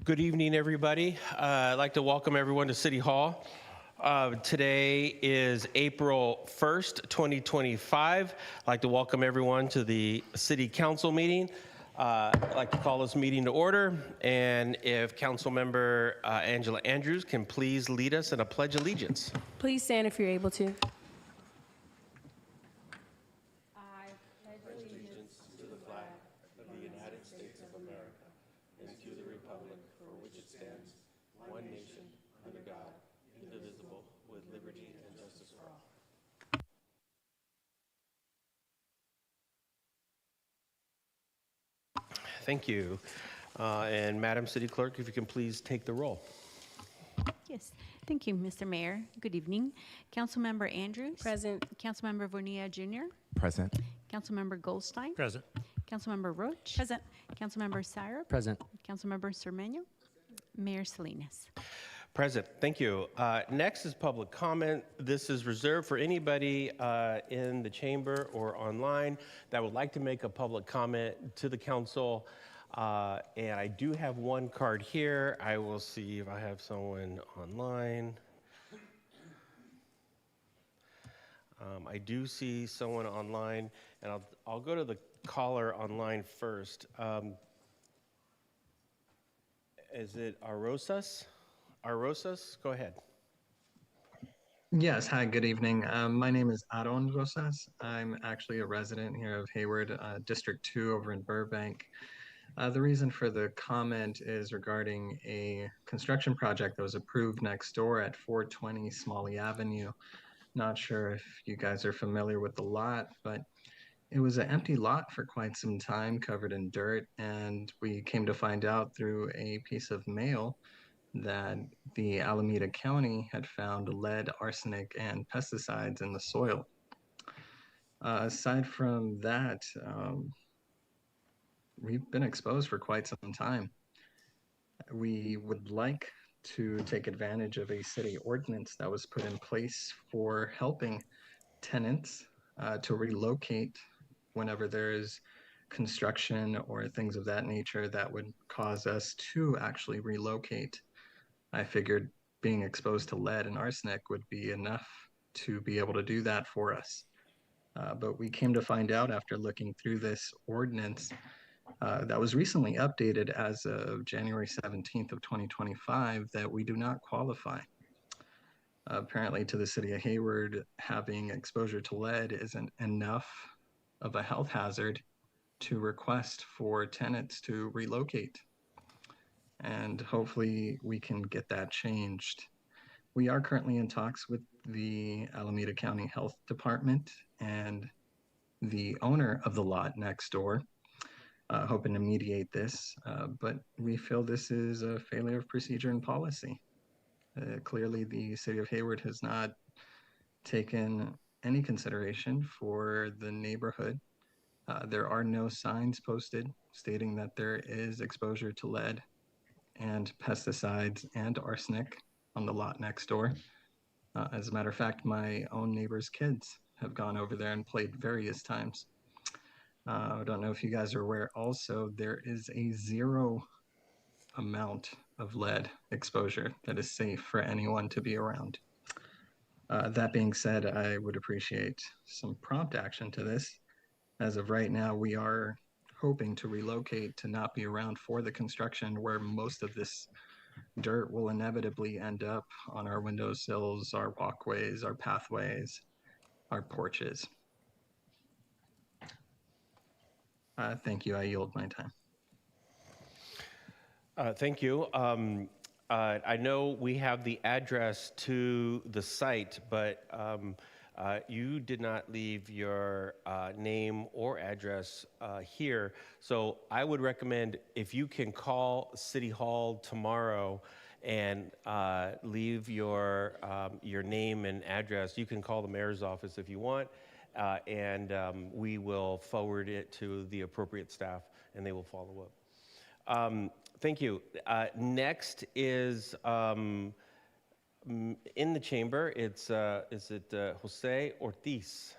Good evening, everybody. I'd like to welcome everyone to City Hall. Today is April 1st, 2025. I'd like to welcome everyone to the City Council meeting. I'd like to call this meeting to order, and if Council Member Angela Andrews can please lead us in a Pledge of Allegiance. Please stand if you're able to. Thank you. And Madam City Clerk, if you can please take the roll. Yes, thank you, Mr. Mayor. Good evening. Councilmember Andrews. Present. Councilmember Bonilla Jr. Present. Councilmember Goldstein. Present. Councilmember Roach. Present. Councilmember Syrup. Present. Councilmember Cermeño. Mayor Salinas. Present. Thank you. Next is public comment. This is reserved for anybody in the chamber or online that would like to make a public comment to the council. And I do have one card here. I will see if I have someone online. I do see someone online, and I'll go to the caller online first. Is it Arrosas? Arrosas, go ahead. Yes, hi, good evening. My name is Aaron Rosas. I'm actually a resident here of Hayward, District 2 over in Burbank. The reason for the comment is regarding a construction project that was approved next door at 420 Smalley Avenue. Not sure if you guys are familiar with the lot, but it was an empty lot for quite some time, covered in dirt, and we came to find out through a piece of mail that the Alameda County had found lead, arsenic, and pesticides in the soil. Aside from that, we've been exposed for quite some time. We would like to take advantage of a city ordinance that was put in place for helping tenants to relocate whenever there is construction or things of that nature that would cause us to actually relocate. I figured being exposed to lead and arsenic would be enough to be able to do that for us. But we came to find out after looking through this ordinance that was recently updated as of January 17th of 2025 that we do not qualify. Apparently to the city of Hayward, having exposure to lead isn't enough of a health hazard to request for tenants to relocate. And hopefully we can get that changed. We are currently in talks with the Alameda County Health Department and the owner of the lot next door, hoping to mediate this, but we feel this is a failure of procedure and policy. Clearly the city of Hayward has not taken any consideration for the neighborhood. There are no signs posted stating that there is exposure to lead and pesticides and arsenic on the lot next door. As a matter of fact, my own neighbor's kids have gone over there and played various times. I don't know if you guys are aware also, there is a 0 amount of lead exposure that is safe for anyone to be around. That being said, I would appreciate some prompt action to this. As of right now, we are hoping to relocate to not be around for the construction where most of this dirt will inevitably end up on our windowsills, our walkways, our pathways, our porches. Thank you. I yield my time. Thank you. I know we have the address to the site, but you did not leave your name or address here. So I would recommend if you can call City Hall tomorrow and leave your name and address. You can call the mayor's office if you want, and we will forward it to the appropriate staff and they will follow up. Thank you. Next is in the chamber. Is it Jose Ortiz?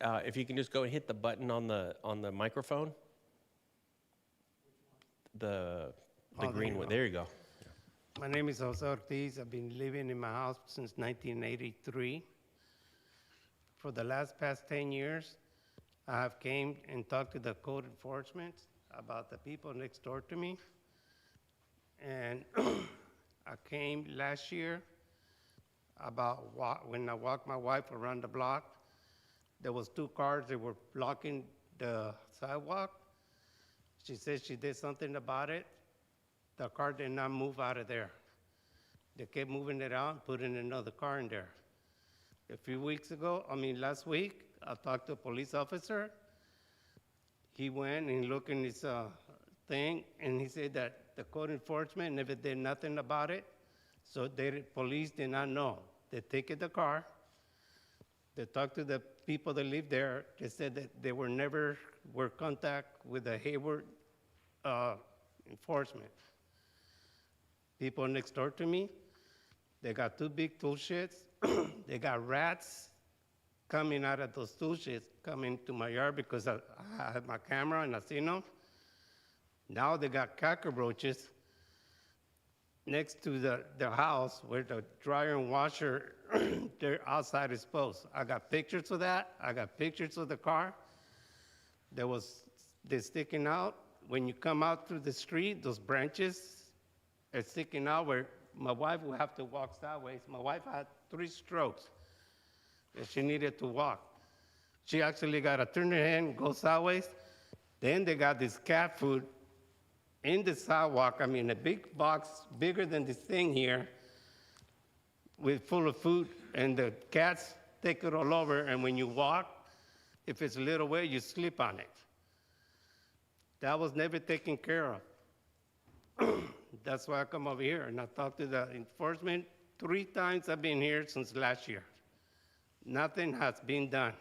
if you can just go and hit the button on the microphone. The there green you one. go. There you go. My name is Jose Ortiz. I've been living in my house since 1983. For the past 10 years, I have came and talked to the code enforcement about the people next door to me. And I came last year about when I walked my wife around the block. There was 2 cars that were blocking the sidewalk. She said she did something about it. The car did not move out of there. They kept moving it out and putting another car in there. Last week, I talked to a police officer. He went and looked in his thing, and he said that the code enforcement never did nothing about it. So police did not know. They take the car. They talked to the people that live there. They said that they never were contact with the Hayward enforcement. People next door to me, they got 2 big tool sheds. They got rats coming out of those tool sheds, coming to my yard because I had my camera and I seen them. Now they got cockroaches next to the house where the dryer and washer, they're outside exposed. I got pictures of that. I got pictures of the car. They're sticking out. When you come out through the street, those branches are sticking out where my wife will have to walk sideways. My wife had 3 strokes and she needed to walk. She actually got to turn her head and go sideways. Then they got this cat food in the sidewalk. A big box bigger than this thing here full of food, and the cats take it all over, and when you walk, if it's a little wet, you slip on it. That was never taken care of. That's why I come over here, and I talked to the enforcement 3 times. I've been here since last year. Nothing has been done.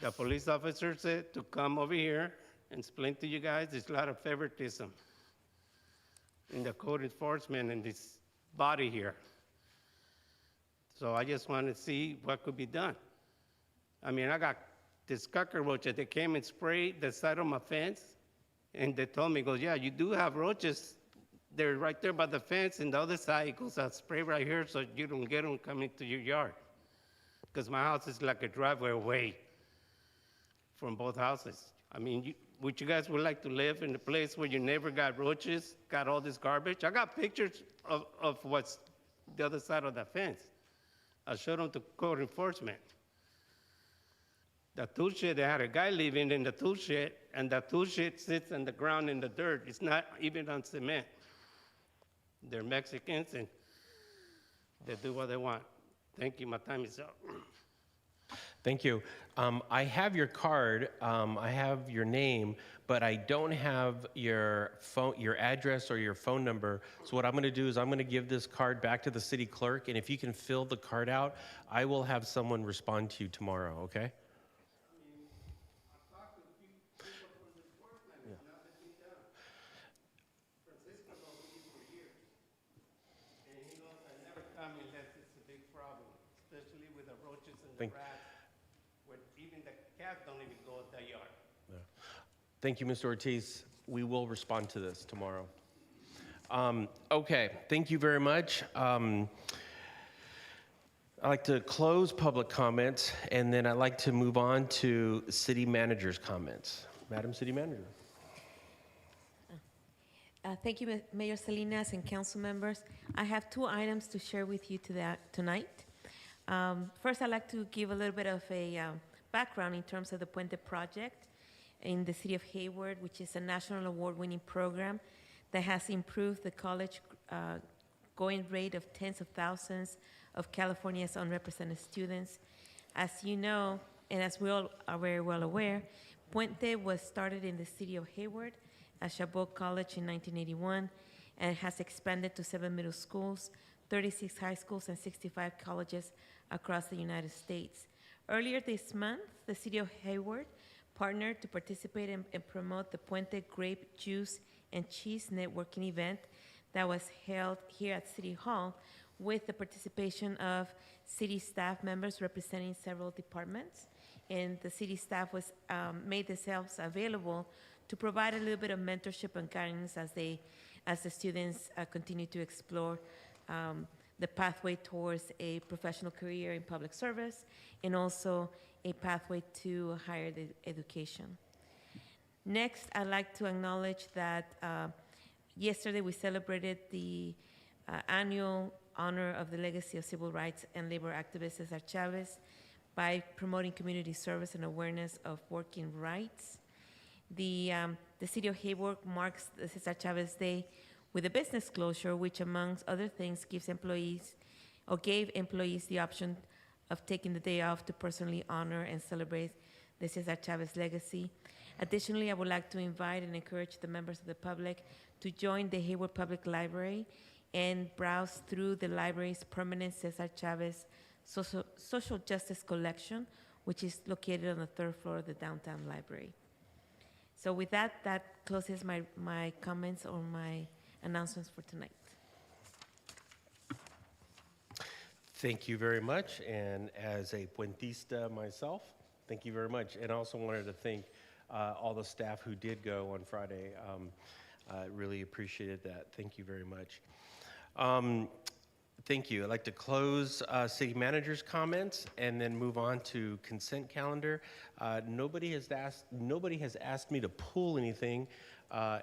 The police officer said to come over here and explain to you guys there's a lot of favoritism in the code enforcement in this body here. So I just want to see what could be done. I got this cockroach that they came and sprayed the side of my fence, and they told me, goes, yeah, you do have roaches. They're right there by the fence, and the other side, it goes, I'll spray right here so you don't get them coming to your yard. Because my house is like a driveway away from both houses. Would you guys would like to live in a place where you never got roaches, got all this garbage? I got pictures of what's the other side of the fence. I showed them to code enforcement. The tool shed, they had a guy living in the tool shed, and the tool shed sits on the ground in the dirt. It's not even on cement. They're Mexicans, and they do what they want. Thank you. My time is up. Thank you. I have your card. I have your name, but I don't have your address or your phone number. So what I'm going to do is I'm going to give this card back to the city clerk, and if you can fill the card out, I will have someone respond to you tomorrow. Okay? Even the cats don't even go in the yard. Thank you, Mr. Ortiz. We will respond to this tomorrow. Okay, thank you very much. I'd like to close public comments, and then I'd like to move on to city manager's comments. Madam City Manager. Thank you, Mayor Salinas and council members. I have 2 items to share with you tonight. First, I'd like to give a little bit of a background in terms of the Puente project in the city of Hayward, which is a national award-winning program that has improved the college going rate of tens of thousands of California's unrepresented students. As you know, and as we all are very well aware, Puente was started in the city of Hayward at Chabot College in 1981, and has expanded to 7 middle schools, 36 high schools, and 65 colleges across the United States. Earlier this month, the city of Hayward partnered to participate and promote the Puente Grape Juice and Cheese Networking event that was held here at City Hall, with the participation of city staff members representing several departments. And the city staff was made themselves available to provide a little bit of mentorship and guidance as the students continue to explore the pathway towards a professional career in public service and also a pathway to higher education. Next, I'd like to acknowledge that yesterday we celebrated the annual honor of the legacy of civil rights and labor activist Cesar Chavez by promoting community service and awareness of working rights. The city of Hayward marks the Cesar Chavez Day with a business closure, which amongst other things gave employees the option of taking the day off to personally honor and celebrate the Cesar Chavez legacy. Additionally, I would like to invite and encourage the members of the public to join the Hayward Public Library and browse through the library's permanent Cesar Chavez Social Justice Collection, which is located on the 3rd floor of the downtown library. So with that closes my comments or my announcements for tonight. Thank you very much. And as a Puentista myself, thank you very much. And I also wanted to thank all the staff who did go on Friday. I really appreciated that. Thank you very much. Thank you. I'd like to close city manager's comments and then move on to consent calendar. Nobody has asked me to pull anything,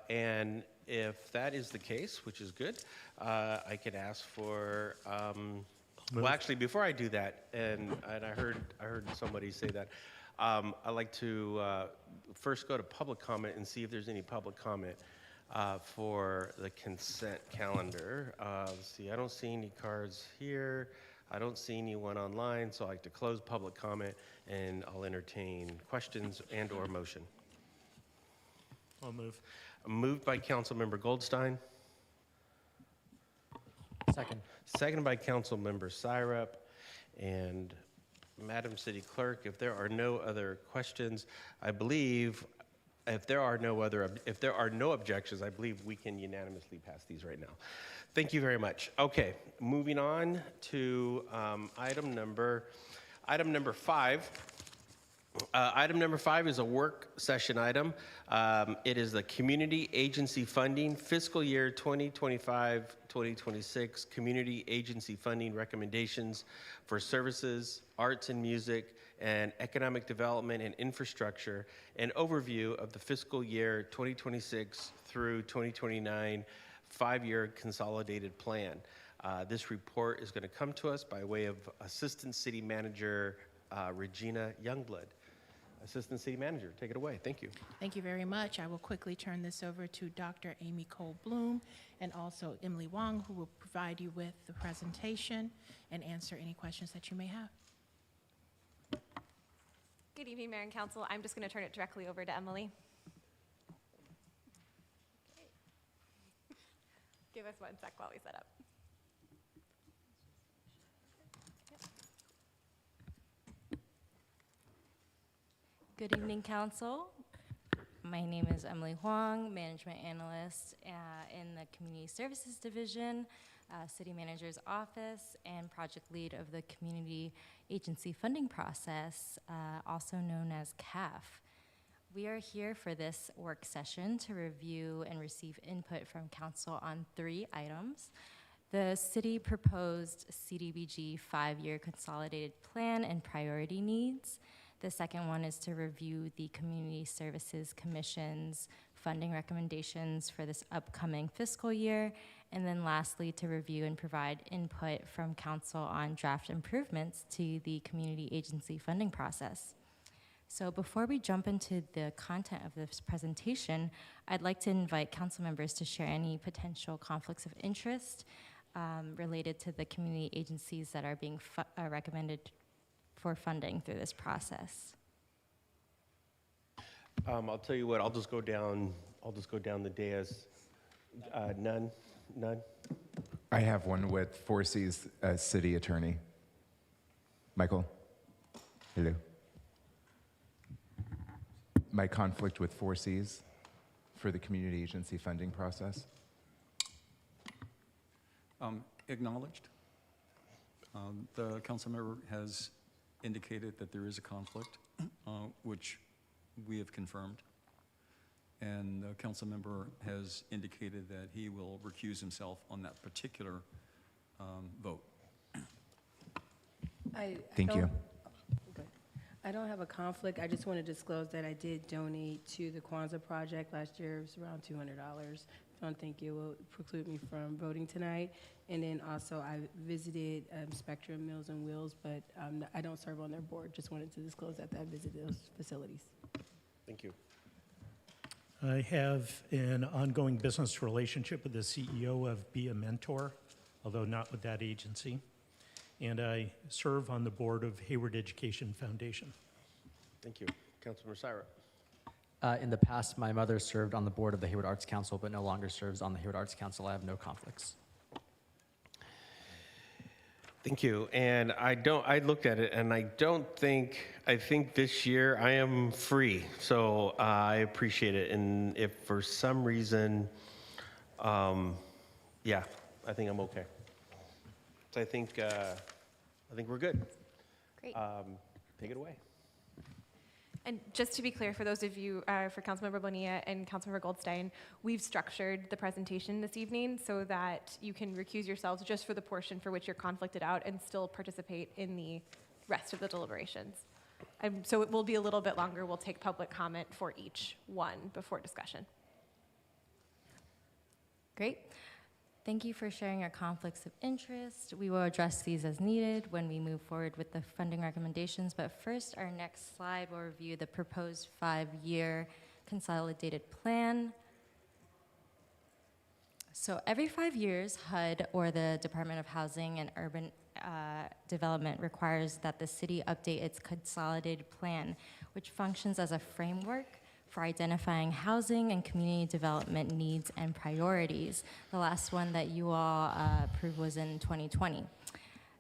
and if that is the case, which is good, I could ask for. Well, actually, before I do that, and I heard somebody say that, I'd like to first go to public comment and see if there's any public comment for the consent calendar. Let's see, I don't see any cards here. I don't see anyone online, so I'd like to close public comment, and I'll entertain questions and or motion. I'll move. Moved by Councilmember Goldstein. Second. Seconded by Councilmember Syrup. And Madam City Clerk, if there are no other questions, I believe if there are no objections, I believe we can unanimously pass these right now. Thank you very much. Okay, moving on to item number 5. Item number 5 is a work session item. It is the Community Agency Funding Fiscal Year 2025-2026 Community Agency Funding Recommendations for Services, Arts and Music, and Economic Development and Infrastructure, an overview of the fiscal year 2026 through 2029 5-year consolidated plan. This report is going to come to us by way of Assistant City Manager Regina Youngblood. Assistant City Manager, take it away. Thank you. Thank you very much. I will quickly turn this over to Dr. Amy Cole-Bloom and also Emily Wong, who will provide you with the presentation and answer any questions that you may have. Good evening, Mayor and Council. I'm just going to turn it directly over to Emily. Give us 1 sec while we set up. Good evening, Council. My name is Emily Huang, Management Analyst in the Community Services Division, City Manager's Office, and Project Lead of the Community Agency Funding Process, also known as CAF. We are here for this work session to review and receive input from Council on 3 items. The City proposed CDBG 5-year consolidated plan and priority needs. The second one is to review the Community Services Commission's funding recommendations for this upcoming fiscal year. And then lastly, to review and provide input from Council on draft improvements to the community agency funding process. So before we jump into the content of this presentation, I'd like to invite Council members to share any potential conflicts of interest related to the community agencies that are being recommended for funding through this process. I'll tell you what. I'll just go down the dais. None. I have one with 4C's city attorney. Michael. Hello. My conflict with 4C's for the community agency funding process. Acknowledged. The council member has indicated that there is a conflict, which we have confirmed. And the council member has indicated that he will recuse himself on that particular vote. Thank you. I don't have a conflict. I just want to disclose that I did donate to the Kwanzaa project last year. It was around $200. I don't think it will preclude me from voting tonight. And then also I visited Spectrum Meals and Wheels, but I don't serve on their board. Just wanted to disclose that I visited those facilities. Thank you. I have an ongoing business relationship with the CEO of Be a Mentor, although not with that agency. And I serve on the board of Hayward Education Foundation. Thank you. Councilmember Syra. In the past, my mother served on the board of the Hayward Arts Council, but no longer serves on the Hayward Arts Council. I have no conflicts. Thank you. And I looked at it and I think this year I am free. So I appreciate it. And if for some reason, yeah, I think I'm okay. So I think we're good. Great. Take it away. And just to be clear, for those of you, for Councilmember Bonilla and Councilmember Goldstein, we've structured the presentation this evening so that you can recuse yourselves just for the portion for which you're conflicted out and still participate in the rest of the deliberations. So it will be a little bit longer. We'll take public comment for each one before discussion. Great. Thank you for sharing your conflicts of interest. We will address these as needed when we move forward with the funding recommendations. But first, our next slide will review the proposed 5-year consolidated plan. So every 5 years, HUD, or the Department of Housing and Urban Development, requires that the city update its consolidated plan, which functions as a framework for identifying housing and community development needs and priorities. The last one that you all approved was in 2020.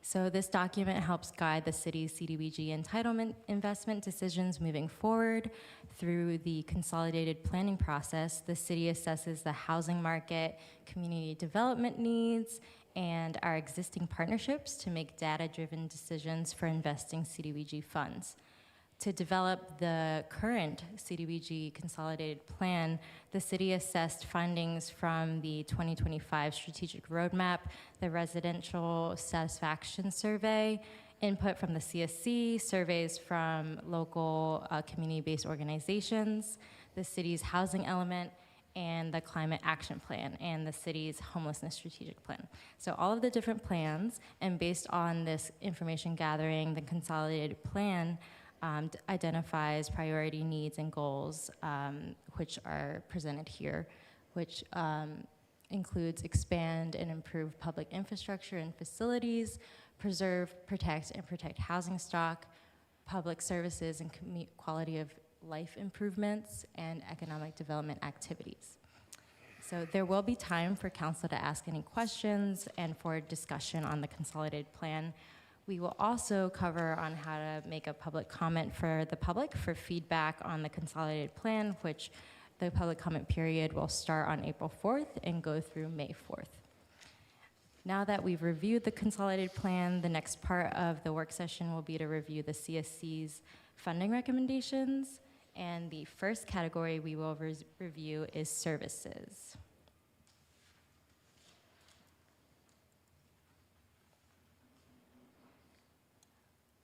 So this document helps guide the city's CDBG entitlement investment decisions moving forward. Through the consolidated planning process, the city assesses the housing market, community development needs, and our existing partnerships to make data-driven decisions for investing CDBG funds. To develop the current CDBG consolidated plan, the city assessed findings from the 2025 strategic roadmap, the residential satisfaction survey, input from the CSC, surveys from local community-based organizations, the city's housing element, and the climate action plan, and the city's homelessness strategic plan. So all of the different plans, and based on this information gathering, the consolidated plan identifies priority needs and goals, which are presented here, which includes expand and improve public infrastructure and facilities, preserve, protect, and protect housing stock, public services and quality of life improvements, and economic development activities. So there will be time for council to ask any questions and for discussion on the consolidated plan. We will also cover on how to make a public comment for the public for feedback on the consolidated plan, which the public comment period will start on April 4th and go through May 4th. Now that we've reviewed the consolidated plan, the next part of the work session will be to review the CSC's funding recommendations, and the first category we will review is services.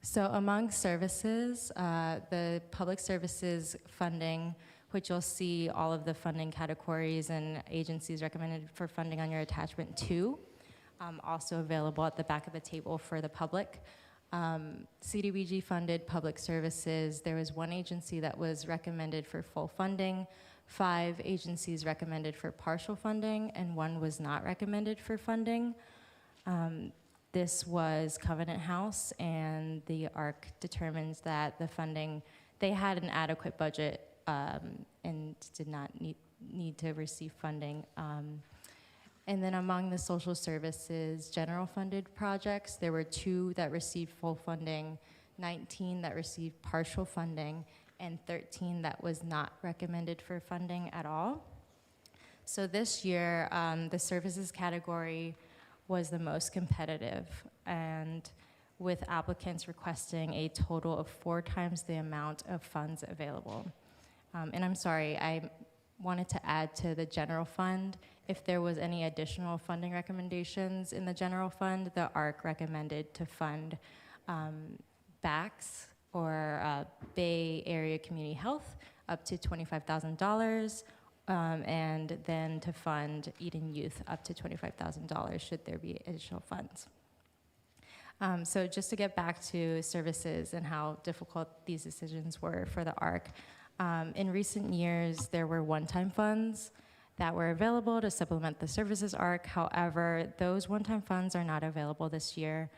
So among services, the public services funding, which you'll see all of the funding categories and agencies recommended for funding on your attachment 2, also available at the back of the table for the public. CDBG funded public services, there was 1 agency that was recommended for full funding, 5 agencies recommended for partial funding, and 1 was not recommended for funding. This was Covenant House, and the ARC determines that the funding, they had an adequate budget and did not need to receive funding. And then among the social services general funded projects, there were 2 that received full funding, 19 that received partial funding, and 13 that was not recommended for funding at all. So this year, the services category was the most competitive, and with applicants requesting a total of 4 times the amount of funds available. And I'm sorry, I wanted to add to the general fund, if there was any additional funding recommendations in the general fund, the ARC recommended to fund BACS, or Bay Area Community Health, up to $25,000, and then to fund Eden Youth up to $25,000 should there be additional funds. So just to get back to services and how difficult these decisions were for the ARC, in recent years, there were one-time funds that were available to supplement the services ARC. However, those one-time funds are not available this year.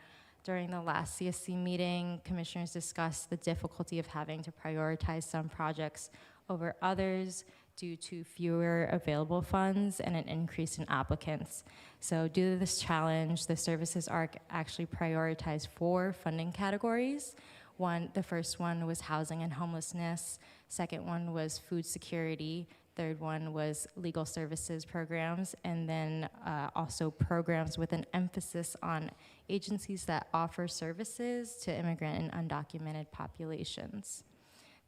During the last CSC meeting, commissioners discussed the difficulty of having to prioritize some projects over others due to fewer available funds and an increase in applicants. So due to this challenge, the services ARC actually prioritized 4 funding categories. The first one was housing and homelessness. Second one was food security. Third one was legal services programs, and then also programs with an emphasis on agencies that offer services to immigrant and undocumented populations.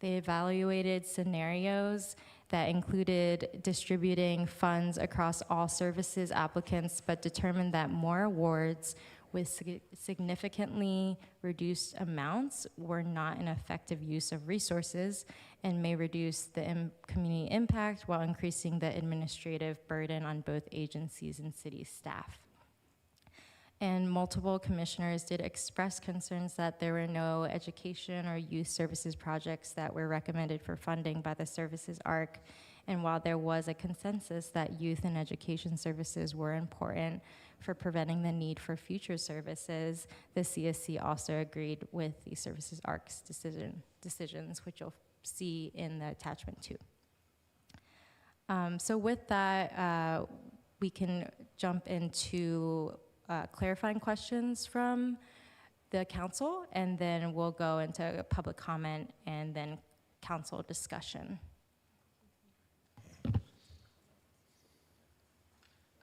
They evaluated scenarios that included distributing funds across all services applicants, but determined that more awards with significantly reduced amounts were not an effective use of resources and may reduce the community impact while increasing the administrative burden on both agencies and city staff. And multiple commissioners did express concerns that there were no education or youth services projects that were recommended for funding by the services ARC. And while there was a consensus that youth and education services were important for preventing the need for future services, the CSC also agreed with the services ARC's decisions, which you'll see in the attachment 2. So with that, we can jump into clarifying questions from the council, and then we'll go into public comment and then council discussion.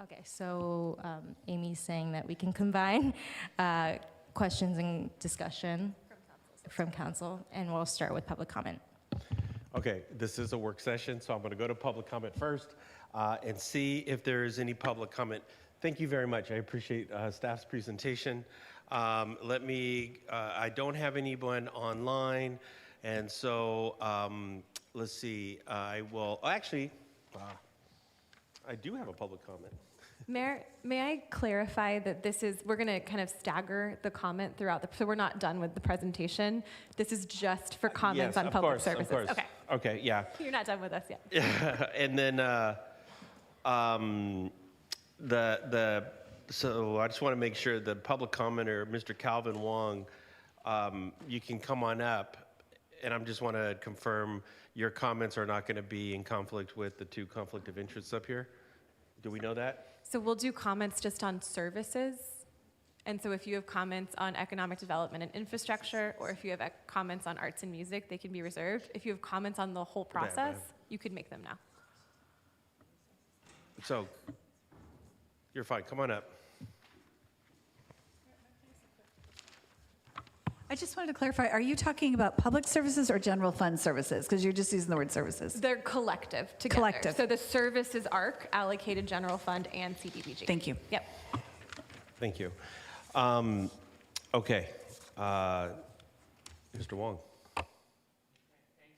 Okay, so Amy's saying that we can combine questions and discussion from council, and we'll start with public comment. Okay, this is a work session, so I'm going to go to public comment first and see if there is any public comment. Thank you very much. I appreciate staff's presentation. I don't have anyone online, and so let's see. I do have a public comment. Mayor, may I clarify that we're going to kind of stagger the comment throughout so we're not done with the presentation. This is just for comments on public services. Of course. Okay. Okay, yeah. You're not done with us yet. And then, so I just want to make sure the public commenter, Mr. Calvin Wong, you can come on up, and I just want to confirm your comments are not going to be in conflict with the 2 conflict of interests up here. Do we know that? So we'll do comments just on services. And so if you have comments on economic development and infrastructure, or if you have comments on arts and music, they can be reserved. If you have comments on the whole process, you could make them now. So you're fine. Come on up. I just wanted to clarify, are you talking about public services or general fund services? Because you're just using the word services. They're collective together. Collective. So the services ARC allocated general fund and CDBG. Thank you. Yep. Thank you. Okay. Mr. Wong. Thank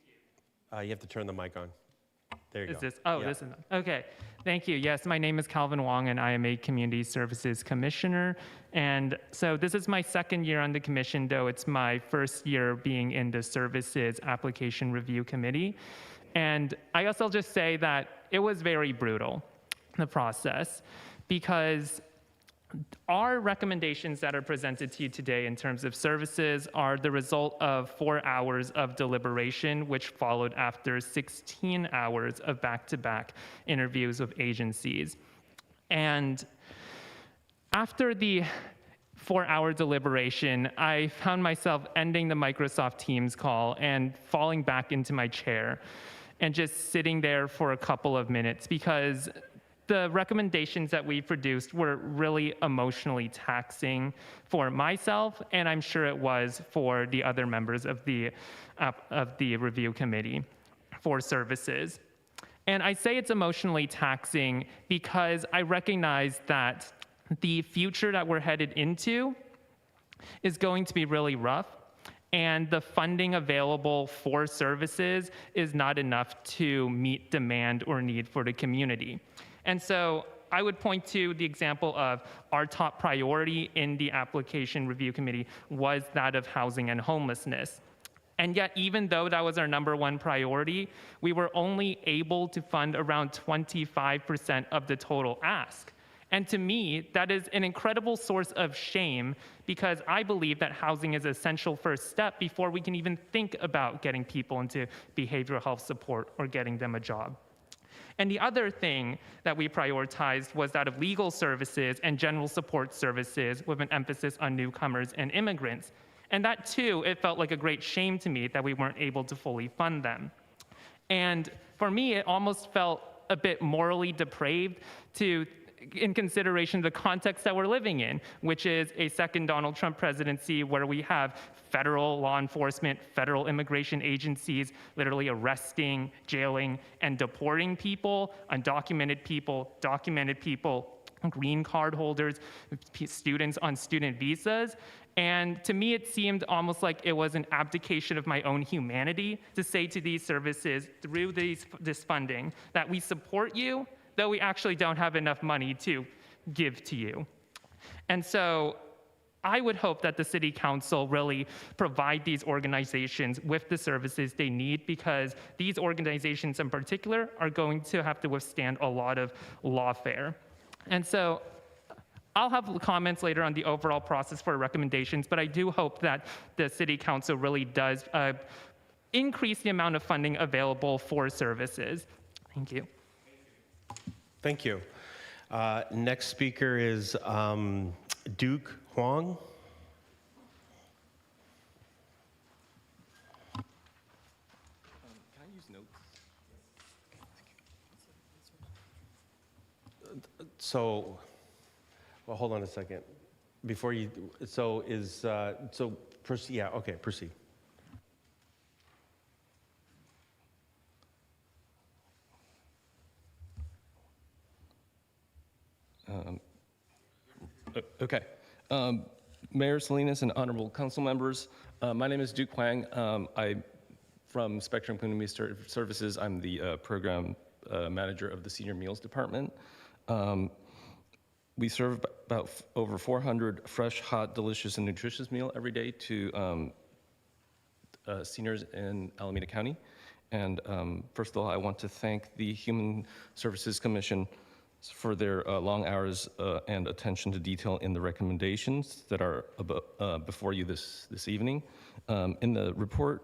you. You have to turn the mic on. There you go. This is, okay. Thank you. Yes, my name is Calvin Wong, and I am a Community Services Commissioner. And so this is my 2nd year on the commission, though it's my 1st year being in the Services Application Review Committee. And I guess I'll just say that it was very brutal, the process, because our recommendations that are presented to you today in terms of services are the result of 4 hours of deliberation, which followed after 16 hours of back-to-back interviews with agencies. And after the 4-hour deliberation, I found myself ending the Microsoft Teams call and falling back into my chair and just sitting there for a couple of minutes, because the recommendations that we produced were really emotionally taxing for myself, and I'm sure it was for the other members of the review committee for services. And I say it's emotionally taxing because I recognize that the future that we're headed into is going to be really rough, and the funding available for services is not enough to meet demand or need for the community. And so I would point to the example of our top priority in the application review committee was that of housing and homelessness. And yet, even though that was our #1 priority, we were only able to fund around 25% of the total ask. And to me, that is an incredible source of shame because I believe that housing is an essential first step before we can even think about getting people into behavioral health support or getting them a job. And the other thing that we prioritized was that of legal services and general support services with an emphasis on newcomers and immigrants. And that too, it felt like a great shame to me that we weren't able to fully fund them. And for me, it almost felt a bit morally depraved in consideration of the context that we're living in, which is a second Donald Trump presidency where we have federal law enforcement, federal immigration agencies literally arresting, jailing, and deporting people, undocumented people, documented people, green card holders, students on student visas. And to me, it seemed almost like it was an abdication of my own humanity to say to these services through this funding that we support you, though we actually don't have enough money to give to you. And so I would hope that the City Council really provide these organizations with the services they need, because these organizations in particular are going to have to withstand a lot of lawfare. And so I'll have comments later on the overall process for recommendations, but I do hope that the City Council really does increase the amount of funding available for services. Thank you. Thank you. Next speaker is Duke Huang. Can I use notes? So, well, hold on a second. Before you, proceed, yeah, okay, proceed. Okay. Mayor Salinas and honorable council members, my name is Duke Huang. I'm from Spectrum Community Services. I'm the program manager of the Senior Meals Department. We serve about over 400 fresh, hot, delicious, and nutritious meal every day to seniors in Alameda County. And first of all, I want to thank the Human Services Commission for their long hours and attention to detail in the recommendations that are before you this evening. In the report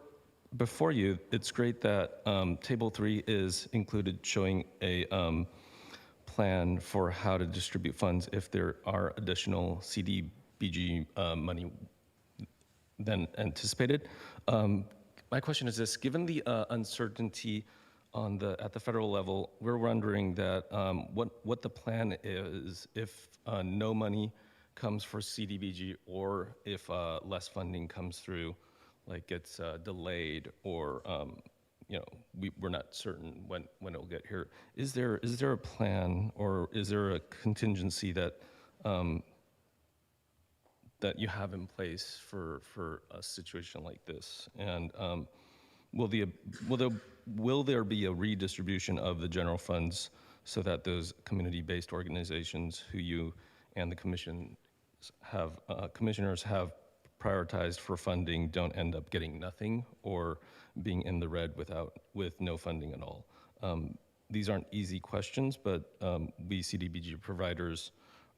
before you, it's great that Table 3 is included, showing a plan for how to distribute funds if there are additional CDBG money than anticipated. My question is this: given the uncertainty at the federal level, we're wondering that what the plan is if no money comes for CDBG, or if less funding comes through, like it's delayed, or we're not certain when it'll get here. Is there a plan, or is there a contingency that that you have in place for a situation like this? And will there be a redistribution of the general funds so that those community-based organizations who you and the commissioners have prioritized for funding don't end up getting nothing or being in the red with no funding at all? These aren't easy questions, but we CDBG providers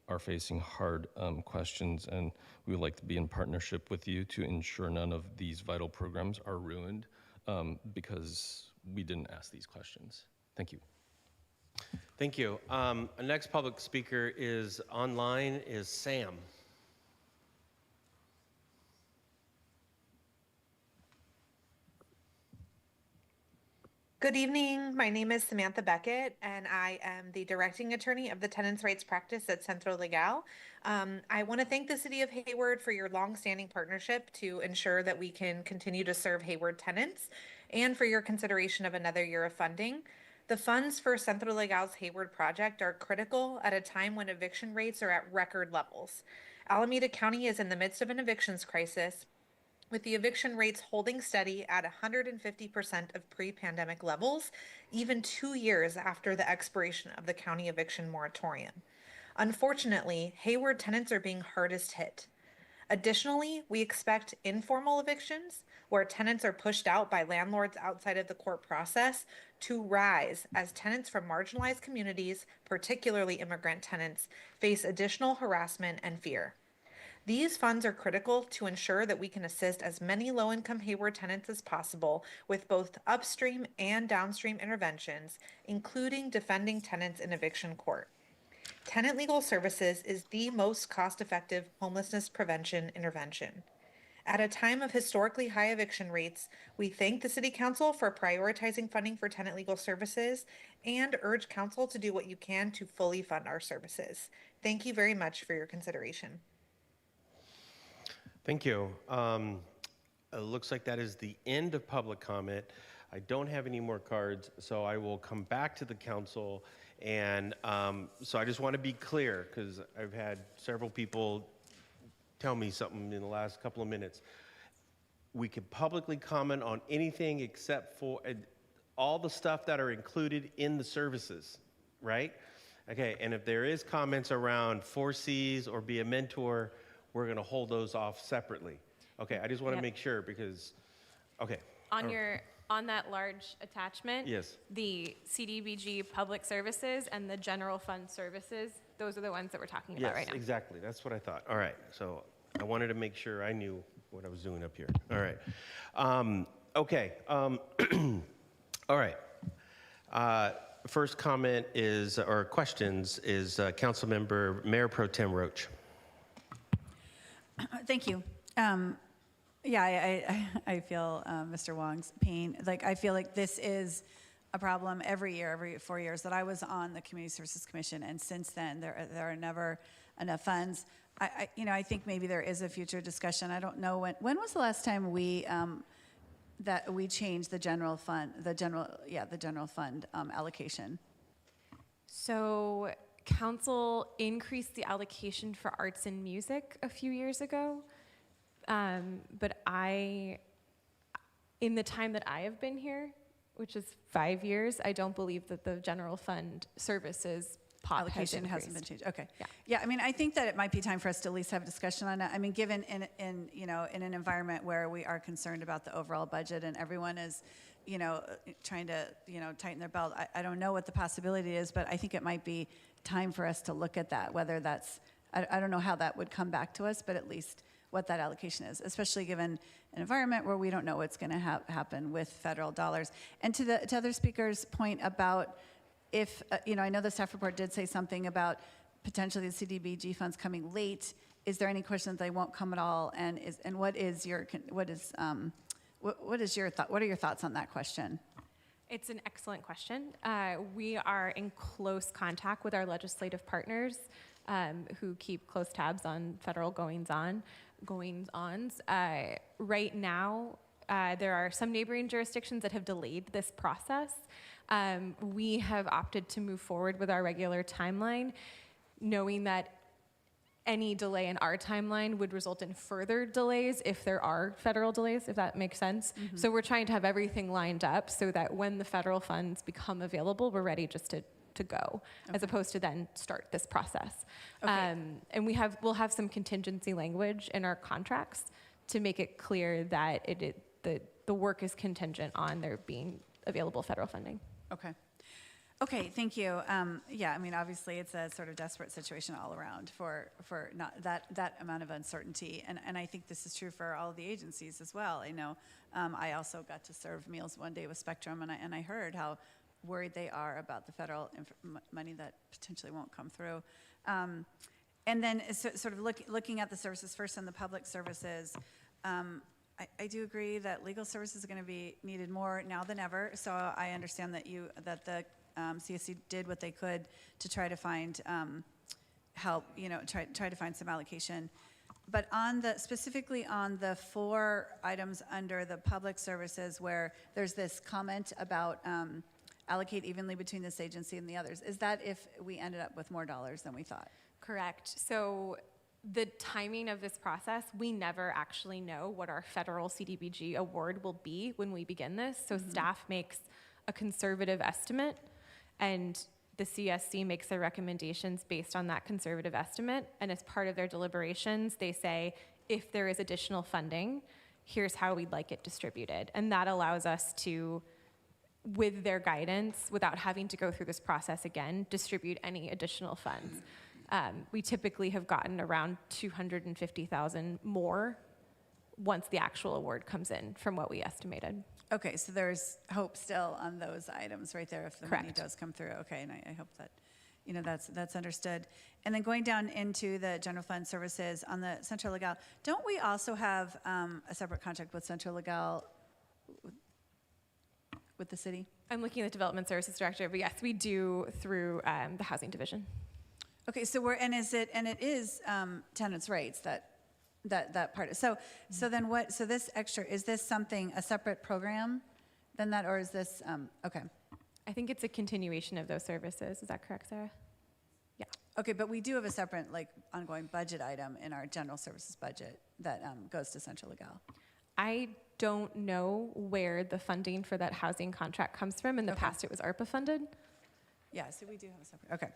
are facing hard questions, and we would like to be in partnership with you to ensure none of these vital programs are ruined because we didn't ask these questions. Thank you. Thank you. Our next public speaker is online, is Sam. Good evening. My name is Samantha Beckett, and I am the directing attorney of the Tenants' Rights Practice at Centro Legal. I want to thank the City of Hayward for your long-standing partnership to ensure that we can continue to serve Hayward tenants, and for your consideration of another year of funding. The funds for Centro Legal's Hayward project are critical at a time when eviction rates are at record levels. Alameda County is in the midst of an evictions crisis, with the eviction rates holding steady at 150% of pre-pandemic levels, even 2 years after the expiration of the county eviction moratorium. Unfortunately, Hayward tenants are being hardest hit. Additionally, we expect informal evictions, where tenants are pushed out by landlords outside of the court process, to rise as tenants from marginalized communities, particularly immigrant tenants, face additional harassment and fear. These funds are critical to ensure that we can assist as many low-income Hayward tenants as possible with both upstream and downstream interventions, including defending tenants in eviction court. Tenant legal services is the most cost-effective homelessness prevention intervention. At a time of historically high eviction rates, we thank the City Council for prioritizing funding for tenant legal services and urge Council to do what you can to fully fund our services. Thank you very much for your consideration. Thank you. It looks like that is the end of public comment. I don't have any more cards, so I will come back to the council. And so I just want to be clear, because I've had several people tell me something in the last couple of minutes. We can publicly comment on anything except for all the stuff that are included in the services, right? Okay, and if there is comments around 4Cs or be a mentor, we're going to hold those off separately. Okay, I just want to make sure because, okay. On that large attachment, yes, the CDBG public services and the general fund services, those are the ones that we're talking about right now. Yes, exactly. That's what I thought. All right, so I wanted to make sure I knew what I was doing up here. All right. Okay. All right. First comment is, or questions, is Councilmember Mayor Pro Tem Roach. Thank you. Yeah, I feel Mr. Wong's pain. Like, I feel like this is a problem every year, every 4 years that I was on the Community Services Commission, and since then there are never enough funds. I think maybe there is a future discussion. I don't know when was the last time we that we changed the general fund, the general fund allocation. So council increased the allocation for arts and music a few years ago. But in the time that I have been here, which is 5 years, I don't believe that the general fund services pot allocation has hasn't been increased. changed. Okay. Yeah. I mean, I think that it might be time for us to at least have a discussion on it. I mean, given in an environment where we are concerned about the overall budget and everyone is, trying to, tighten their belt. I don't know what the possibility is, but I think it might be time for us to look at that, whether that's, I don't know how that would come back to us, but at least what that allocation is, especially given an environment where we don't know what's going to happen with federal dollars. And to other speakers' point about if, I know the staff report did say something about potentially the CDBG funds coming late. Is there any question that they won't come at all? And what are your thoughts on that question? It's an excellent question. We are in close contact with our legislative partners who keep close tabs on federal goings-ons. Right now, there are some neighboring jurisdictions that have delayed this process. We have opted to move forward with our regular timeline, knowing that any delay in our timeline would result in further delays if there are federal delays, if that makes sense. Mm-hmm. So we're trying to have everything lined up so that when the federal funds become available, we're ready just to go, as opposed to then start this process. Okay. And we'll have some contingency language in our contracts to make it clear that the work is contingent on there being available federal funding. Okay. Okay, thank you. Yeah, I mean, obviously it's a sort of desperate situation all around for not that amount of uncertainty. And I think this is true for all of the agencies as well. I know I also got to serve meals one day with Spectrum, and I heard how worried they are about the federal money that potentially won't come through. And then sort of looking at the services first and the public services, I do agree that legal services are going to be needed more now than ever. So I understand that the CSC did what they could to try to find help, try to find some allocation. But specifically on the 4 items under the public services where there's this comment about allocate evenly between this agency and the others, is that if we ended up with more dollars than we thought? Correct. So the timing of this process, we never actually know what our federal CDBG award will be when we begin this. So staff makes a conservative estimate, and the CSC makes their recommendations based on that conservative estimate. And as part of their deliberations, they say, if there is additional funding, here's how we'd like it distributed. And that allows us to, with their guidance, without having to go through this process again, distribute any additional funds. We typically have gotten around $250,000 more once the actual award comes in from what we estimated. Okay, so there's hope still on those items right there if the money Correct. does come through. Okay, and I hope that, that's understood. And then going down into the general fund services on the Centro Legal, don't we also have a separate contract with Centro Legal with the city? I'm looking at the Development Services Director, but yes, we do through the Housing Division. Okay, so it is tenants' rates that part. So then what? So this extra, is this something, a separate program than that, or is this okay? I think it's a continuation of those services. Is that correct, Sarah? Yeah. Okay, but we do have a separate ongoing budget item in our general services budget that goes to Central Legal. I don't know where the funding for that housing contract comes from. In the past, it was ARPA funded. Yeah, so we do have a separate,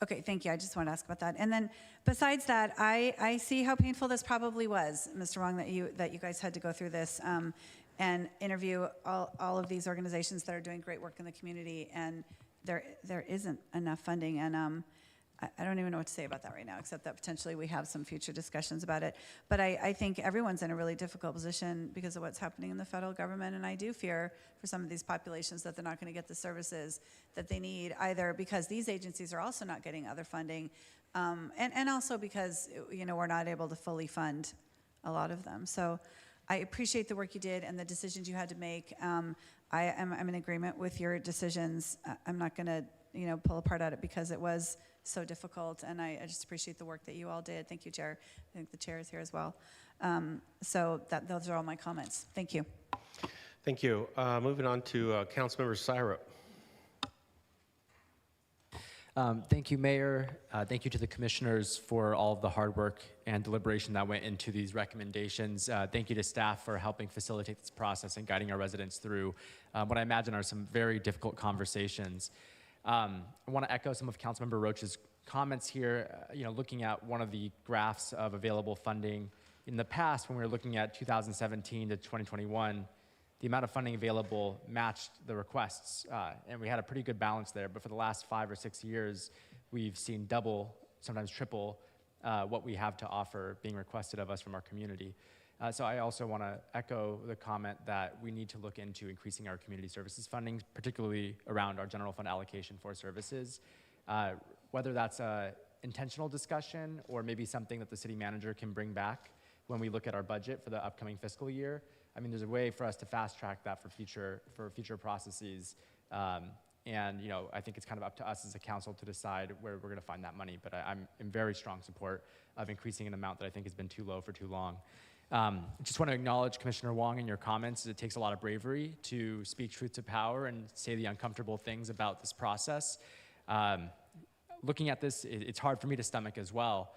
okay, thank you. I just want to ask about that. And then besides that, I see how painful this probably was, Mr. Wong, that you guys had to go through this and interview all of these organizations that are doing great work in the community, and there isn't enough funding, and I don't even know what to say about that right now, except that potentially we have some future discussions about it. But I think everyone's in a really difficult position because of what's happening in the federal government, and I do fear for some of these populations that they're not going to get the services that they need, either because these agencies are also not getting other funding, and also because we're not able to fully fund a lot of them. So I appreciate the work you did and the decisions you had to make. I'm in agreement with your decisions. I'm not going to pull apart at it because it was so difficult, and I just appreciate the work that you all did. Thank you, Chair. I think the Chair is here as well. So those are all my comments. Thank you. Thank you. Moving on to Councilmember Syrup. Thank you, Mayor. Thank you to the commissioners for all of the hard work and deliberation that went into these recommendations. Thank you to staff for helping facilitate this process and guiding our residents through what I imagine are some very difficult conversations. I want to echo some of Councilmember Roach's comments here. Looking at one of the graphs of available funding in the past, when we were looking at 2017 to 2021, the amount of funding available matched the requests, and we had a pretty good balance there. But for the last 5 or 6 years, we've seen double, sometimes triple, what we have to offer being requested of us from our community. So I also want to echo the comment that we need to look into increasing our community services funding, particularly around our general fund allocation for services. Whether that's an intentional discussion or maybe something that the city manager can bring back when we look at our budget for the upcoming fiscal year. I mean, there's a way for us to fast track that for future processes. And I think it's kind of up to us as a council to decide where we're going to find that money. But I'm in very strong support of increasing an amount that I think has been too low for too long. Just want to acknowledge Commissioner Wong in your comments. It takes a lot of bravery to speak truth to power and say the uncomfortable things about this process. Looking at this, it's hard for me to stomach as well.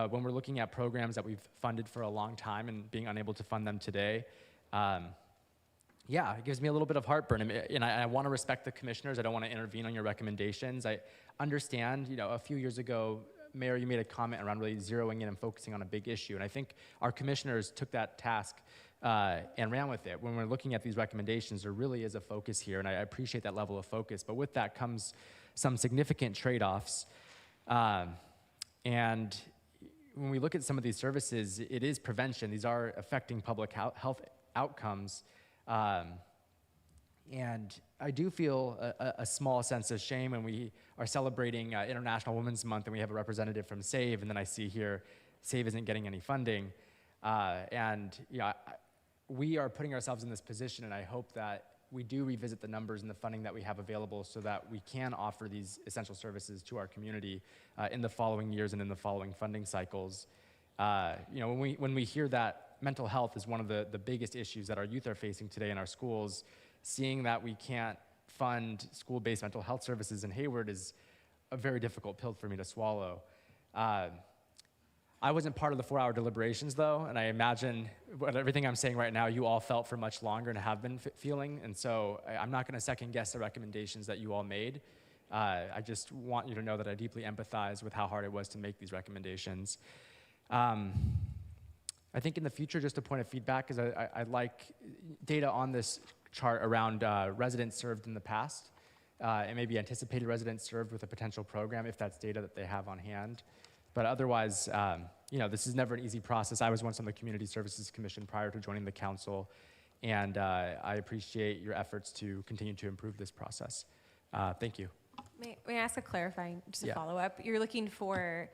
When we're looking at programs that we've funded for a long time and being unable to fund them today, it gives me a little bit of heartburn. And I want to respect the commissioners. I don't want to intervene on your recommendations. I understand, a few years ago, Mayor, you made a comment around really zeroing in and focusing on a big issue. And I think our commissioners took that task and ran with it. When we're looking at these recommendations, there really is a focus here, and I appreciate that level of focus. But with that comes some significant trade-offs. And when we look at some of these services, it is prevention. These are affecting public health outcomes. And I do feel a small sense of shame when we are celebrating International Women's Month and we have a representative from SAVE, and then I see here SAVE isn't getting any funding. we are putting ourselves in this position, and I hope that we do revisit the numbers and the funding that we have available so that we can offer these essential services to our community in the following years and in the following funding cycles. When we hear that mental health is one of the biggest issues that our youth are facing today in our schools, seeing that we can't fund school-based mental health services in Hayward is a very difficult pill for me to swallow. I wasn't part of the 4-hour deliberations, though, and I imagine everything I'm saying right now, you all felt for much longer and have been feeling, and so I'm not going to second-guess the recommendations that you all made. I just want you to know that I deeply empathize with how hard it was to make these recommendations. I think in the future, just a point of feedback, is I'd like data on this chart around residents served in the past, and maybe anticipated residents served with a potential program, if that's data that they have on hand. But otherwise, this is never an easy process. I was once on the Community Services Commission prior to joining the council, and I appreciate your efforts to continue to improve this process. Thank you. May I ask a clarifying, just a Yeah. follow-up? You're looking for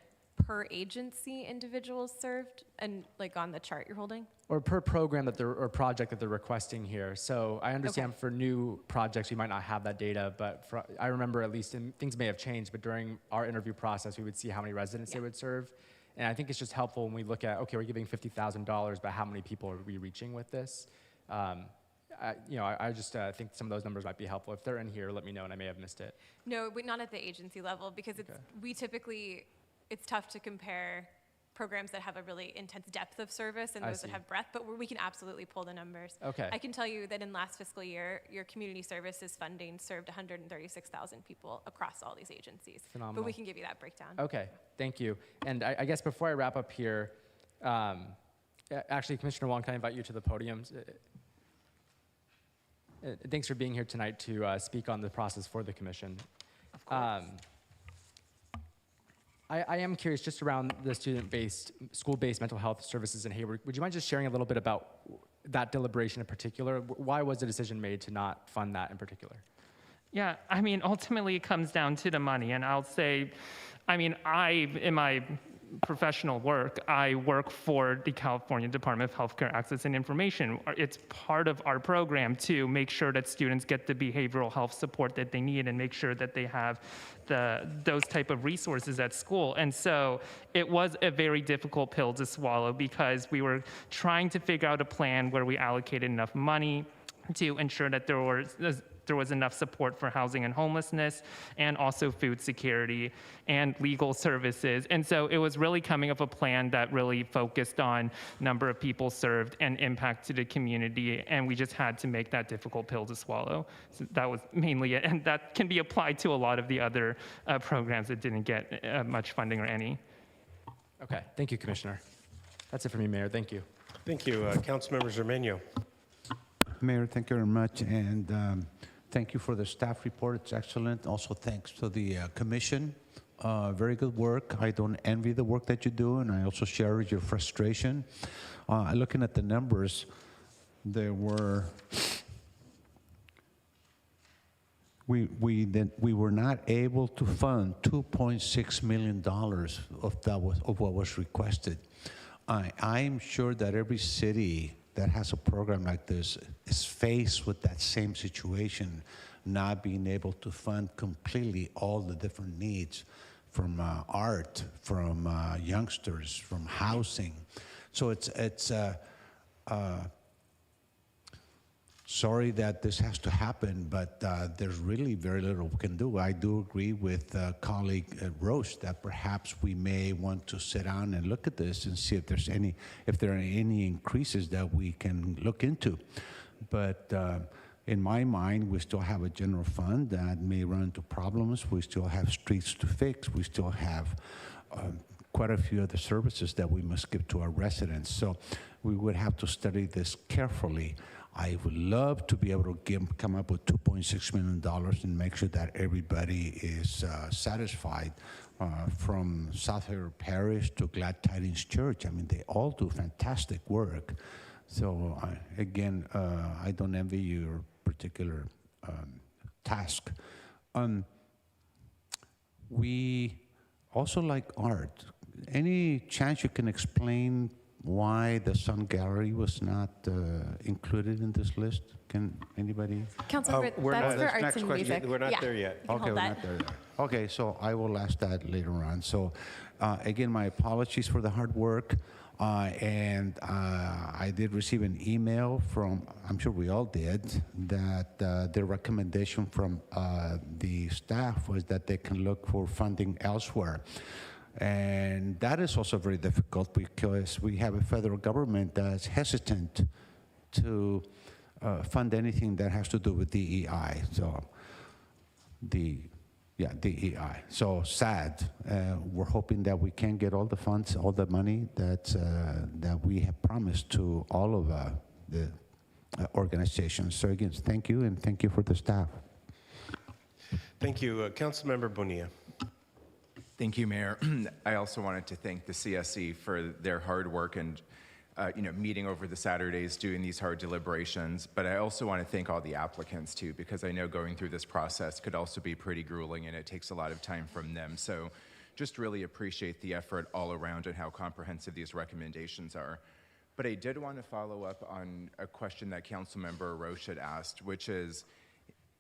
per agency individuals served, and like on the chart you're holding? Or per program or project that they're requesting here. So I understand for new projects, we might not have that data, but I remember at least, and things may have changed, but during our interview process, we would see how many residents they would serve. And I think it's just helpful when we look at, okay, we're giving $50,000, but how many people are we reaching with this? I just think some of those numbers might be helpful. If they're in here, let me know, and I may have missed it. No, but not at the agency level, because it's tough to compare programs that have a really intense depth of service and I those that see. have breadth, but we can absolutely pull the numbers. Okay. I can tell you that in last fiscal year, your community services funding served 136,000 people across all these agencies. Phenomenal. But we can give you that breakdown. Okay, thank you. And I guess before I wrap up here, actually, Commissioner Wong, can I invite you to the podium? Thanks for being here tonight to speak on the process for the commission. Of course. I am curious just around the student-based, school-based mental health services in Hayward. Would you mind just sharing a little bit about that deliberation in particular? Why was the decision made to not fund that in particular? Yeah, ultimately it comes down to the money. And I'll say, in my professional work, I work for the California Department of Healthcare Access and Information. It's part of our program to make sure that students get the behavioral health support that they need and make sure that they have those type of resources at school. And so it was a very difficult pill to swallow because we were trying to figure out a plan where we allocated enough money to ensure that there was enough support for housing and homelessness, and also food security and legal services. And so it was really coming up a plan that really focused on number of people served and impact to the community, and we just had to make that difficult pill to swallow. So that was mainly it, and that can be applied to a lot of the other programs that didn't get much funding or any. Okay, thank you, Commissioner. That's it for me, Mayor. Thank you. Thank you. Councilmember Zermeño. Mayor, thank you very much, and thank you for the staff report. It's excellent. Also, thanks to the commission. Very good work. I don't envy the work that you do, and I also share your frustration. Looking at the numbers, we were not able to fund $2.6 million of what was requested. I'm sure that every city that has a program like this is faced with that same situation, not being able to fund completely all the different needs from art, from youngsters, from housing. So it's sorry that this has to happen, but there's really very little we can do. I do agree with colleague Roche that perhaps we may want to sit down and look at this and see if there are any increases that we can look into. But in my mind, we still have a general fund that may run into problems. We still have streets to fix. We still have quite a few other services that we must give to our residents. So we would have to study this carefully. I would love to be able to come up with $2.6 million and make sure that everybody is satisfied, from South Hayward Parish to Glad Tidings Church. They all do fantastic work. So again, I don't envy your particular task. We also like art. Any chance you can explain why the Sun Gallery was not included in this list? Can anybody? Councilmember, that's for arts and music. We're not Yeah, there yet. you can Okay, hold we're that. not there yet. Okay, so I will ask that later on. So again, my apologies for the hard work. And I did receive an email from, I'm sure we all did, that the recommendation from the staff was that they can look for funding elsewhere. And that is also very difficult because we have a federal government that's hesitant to fund anything that has to do with DEI. So DEI. So sad. We're hoping that we can get all the funds, all the money that we have promised to all of the organizations. So again, thank you, and thank you for the staff. Thank you. Councilmember Bonilla. Thank you, Mayor. I also wanted to thank the CSE for their hard work and meeting over the Saturdays, doing these hard deliberations. But I also want to thank all the applicants too, because I know going through this process could also be pretty grueling and it takes a lot of time from them. So just really appreciate the effort all around and how comprehensive these recommendations are. But I did want to follow up on a question that Councilmember Roche had asked, which is,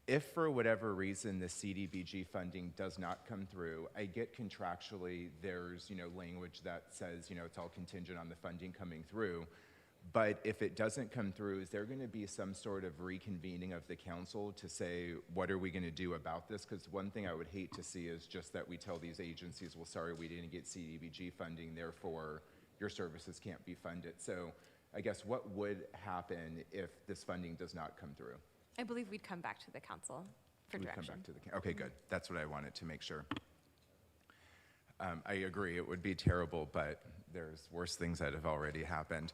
if for whatever reason the CDBG funding does not come through, I get contractually there's language that says it's all contingent on the funding coming through. But if it doesn't come through, is there going to be some sort of reconvening of the council to say, what are we going to do about this? Because one thing I would hate to see is just that we tell these agencies, well, sorry, we didn't get CDBG funding, therefore your services can't be funded. So I guess what would happen if this funding does not come through? I believe we'd come back to the council for We'd direction. come back to the, okay, good. That's what I wanted to make sure. I agree, it would be terrible, but there's worse things that have already happened.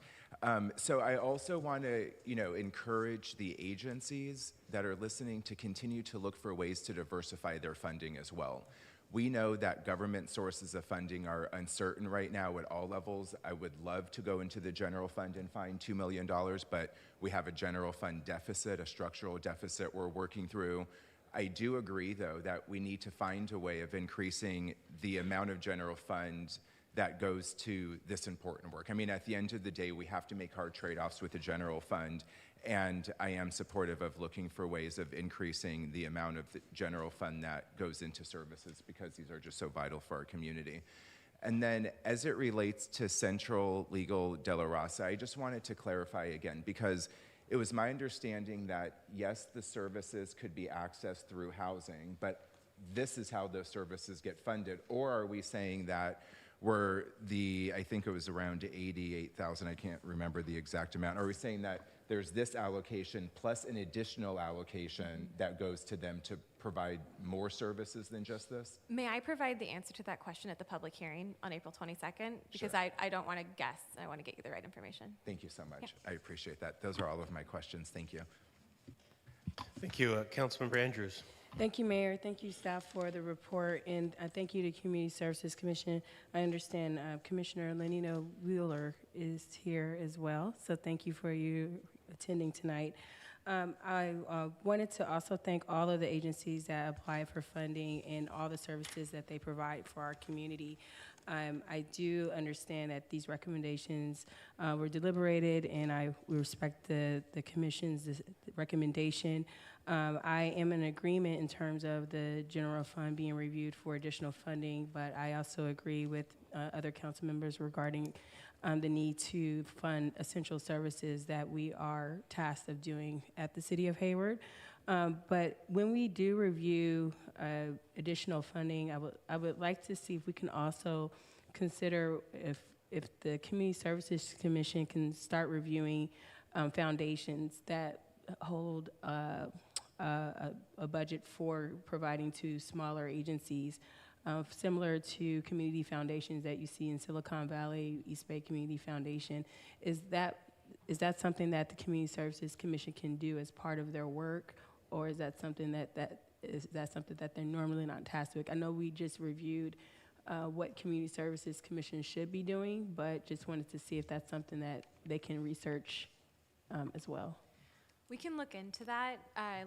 So I also want to, encourage the agencies that are listening to continue to look for ways to diversify their funding as well. We know that government sources of funding are uncertain right now at all levels. I would love to go into the general fund and find $2 million, but we have a general fund deficit, a structural deficit we're working through. I do agree, though, that we need to find a way of increasing the amount of general fund that goes to this important work. I mean, at the end of the day, we have to make hard trade-offs with the general fund, and I am supportive of looking for ways of increasing the amount of the general fund that goes into services because these are just so vital for our community. And then as it relates to Central Legal De La Raza, I just wanted to clarify again, because it was my understanding that, yes, the services could be accessed through housing, but this is how those services get funded. Or are we saying that I think it was around 88,000, I can't remember the exact amount. Are we saying that there's this allocation plus an additional allocation that goes to them to provide more services than just this? May I provide the answer to that question at the public hearing on April 22nd? Because Sure. I don't want to guess. I want to get you the right information. Thank you so much. I appreciate that. Those are all of my questions. Thank you. Thank you. Councilmember Andrews. Thank you, Mayor. Thank you, staff, for the report, and thank you to Community Services Commission. I understand Commissioner Lenino Wheeler is here as well, so thank you for you attending tonight. I wanted to also thank all of the agencies that applied for funding and all the services that they provide for our community. I do understand that these recommendations were deliberated, and we respect the Commission's recommendation. I am in agreement in terms of the general fund being reviewed for additional funding, but I also agree with other council members regarding the need to fund essential services that we are tasked of doing at the City of Hayward. But when we do review additional funding, I would like to see if we can also consider if the Community Services Commission can start reviewing foundations that hold a budget for providing to smaller agencies, similar to community foundations that you see in Silicon Valley, East Bay Community Foundation. Is that something that the Community Services Commission can do as part of their work, or is that something that they're normally not tasked with? I know we just reviewed what Community Services Commission should be doing, but just wanted to see if that's something that they can research as well. We can look into that.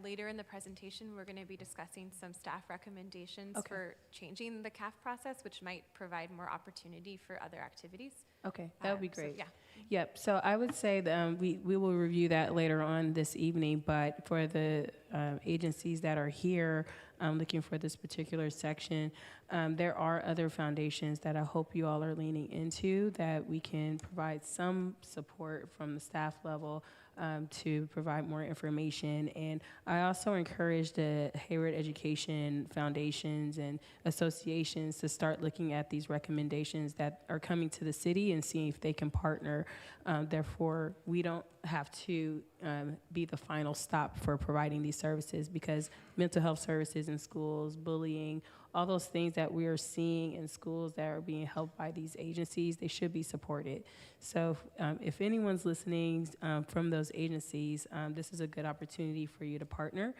Later in the presentation, we're going to be discussing some staff recommendations for changing the CAF process, which might provide more opportunity for other activities. Okay, that would be great. Yeah. Yep, so I would say that we will review that later on this evening, but for the agencies that are here looking for this particular section, there are other foundations that I hope you all are leaning into that we can provide some support from the staff level to provide more information. And I also encourage the Hayward Education Foundations and associations to start looking at these recommendations that are coming to the city and seeing if they can partner. Therefore, we don't have to be the final stop for providing these services, because mental health services in schools, bullying, all those things that we are seeing in schools that are being helped by these agencies, they should be supported. So if anyone's listening from those agencies, this is a good opportunity for you to partner.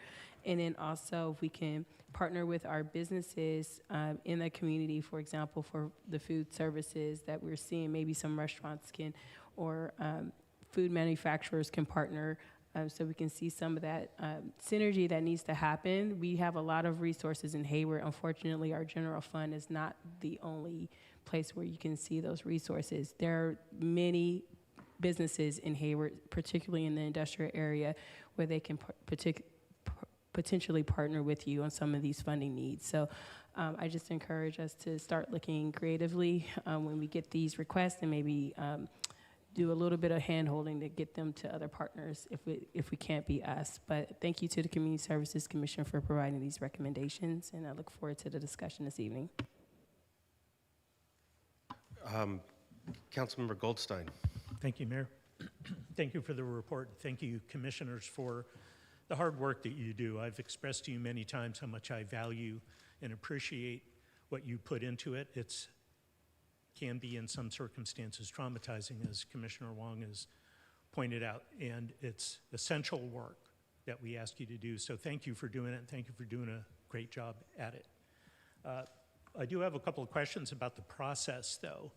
And then also, if we can partner with our businesses in the community, for example, for the food services that we're seeing, maybe some restaurants can, or food manufacturers can partner, so we can see some of that synergy that needs to happen. We have a lot of resources in Hayward. Unfortunately, our general fund is not the only place where you can see those resources. There are many businesses in Hayward, particularly in the industrial area, where they can potentially partner with you on some of these funding needs. So I just encourage us to start looking creatively when we get these requests, and maybe do a little bit of hand-holding to get them to other partners if we can't be us. But thank you to the Community Services Commission for providing these recommendations, and I look forward to the discussion this evening. Councilmember Goldstein. Thank you, Mayor. Thank you for the report. Thank you, commissioners, for the hard work that you do. I've expressed to you many times how much I value and appreciate what you put into it. It can be, in some circumstances, traumatizing, as Commissioner Wong has pointed out, and it's essential work that we ask you to do. So thank you for doing it, and thank you for doing a great job at it. I do have a couple of questions about the process, though.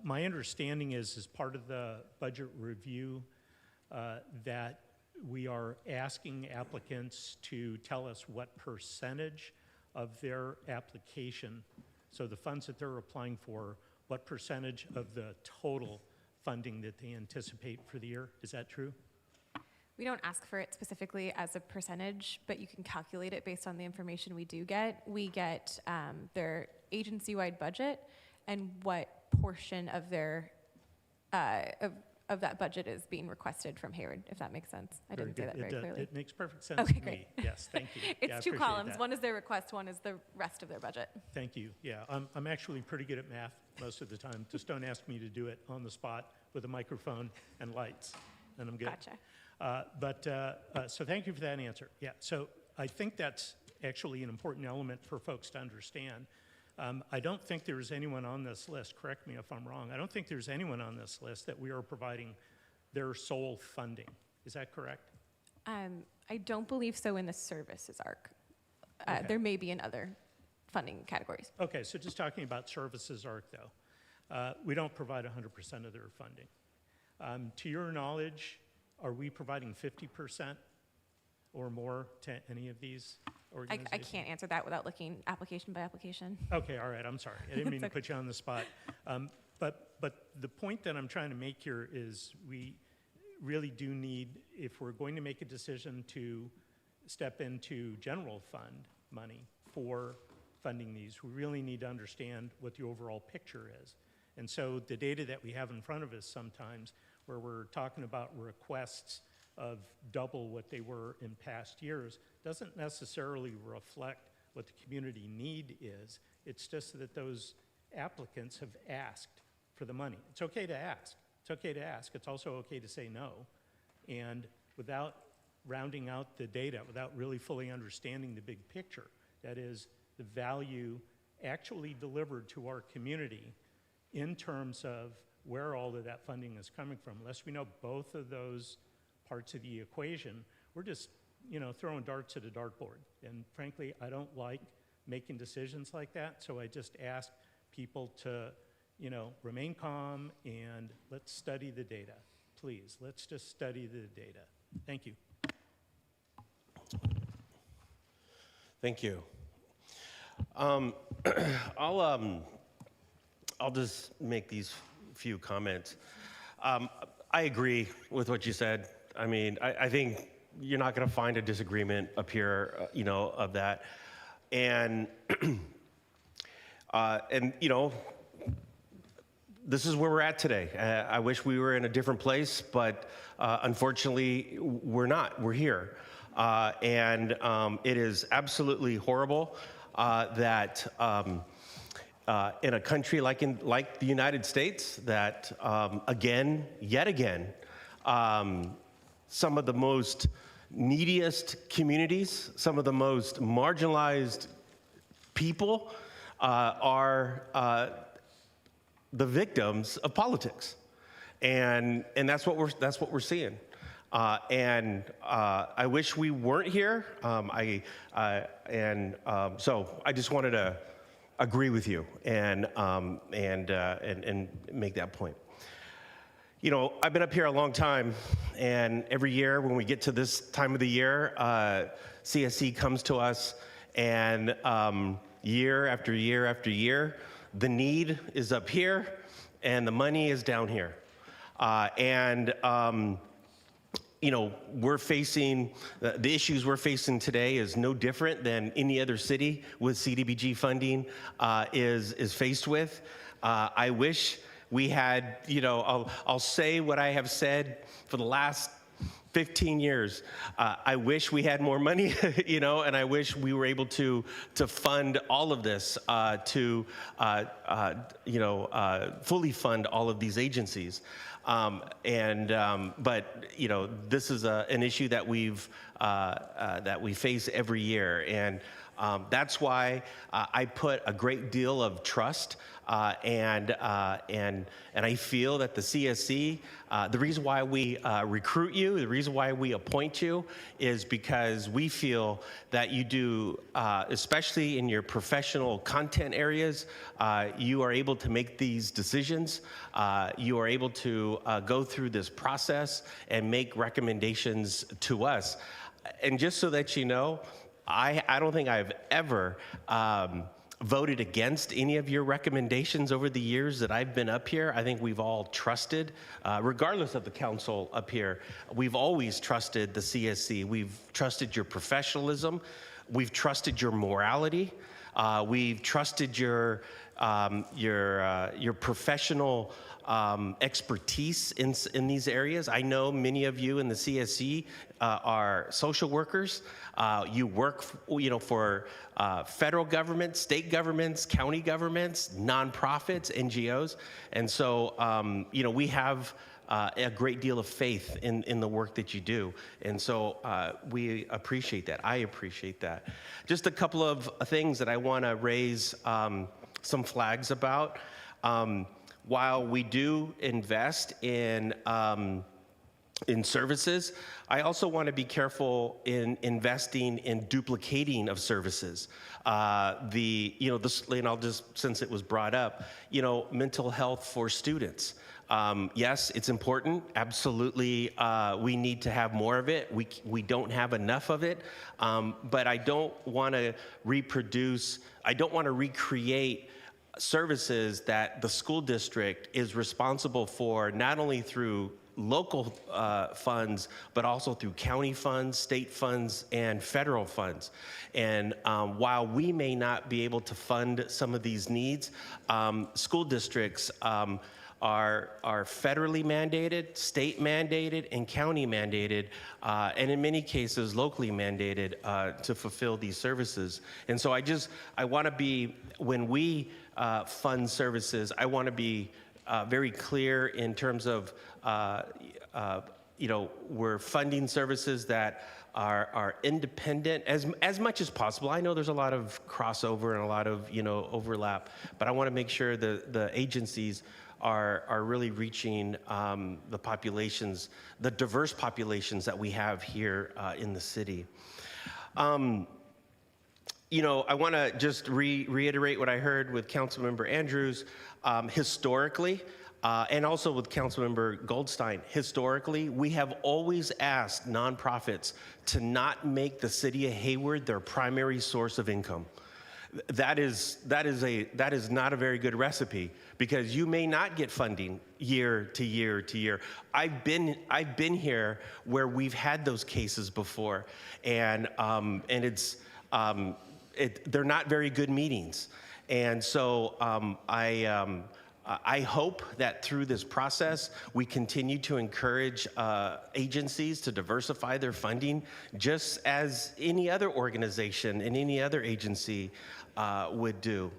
My understanding is, as part of the budget review, that we are asking applicants to tell us what percentage of their application, so the funds that they're applying for, what percentage of the total funding that they anticipate for the year. Is that true? We don't ask for it specifically as a percentage, but you can calculate it based on the information we do get. We get their agency-wide budget and what portion of their of that budget is being requested from Hayward, if that makes sense. I didn't say that very clearly. It makes perfect sense Okay, to great. me. Yes, thank you. It's Yeah, I two appreciate columns. that. One is their request, one is the rest of their budget. Thank you. Yeah, I'm actually pretty good at math most of the time. Just don't ask me to do it on the spot with a microphone and lights, and I'm good. Gotcha. So thank you for that answer. Yeah, so I think that's actually an important element for folks to understand. I don't think there's anyone on this list, correct me if I'm wrong, I don't think there's anyone on this list that we are providing their sole funding. Is that correct? I don't believe so in the services arc. Okay. There may be in other funding categories. Okay, so just talking about services arc, though, we don't provide 100% of their funding. To your knowledge, are we providing 50% or more to any of these organizations? I can't answer that without looking application by application. Okay, all right, I'm sorry. I didn't mean to okay. put you on the spot. But the point that I'm trying to make here is we really do need, if we're going to make a decision to step into general fund money for funding these, we really need to understand what the overall picture is. And so the data that we have in front of us sometimes, where we're talking about requests of double what they were in past years, doesn't necessarily reflect what the community need is. It's just that those applicants have asked for the money. It's okay to ask. It's okay to ask. It's also okay to say no. And without rounding out the data, without really fully understanding the big picture, that is the value actually delivered to our community in terms of where all of that funding is coming from, unless we know both of those parts of the equation, we're just, throwing darts at a dartboard. And frankly, I don't like making decisions like that, so I just ask people to, remain calm and let's study the data. Please, let's just study the data. Thank you. Thank you. I'll just make these few comments. I agree with what you said. I mean, I think you're not going to find a disagreement up here, of that. And, this is where we're at today. I wish we were in a different place, but unfortunately, we're not. We're here. And it is absolutely horrible that in a country like the United States, that yet again, some of the most neediest communities, some of the most marginalized people are the victims of politics, and that's what we're seeing. And I wish we weren't here. So I just wanted to agree with you and make that point. I've been up here a long time, and every year when we get to this time of the year, CSC comes to us, and year after year after year, the need is up here, and the money is down here. We're facing, the issues we're facing today is no different than any other city with CDBG funding is faced with. I wish we had, I'll say what I have said for the last 15 years. I wish we had more money, and I wish we were able to fund all of this, fully fund all of these agencies. But this is an issue that we face every year, and that's why I put a great deal of trust and I feel that the CSC, the reason why we recruit you, the reason why we appoint you, is because we feel that you do, especially in your professional content areas, you are able to make these decisions. You are able to go through this process and make recommendations to us. And just so that you know, I don't think I've ever voted against any of your recommendations over the years that I've been up here. I think we've all trusted, regardless of the council up here, we've always trusted the CSC. We've trusted your professionalism. We've trusted your morality. We've trusted your professional expertise in these areas. I know many of you in the CSC are social workers. You work, for federal government, state governments, county governments, nonprofits, NGOs, and so we have a great deal of faith in the work that you do, and so we appreciate that. I appreciate that. Just a couple of things that I want to raise some flags about. While we do invest in services, I also want to be careful in investing in duplicating of services. And I'll just, since it was brought up, mental health for students. Yes, it's important. Absolutely, we need to have more of it. We don't have enough of it, but I don't want to recreate services that the school district is responsible for, not only through local funds, but also through county funds, state funds, and federal funds. And while we may not be able to fund some of these needs, school districts are federally mandated, state mandated, and county mandated, and in many cases locally mandated to fulfill these services. And so I want to be, when we fund services, I want to be very clear in terms of, we're funding services that are independent as much as possible. I know there's a lot of crossover and a lot of overlap, but I want to make sure the agencies are really reaching the populations, the diverse populations that we have here in the city. I want to just reiterate what I heard with Councilmember Andrews. Historically, and also with Councilmember Goldstein, historically, we have always asked nonprofits to not make the city of Hayward their primary source of income. that is not a very good recipe, because you may not get funding year to year to year. I've been here where we've had those cases before, and they're not very good meetings. And so I hope that through this process, we continue to encourage agencies to diversify their funding, just as any other organization and any other agency would do.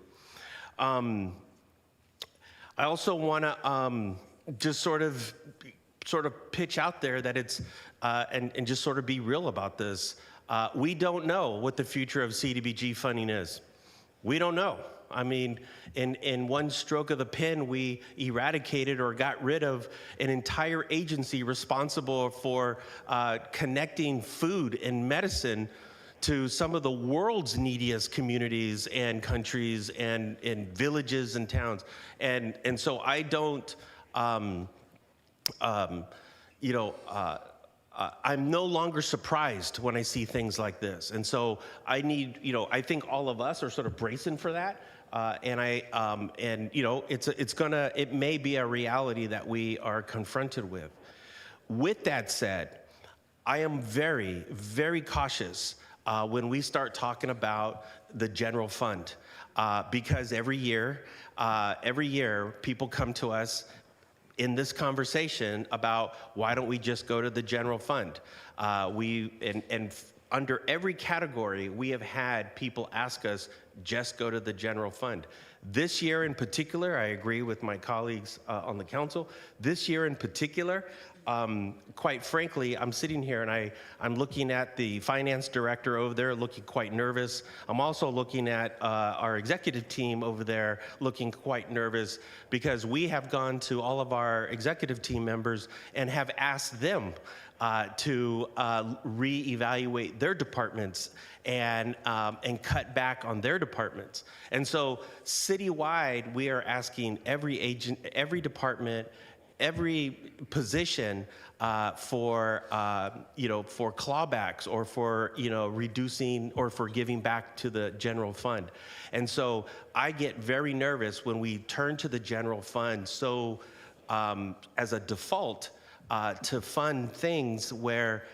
I also want to just sort of pitch out there that it's, and just sort of be real about this. We don't know what the future of CDBG funding is. We don't know. I mean, in one stroke of the pen, we eradicated or got rid of an entire agency responsible for connecting food and medicine to some of the world's neediest communities and countries and villages and towns. And so I don't, I'm no longer surprised when I see things like this. And so I need, I think all of us are sort of bracing for that. It may be a reality that we are confronted with. With that said, I am very, very cautious when we start talking about the general fund, because every year people come to us in this conversation about why don't we just go to the general fund? Under every category, we have had people ask us, just go to the general fund. This year in particular, I agree with my colleagues on the council. This year in particular, quite frankly, I'm sitting here and I'm looking at the finance director over there looking quite nervous. I'm also looking at our executive team over there looking quite nervous, because we have gone to all of our executive team members and have asked them to reevaluate their departments and cut back on their departments. And so citywide, we are asking every agent, every department, every position for clawbacks or for reducing or for giving back to the general fund. And so I get very nervous when we turn to the general fund so as a default to fund things where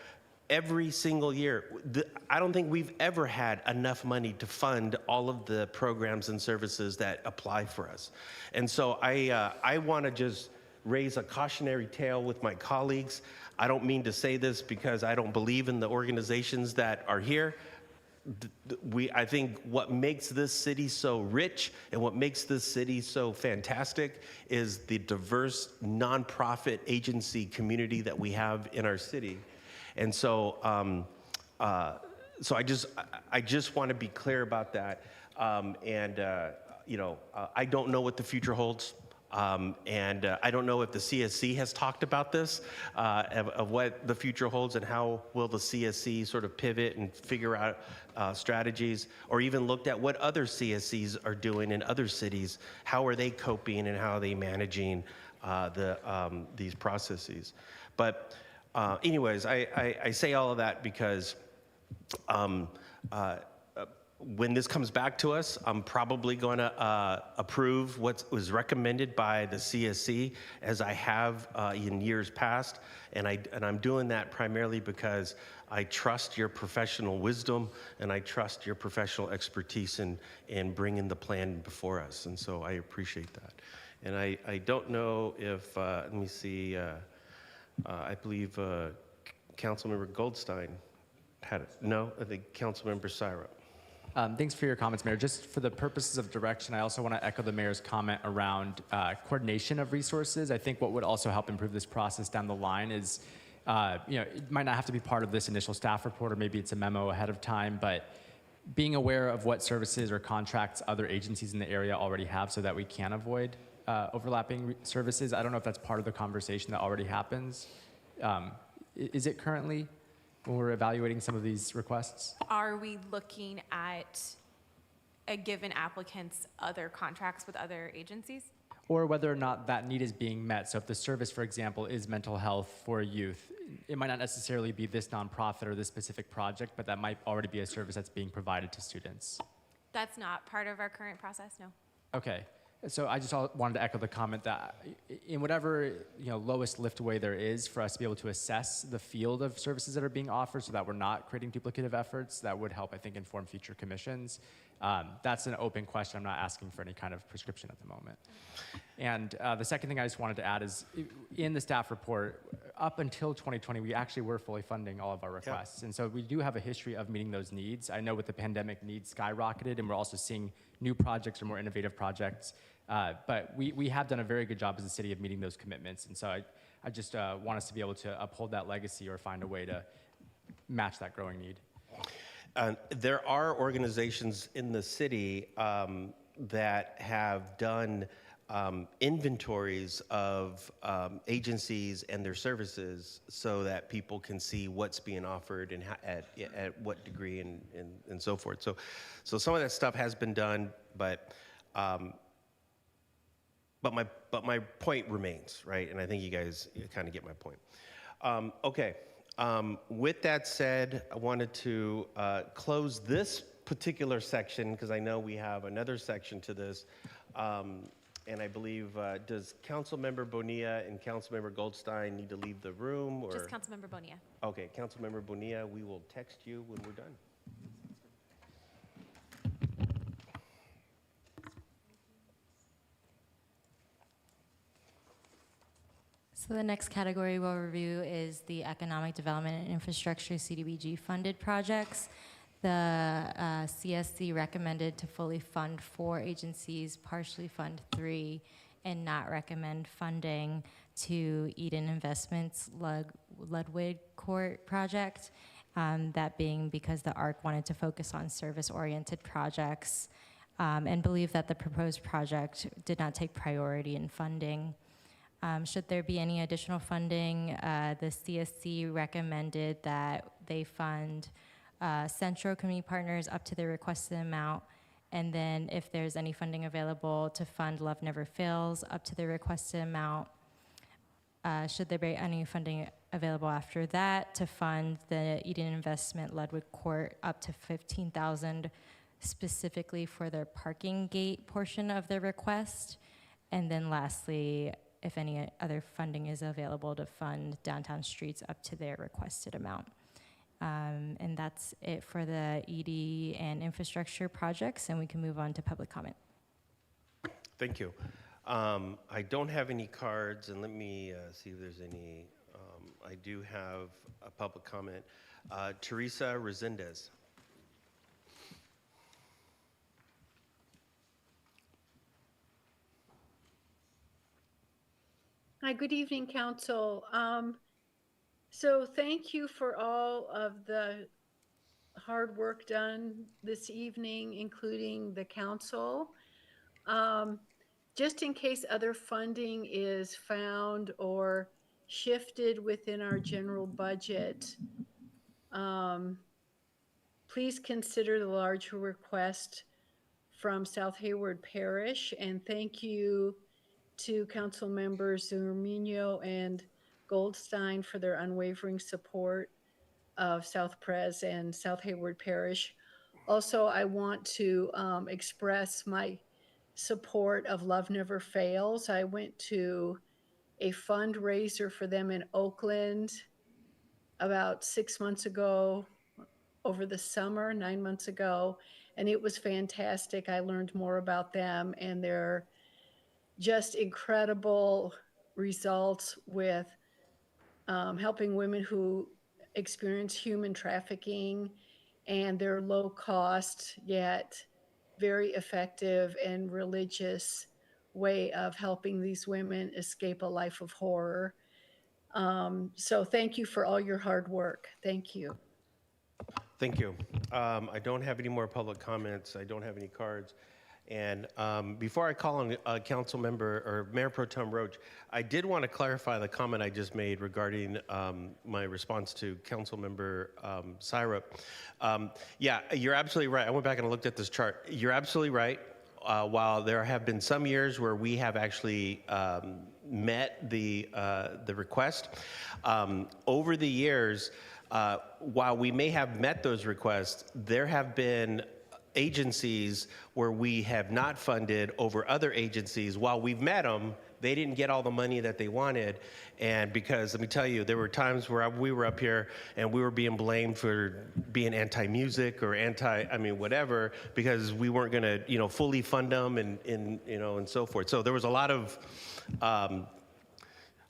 every single year, I don't think we've ever had enough money to fund all of the programs and services that apply for us. And so I want to just raise a cautionary tale with my colleagues. I don't mean to say this because I don't believe in the organizations that are here. I think what makes this city so rich and what makes this city so fantastic is the diverse nonprofit agency community that we have in our city. And so, I just want to be clear about that. I don't know what the future holds. I don't know if the CSC has talked about this, of what the future holds and how will the CSC sort of pivot and figure out strategies, or even looked at what other CSCs are doing in other cities. How are they coping and how are they managing these processes? But anyways, I say all of that because when this comes back to us, I'm probably going to approve what was recommended by the CSC, as I have in years past, and I'm doing that primarily because I trust your professional wisdom and I trust your professional expertise in bringing the plan before us, and so I appreciate that. And I don't know if let me see. I believe Councilmember Goldstein had it. No, I think Councilmember Syra. Thanks for your comments, Mayor. Just for the purposes of direction, I also want to echo the Mayor's comment around coordination of resources. I think what would also help improve this process down the line is, it might not have to be part of this initial staff report, or maybe it's a memo ahead of time, but being aware of what services or contracts other agencies in the area already have so that we can avoid overlapping services. I don't know if that's part of the conversation that already happens. Is it currently, when we're evaluating some of these requests? Are we looking at a given applicant's other contracts with other agencies? Or whether or not that need is being met. So if the service, for example, is mental health for youth, it might not necessarily be this nonprofit or this specific project, but that might already be a service that's being provided to students. That's not part of our current process, no. Okay. So I just wanted to echo the comment that in whatever lowest lift way there is for us to be able to assess the field of services that are being offered so that we're not creating duplicative efforts, that would help, I think, inform future commissions. That's an open question. I'm not asking for any kind of prescription at the moment. And the second thing I just wanted to add is in the staff report, up until 2020, we actually were fully funding all of our requests. And so we do have a history of meeting those needs. I know with the pandemic, needs skyrocketed, and we're also seeing new projects or more innovative projects. But we have done a very good job as a city of meeting those commitments. And so I just want us to be able to uphold that legacy or find a way to match that growing need. There are organizations in the city that have done inventories of agencies and their services so that people can see what's being offered and at what degree and so forth. So some of that stuff has been done, but my point remains, right? And I think you guys kind of get my point. Okay. With that said, I wanted to close this particular section because I know we have another section to this. And I believe, does Councilmember Bonilla and Councilmember Goldstein need to leave the room? Or? Just Councilmember Bonilla. Okay, Councilmember Bonilla, we will text you when we're done. So the next category we'll review is the Economic Development and Infrastructure CDBG funded projects. The CSC recommended to fully fund 4 agencies, partially fund 3, and not recommend funding to Eden Investments Ludwig Court project. That being because the ARC wanted to focus on service-oriented projects and believe that the proposed project did not take priority in funding. Should there be any additional funding, the CSC recommended that they fund Central Community Partners up to their requested amount, and then if there's any funding available to fund Love Never Fails up to their requested amount. Should there be any funding available after that to fund the Eden Investment Ludwig Court up to $15,000 specifically for their parking gate portion of their request, and then lastly, if any other funding is available to fund downtown streets up to their requested amount. And that's it for the ED and infrastructure projects, and we can move on to public comment. Thank you. I don't have any cards, and let me see if there's any. I do have a public comment. Teresa Resendez. Hi, good evening, Council. So thank you for all of the hard work done this evening, including the Council. Just in case other funding is found or shifted within our general budget, please consider the larger request from South Hayward Parish, and thank you to Council Members Zurmino and Goldstein for their unwavering support of South Pres and South Hayward Parish. Also, I want to express my support of Love Never Fails. I went to a fundraiser for them in Oakland about 6 months ago, over the summer, 9 months ago, and it was fantastic. I learned more about them and their just incredible results with helping women who experience human trafficking, and their low cost yet very effective and religious way of helping these women escape a life of horror. So thank you for all your hard work. Thank you. Thank you. I don't have any more public comments. I don't have any cards. And before I call on Council Member or Mayor Pro Tem Roach, I did want to clarify the comment I just made regarding my response to Council Member Syrup. Yeah, you're absolutely right. I went back and looked at this chart. You're absolutely right. While there have been some years where we have actually met the request, over the years, while we may have met those requests, there have been agencies where we have not funded over other agencies. While we've met them, they didn't get all the money that they wanted. And because, let me tell you, there were times where we were up here and we were being blamed for being anti-music or whatever, because we weren't going to, fully fund them and so forth. So there was a lot of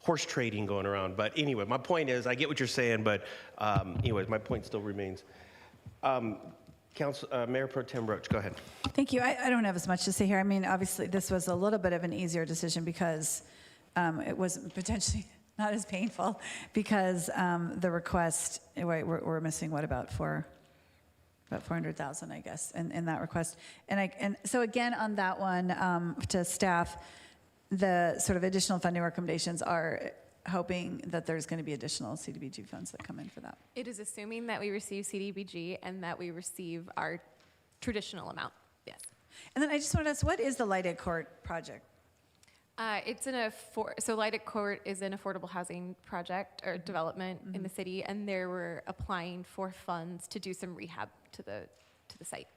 horse trading going around. But anyway, my point is, I get what you're saying, but anyways, my point still remains. Mayor Pro Tem Roach, go ahead. Thank you. I don't have as much to say here. I mean, obviously, this was a little bit of an easier decision because it was potentially not as painful because the request, we're missing about 400,000, I guess, in that request. And so again, on that one, to staff, the sort of additional funding recommendations are hoping that there's going to be additional CDBG funds that come in for that. It is assuming that we receive CDBG and that we receive our traditional amount, yes. And then I just wanted to ask, what is the Lighted Court project? So Lighted Court is an affordable housing project or development in the city, and they were applying for funds to do some rehab to the site.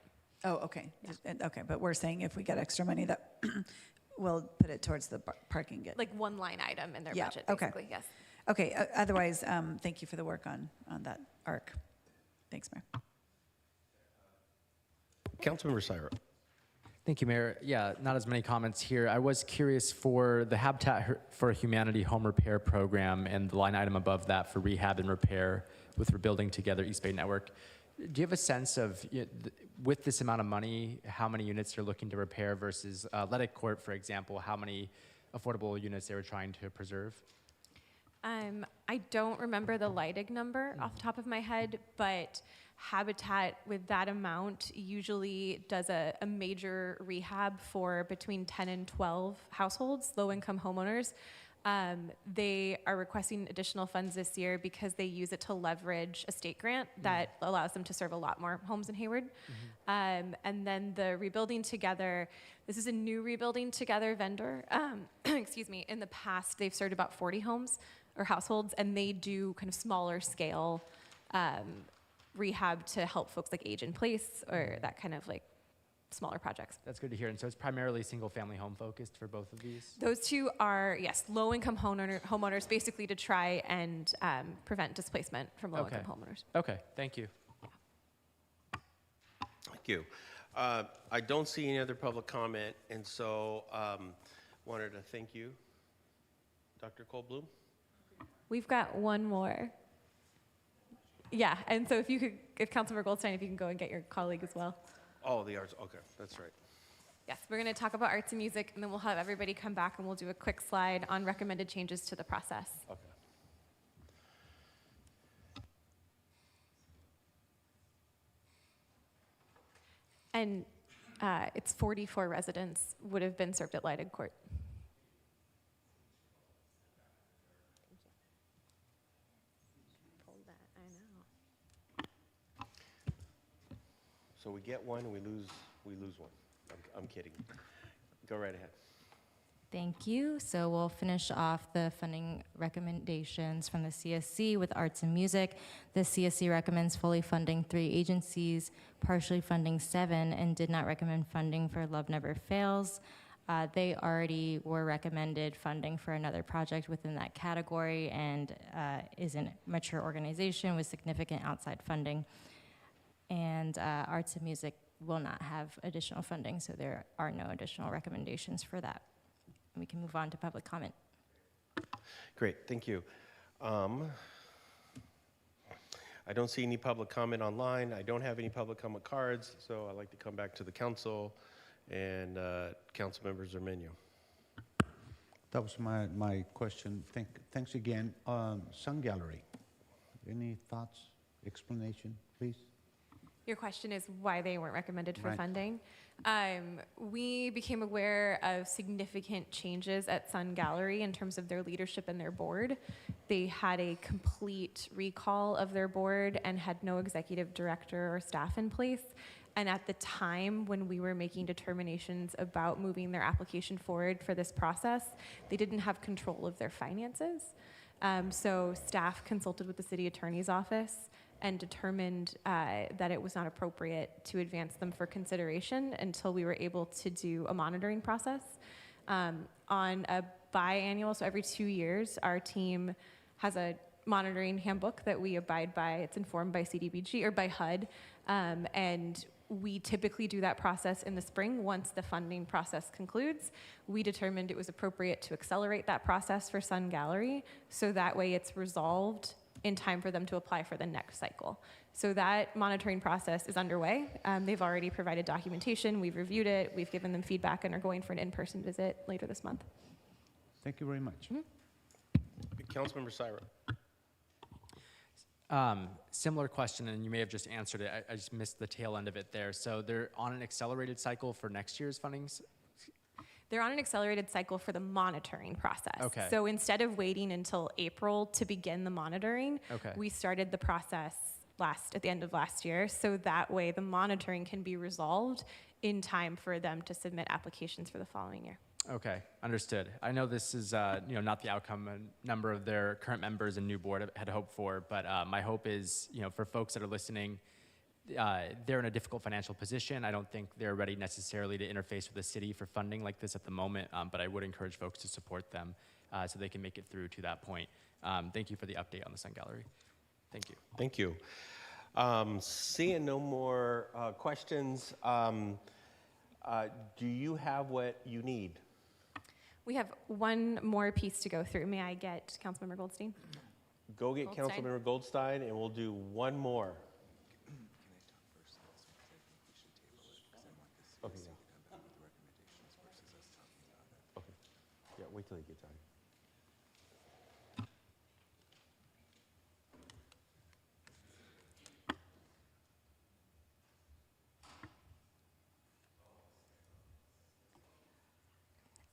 Oh, okay. Yeah. Okay, but we're saying if we get extra money that we'll put it towards the parking. Like one line item in their budget, okay. basically, yes. Okay, otherwise, thank you for the work on that arc. Thanks, Mayor. Councilmember Syra. Thank you, Mayor. Yeah, not as many comments here. I was curious for the Habitat for Humanity home repair program and the line item above that for rehab and repair with Rebuilding Together East Bay Network. Do you have a sense of, with this amount of money, how many units you're looking to repair versus Lighted Court, for example, how many affordable units they were trying to preserve? I don't remember the Lighted number off the top of my head, but Habitat with that amount usually does a major rehab for between 10 and 12 households, low-income homeowners. They are requesting additional funds this year because they use it to leverage a state grant that allows them to serve a lot more homes in Hayward. And then the Rebuilding Together, this is a new Rebuilding Together vendor. Excuse me, in the past, they've served about 40 homes or households, and they do kind of smaller scale rehab to help folks like age in place or that kind of like smaller projects. That's good to hear. And so it's primarily single-family home focused for both of these? Those two are, yes, low-income homeowners, basically to try and prevent displacement from low-income homeowners. Okay, thank you. Thank you. I don't see any other public comment, and so wanted to thank you. Dr. Cole-Bloom? We've got one more. Yeah, and so if Councilmember Goldstein, if you can go and get your colleague as well. Oh, the arts, okay, that's right. Yes, we're going to talk about arts and music, and then we'll have everybody come back and we'll do a quick slide on recommended changes to the process. Okay. And it's 44 residents would have been served at Lighted Court. So we get one and we lose one. I'm kidding. Go right ahead. Thank you. So we'll finish off the funding recommendations from the CSC with arts and music. The CSC recommends fully funding 3 agencies, partially funding 7, and did not recommend funding for Love Never Fails. They already were recommended funding for another project within that category and is a mature organization with significant outside funding. And arts and music will not have additional funding, so there are no additional recommendations for that. We can move on to public comment. Great, thank you. I don't see any public comment online. I don't have any public comment cards, so I'd like to come back to the council and Councilmember Zermenio. That was my question. Thanks again. Sun Gallery, any thoughts, explanation, please? Your question is why they weren't recommended for Right. funding. We became aware of significant changes at Sun Gallery in terms of their leadership and their board. They had a complete recall of their board and had no executive director or staff in place. And at the time when we were making determinations about moving their application forward for this process, they didn't have control of their finances. So staff consulted with the city attorney's office and determined that it was not appropriate to advance them for consideration until we were able to do a monitoring process. On a biannual, so every 2 years, our team has a monitoring handbook that we abide by. It's informed by CDBG or by HUD, and we typically do that process in the spring once the funding process concludes. We determined it was appropriate to accelerate that process for Sun Gallery, so that way it's resolved in time for them to apply for the next cycle. So that monitoring process is underway. They've already provided documentation, we've reviewed it, we've given them feedback, and are going for an in-person visit later this month. Thank you very much. Councilmember Syra. Similar question, and you may have just answered it. I just missed the tail end of it there. So they're on an accelerated cycle for next year's fundings? They're on an accelerated cycle for the monitoring process. Okay. So instead of waiting until April to begin the monitoring, we started the process at the end of last year, so that way the monitoring can be resolved in time for them to submit applications for the following year. Okay, understood. I know this is not the outcome a number of their current members and new board had hoped for, but my hope is, for folks that are listening, they're in a difficult financial position. I don't think they're ready necessarily to interface with the city for funding like this at the moment, but I would encourage folks to support them so they can make it through to that point. Thank you for the update on the Sun Gallery. Thank you. Thank you. Seeing no more questions, do you have what you need? We have one more piece to go through. May I get Councilmember Goldstein? Go get Goldstein. Councilmember Goldstein, and we'll do one more. Okay. Okay. Yeah, wait till he gets out.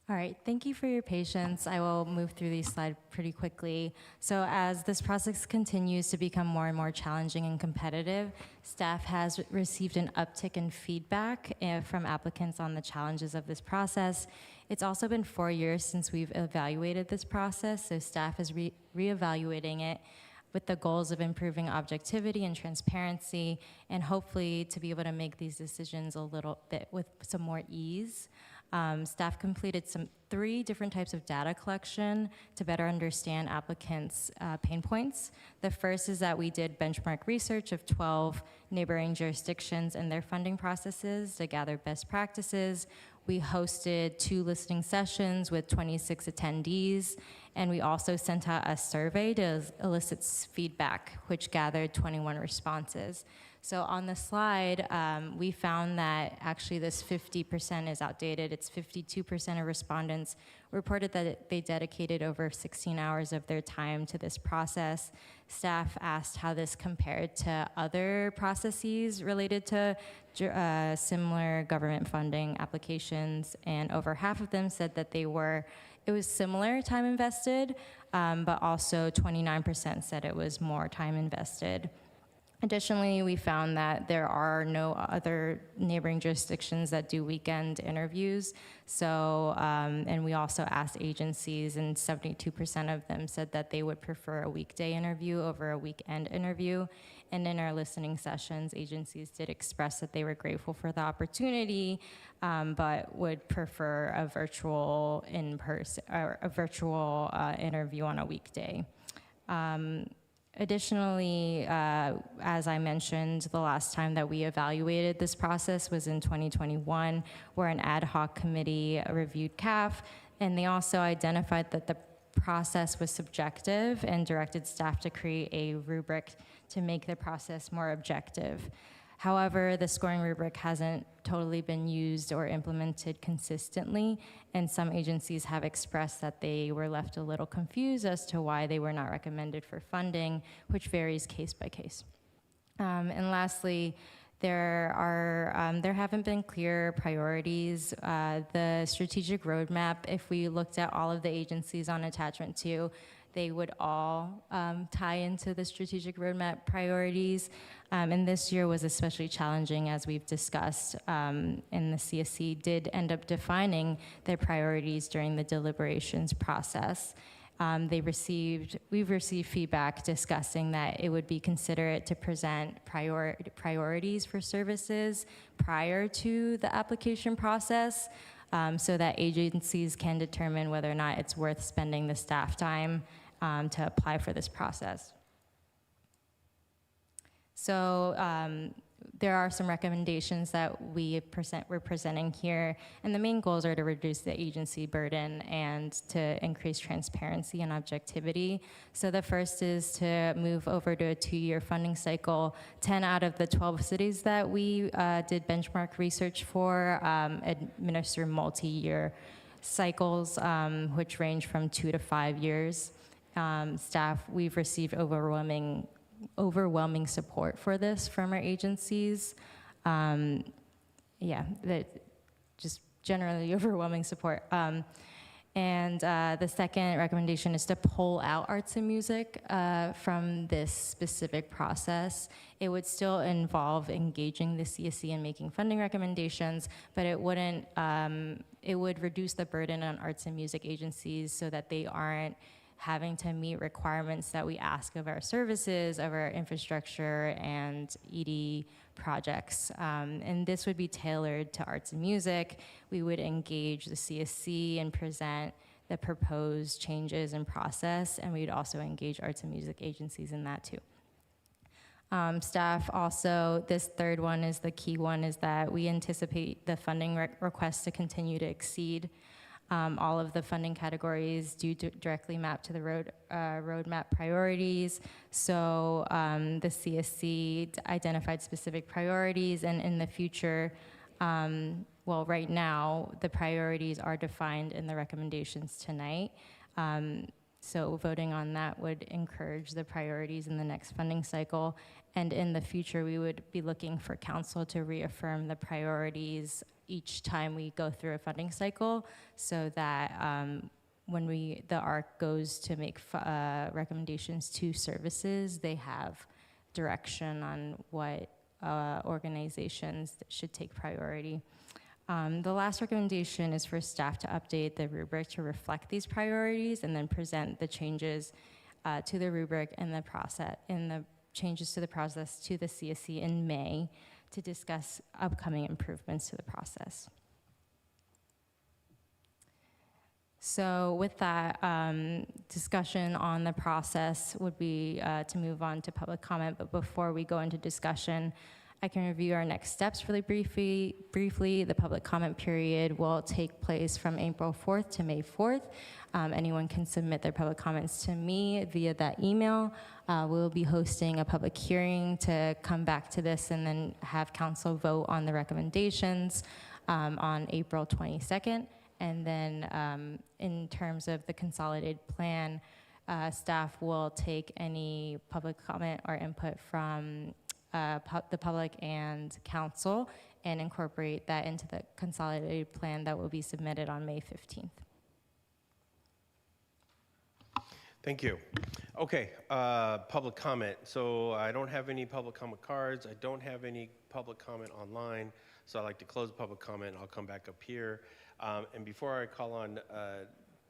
All right, thank you for your patience. I will move through these slides pretty quickly. So as this process continues to become more and more challenging and competitive, staff has received an uptick in feedback from applicants on the challenges of this process. It's also been 4 years since we've evaluated this process, so staff is reevaluating it with the goals of improving objectivity and transparency, and hopefully to be able to make these decisions a little bit with some more ease. Staff completed 3 different types of data collection to better understand applicants' pain points. The first is that we did benchmark research of 12 neighboring jurisdictions and their funding processes to gather best practices. We hosted 2 listening sessions with 26 attendees, and we also sent out a survey to elicit feedback, which gathered 21 responses. So on the slide, we found that actually this 50% is outdated. It's 52% of respondents reported that they dedicated over 16 hours of their time to this process. Staff asked how this compared to other processes related to similar government funding applications, and over half of them said that it was similar time invested, but also 29% said it was more time invested. Additionally, we found that there are no other neighboring jurisdictions that do weekend interviews. So, and we also asked agencies, and 72% of them said that they would prefer a weekday interview over a weekend interview. And in our listening sessions, agencies did express that they were grateful for the opportunity, but would prefer a virtual in-person or a virtual interview on a weekday. Additionally, as I mentioned, the last time that we evaluated this process was in 2021, where an ad hoc committee reviewed CAF, and they also identified that the process was subjective and directed staff to create a rubric to make the process more objective. However, the scoring rubric hasn't totally been used or implemented consistently, and some agencies have expressed that they were left a little confused as to why they were not recommended for funding, which varies case by case. And lastly, there haven't been clear priorities. The strategic roadmap, if we looked at all of the agencies on attachment 2, they would all tie into the strategic roadmap priorities. And this year was especially challenging, as we've discussed, and the CSC did end up defining their priorities during the deliberations process. we've received feedback discussing that it would be considerate to present priorities for services prior to the application process, so that agencies can determine whether or not it's worth spending the staff time to apply for this process. So there are some recommendations that we're presenting here, and the main goals are to reduce the agency burden and to increase transparency and objectivity. So the first is to move over to a 2-year funding cycle. 10 out of the 12 cities that we did benchmark research for administer multi-year cycles, which range from 2 to 5 years. We've received overwhelming support for this from our agencies. Just generally overwhelming support. The second recommendation is to pull out arts and music from this specific process. It would still involve engaging the CSC and making funding recommendations, but it wouldn't. It would reduce the burden on arts and music agencies so that they aren't having to meet requirements that we ask of our services, of our infrastructure and ED projects. And this would be tailored to arts and music. We would engage the CSC and present the proposed changes in process, and we'd also engage arts and music agencies in that too. Staff also, this third one is the key one, is that we anticipate the funding requests to continue to exceed all of the funding categories do directly map to the roadmap priorities. So the CSC identified specific priorities, and in the future, well, right now, the priorities are defined in the recommendations tonight. So voting on that would encourage the priorities in the next funding cycle. And in the future, we would be looking for council to reaffirm the priorities each time we go through a funding cycle, so that when the ARC goes to make recommendations to services, they have direction on what organizations should take priority. The last recommendation is for staff to update the rubric to reflect these priorities and then present the changes to the rubric and the process, changes to the process to the CSC in May to discuss upcoming improvements to the process. So with that, discussion on the process would be to move on to public comment, but before we go into discussion, I can review our next steps really briefly. The public comment period will take place from April 4th to May 4th. Anyone can submit their public comments to me via that email. We'll be hosting a public hearing to come back to this and then have council vote on the recommendations on April 22nd. And then in terms of the consolidated plan, staff will take any public comment or input from the public and council and incorporate that into the consolidated plan that will be submitted on May 15th. Thank you. Okay, public comment. So I don't have any public comment cards. I don't have any public comment online. So I'd like to close public comment. I'll come back up here. And before I call on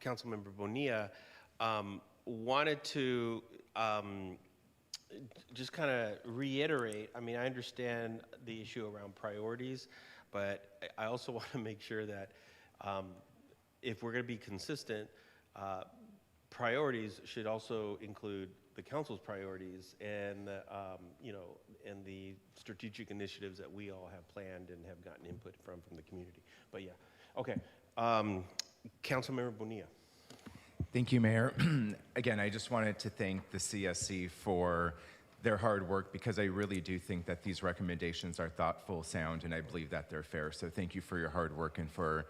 Councilmember Bonilla, wanted to just kind of reiterate, I mean, I understand the issue around priorities, but I also want to make sure that if we're going to be consistent, priorities should also include the council's priorities and and the strategic initiatives that we all have planned and have gotten input from the community. But yeah, okay. Councilmember Bonilla. Thank you, Mayor. Again, I just wanted to thank the CSC for their hard work, because I really do think that these recommendations are thoughtful, sound, and I believe that they're fair. So thank you for your hard work and for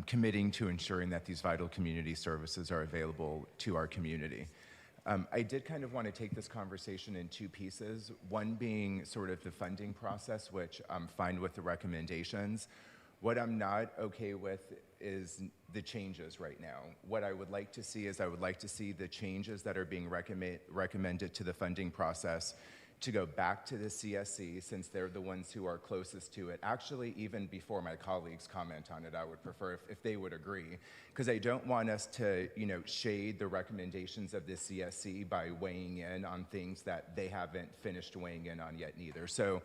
committing to ensuring that these vital community services are available to our community. I did kind of want to take this conversation in two pieces, one being sort of the funding process, which I'm fine with the recommendations. What I'm not okay with is the changes right now. What I would like to see is I would like to see the changes that are being recommended to the funding process to go back to the CSC since they're the ones who are closest to it. Actually, even before my colleagues comment on it, I would prefer if they would agree, because I don't want us to, shade the recommendations of the CSC by weighing in on things that they haven't finished weighing in on yet neither. So,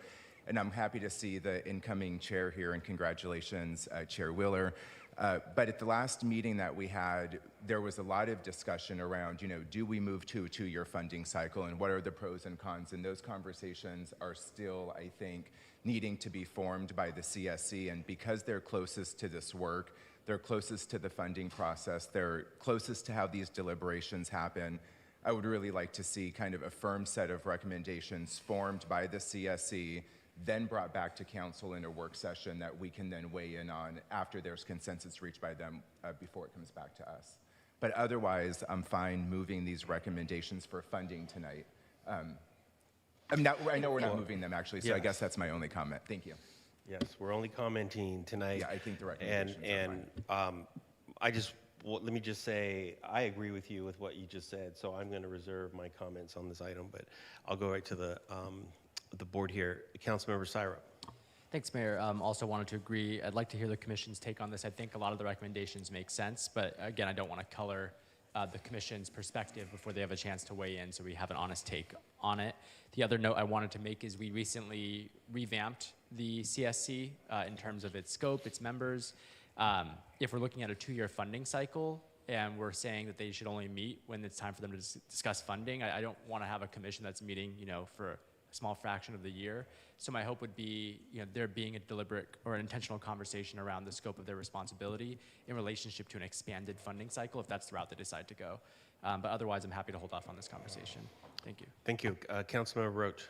and I'm happy to see the incoming chair here, and congratulations, Chair Wheeler. But at the last meeting that we had, there was a lot of discussion around, do we move to a 2-year funding cycle, and what are the pros and cons? And those conversations are still, I think, needing to be formed by the CSC. And because they're closest to this work, they're closest to the funding process, they're closest to how these deliberations happen, I would really like to see kind of a firm set of recommendations formed by the CSC, then brought back to council in a work session that we can then weigh in on after there's consensus reached by them before it comes back to us. But otherwise, I'm fine moving these recommendations for funding tonight. I know we're not moving them actually, so I guess that's my only comment. Thank you. Yes, we're only commenting tonight. Yeah, I think the recommendations are fine. Let me just say, I agree with you with what you just said, so I'm going to reserve my comments on this item, but I'll go right to the board here. Councilmember Syra. Thanks, Mayor. Also wanted to agree. I'd like to hear the commission's take on this. I think a lot of the recommendations make sense, but again, I don't want to color the commission's perspective before they have a chance to weigh in, so we have an honest take on it. The other note I wanted to make is we recently revamped the CSC in terms of its scope, its members. If we're looking at a 2-year funding cycle and we're saying that they should only meet when it's time for them to discuss funding, I don't want to have a commission that's meeting, for a small fraction of the year. So my hope would be, there being a deliberate or an intentional conversation around the scope of their responsibility in relationship to an expanded funding cycle, if that's the route they decide to go. But otherwise, I'm happy to hold off on this conversation. Thank you. Thank you. Councilmember Roach.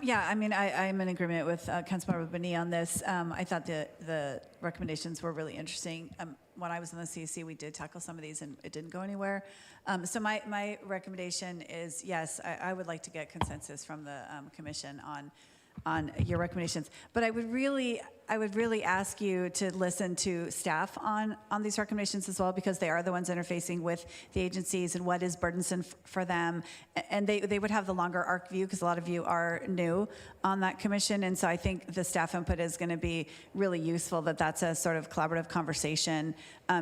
Yeah, I'm in agreement with Councilmember Bonilla on this. I thought the recommendations were really interesting. When I was in the CEC, we did tackle some of these and it didn't go anywhere. So my recommendation is, yes, I would like to get consensus from the commission on your recommendations. But I would really ask you to listen to staff on these recommendations as well, because they are the ones interfacing with the agencies and what is burdensome for them. And they would have the longer arc view, because a lot of you are new on that commission. And so I think the staff input is going to be really useful, that's a sort of collaborative conversation.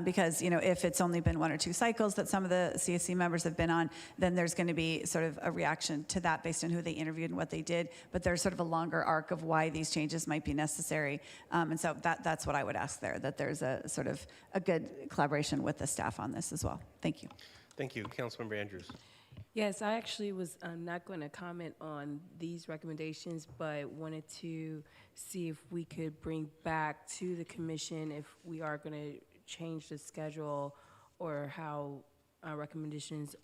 Because, if it's only been 1 or 2 cycles that some of the CSC members have been on, then there's going to be sort of a reaction to that based on who they interviewed and what they did. But there's sort of a longer arc of why these changes might be necessary. And so that's what I would ask there, that there's a sort of a good collaboration with the staff on this as well. Thank you. Thank you. Councilmember Andrews. Yes, I actually was not going to comment on these recommendations, but wanted to see if we could bring back to the commission if we are going to change the schedule or how recommendations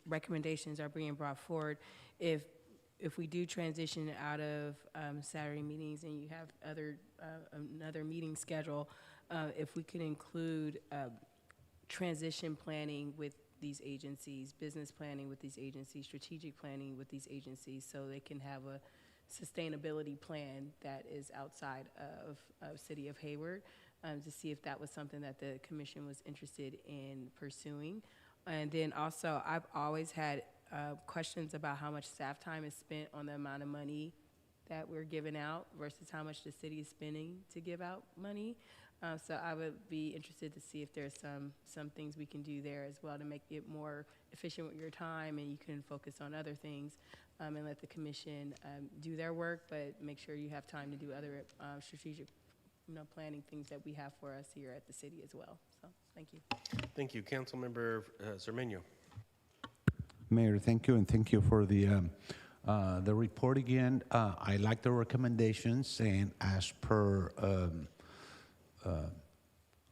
are being brought forward. If we do transition out of Saturday meetings and you have another meeting schedule, if we could include transition planning with these agencies, business planning with these agencies, strategic planning with these agencies, so they can have a sustainability plan that is outside of City of Hayward, to see if that was something that the commission was interested in pursuing. And then also, I've always had questions about how much staff time is spent on the amount of money that we're giving out versus how much the city is spending to give out money. So I would be interested to see if there's some things we can do there as well to make it more efficient with your time, and you can focus on other things and let the commission do their work, but make sure you have time to do other strategic planning things that we have for us here at the city as well. So thank you. Thank you. Councilmember Zermeño. Mayor, thank you, and thank you for the report again. I like the recommendations, and as per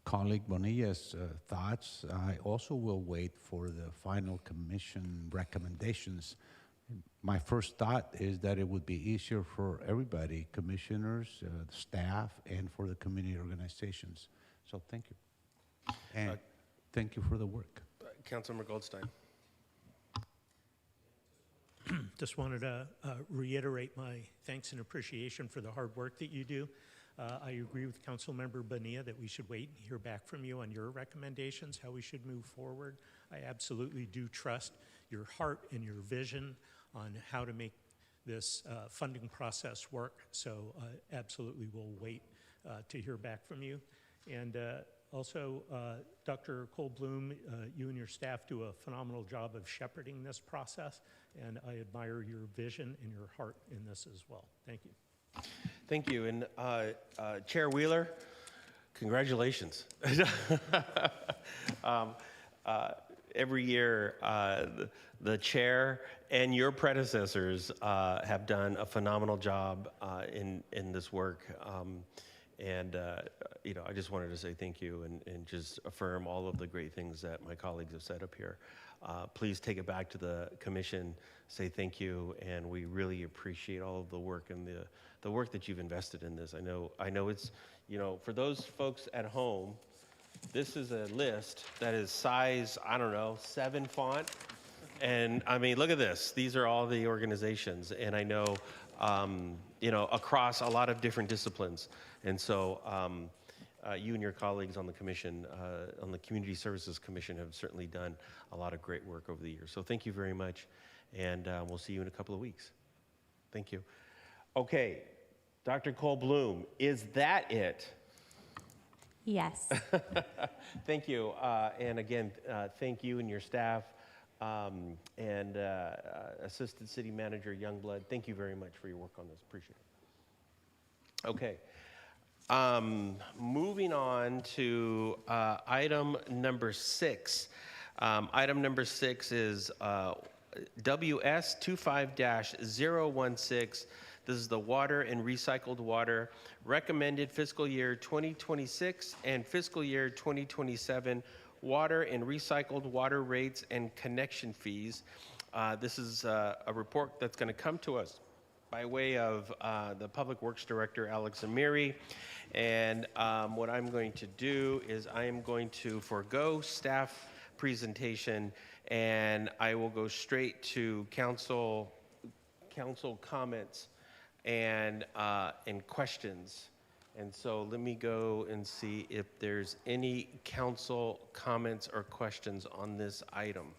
colleague Bonilla's thoughts, I also will wait for the final commission recommendations. My first thought is that it would be easier for everybody, commissioners, staff, and for the community organizations. So thank you. And thank you for the work. Councilmember Goldstein. Just wanted to reiterate my thanks and appreciation for the hard work that you do. I agree with Councilmember Bonilla that we should wait and hear back from you on your recommendations, how we should move forward. I absolutely do trust your heart and your vision on how to make this funding process work. So absolutely we'll wait to hear back from you. And also, Dr. Cole Bloom, you and your staff do a phenomenal job of shepherding this process, and I admire your vision and your heart in this as well. Thank you. Thank you. And Chair Wheeler, congratulations. Every year, the chair and your predecessors have done a phenomenal job in this work. I just wanted to say thank you and just affirm all of the great things that my colleagues have said up here. Please take it back to the commission, say thank you, and we really appreciate all of the work and the work that you've invested in this. I know it's, for those folks at home, this is a list that is size, 7 font. And I mean, look at this. These are all the organizations. And I know, across a lot of different disciplines. And so you and your colleagues on the commission, on the Community Services Commission, have certainly done a lot of great work over the years. So thank you very much. And we'll see you in a couple of weeks. Thank you. Okay, Dr. Cole Bloom, is that it? Yes. Thank you. And again, thank you and your staff and Assistant City Manager Youngblood. Thank you very much for your work on this. Appreciate it. Okay. Moving on to item number 6. Item number 6 is WS 25-016. This is the water and recycled water recommended fiscal year 2026 and fiscal year 2027 water and recycled water rates and connection fees. This is a report that's going to come to us by way of the Public Works Director, Alex Amiri. And what I'm going to do is I am going to forego staff presentation, and I will go straight to council comments and questions. And so let me go and see if there's any council comments or questions on this item.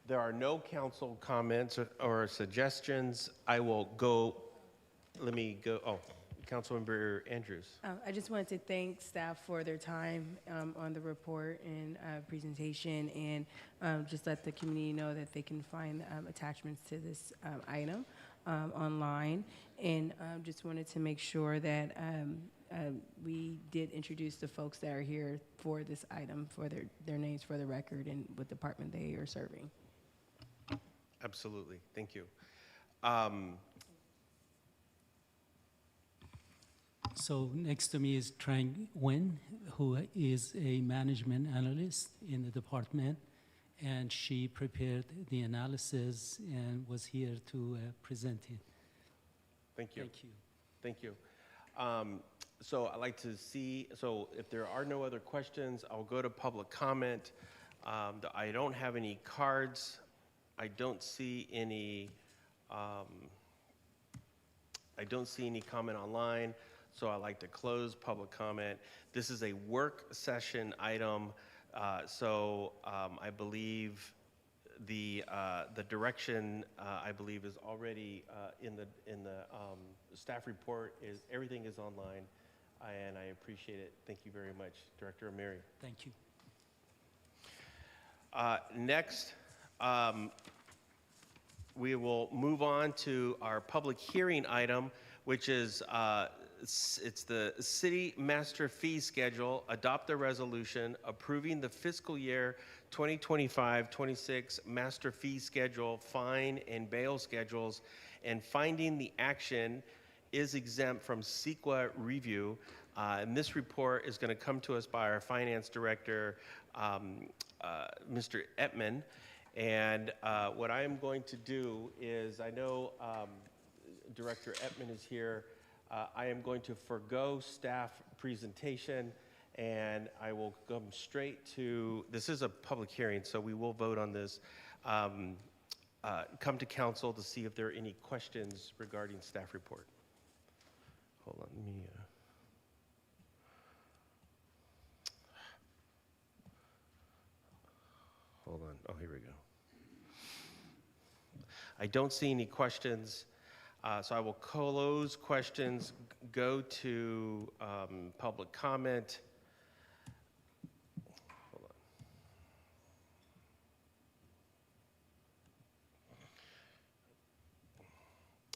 There are no council comments or suggestions. I will go, Councilmember Andrews. I just wanted to thank staff for their time on the report and presentation, and just let the community know that they can find attachments to this item online. And just wanted to make sure that we did introduce the folks that are here for this item, for their names for the record and what department they are serving. Absolutely, thank you. So next to me is Trang Nguyen, who is a management analyst in the department, and she prepared the analysis and was here to present it. Thank you. Thank you. Thank you. So I'd like to see, so if there are no other questions, I'll go to public comment. I don't have any cards. I don't see any comment online, so I'd like to close public comment. This is a work session item, so I believe the direction I believe is already in the staff report. Everything is online, and I appreciate it. Thank you very much, Director Amiri. Thank you. Next, we will move on to our public hearing item, which is it's the city master fee schedule. Adopt the resolution approving the fiscal year 2025-26 master fee schedule, fine and bail schedules, and finding the action is exempt from CEQA review. And this report is going to come to us by our finance director, Mr. Ettman. And what I am going to do is, I know Director Ettman is here. I am going to forego staff presentation, and I will come straight to, this is a public hearing, so we will vote on this. Come to council to see if there are any questions regarding staff report. Hold on, let me. Hold on. Oh, here we go. I don't see any questions, so I will close questions, go to public comment. Hold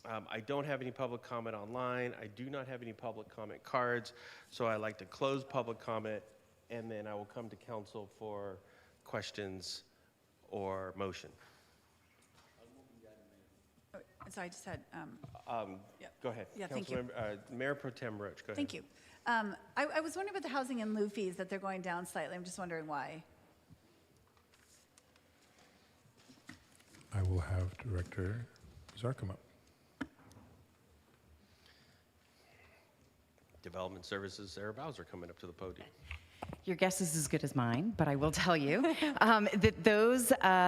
on. I don't have any public comment online. I do not have any public comment cards, so I'd like to close public comment, and then I will come to council for questions or motion. So I just had, Go ahead. Yeah, thank you. Mayor Pro Tem Roach, go ahead. thank you. I was wondering about the housing in lieu fees, that they're going down slightly. I'm just wondering why. I will have Director Czar come up. Development Services, Sarah Bowser coming up to the podium. Your guess is as good as mine, but I will tell you that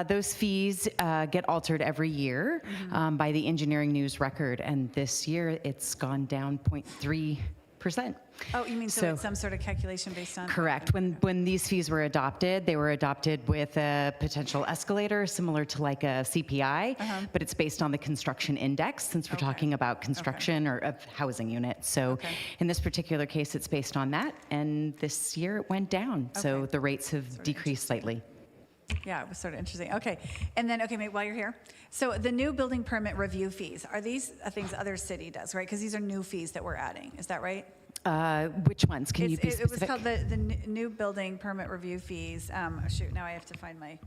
those fees get altered every year by the Engineering News Record, and this year it's gone down 0.3%. Oh, you mean so it's some sort of calculation based on? Correct. When these fees were adopted, they were adopted with a potential escalator similar to like a CPI, but it's based on the construction index since we're talking about construction or of housing units. So in this particular case, it's based on that, and this year it went down. So the rates have decreased slightly. Yeah, it was sort of interesting. Okay, and then, okay, while you're here, so the new building permit review fees, are these things other city does, right? Because these are new fees that we're adding, is that right? Which ones? Can you be It was specific? called the new building permit review fees. Shoot, now I have to find my,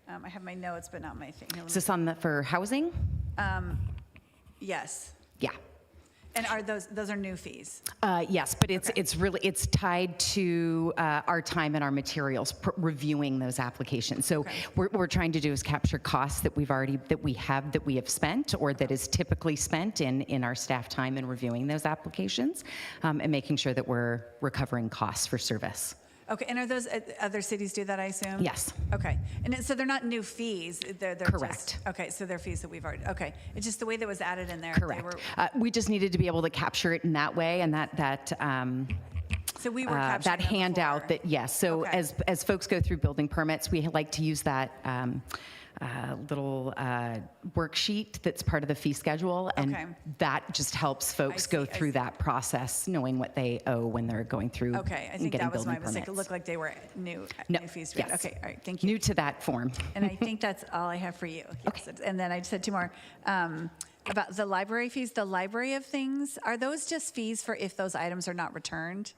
I have my notes, but not my thing. Here, let Is me- this on for housing? Yes. Yeah. And are those are new fees? Yes, but it's tied to our time and our materials reviewing those applications. So what we're trying to do is capture costs that we have spent or that is typically spent in our staff time in reviewing those applications, and making sure that we're recovering costs for service. Okay, and are those other cities do that, I assume? Yes. Okay, and so they're not new fees, they're Correct. just, okay, so they're fees that we've already, okay. It's just the way that was added in there. Correct. We just needed to be able to capture it in that way, and so we were capturing that handout that, yes. So as folks go through building permits, we like to use that little worksheet that's part of the fee schedule, and that just helps folks go through that process, knowing what they owe when they're going through Okay, I and think getting that was building my mistake. It permits. looked like they were new fees. Yes. Okay, all right, thank you. New to that form. And I think that's all I have for you. Yes. And then I just had two more. About the library fees, the library of things, are those just fees for if those items are not returned?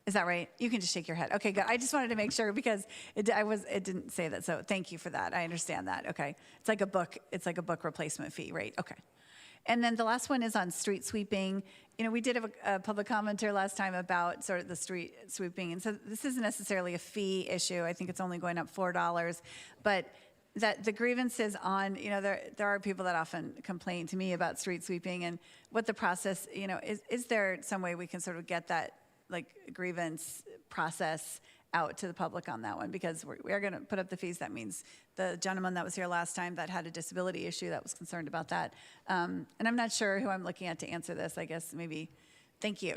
Is that right? You can just shake your head. Okay, good. I just wanted to make sure because it didn't say that. So thank you for that. I understand that. Okay. It's like a book replacement fee, right? Okay. And then the last one is on street sweeping. You know, we did have a public commenter last time about sort of the street sweeping. And so this isn't necessarily a fee issue. I think it's only going up $4. But that the grievances on, you know, there are people that often complain to me about street sweeping and what the process, you know, is there some way we can sort of get that like grievance process out to the public on that one, because we are going to put up the fees. That means the gentleman that was here last time that had a disability issue that was concerned about that. And I'm not sure who I'm looking at to answer this. I guess maybe, thank you.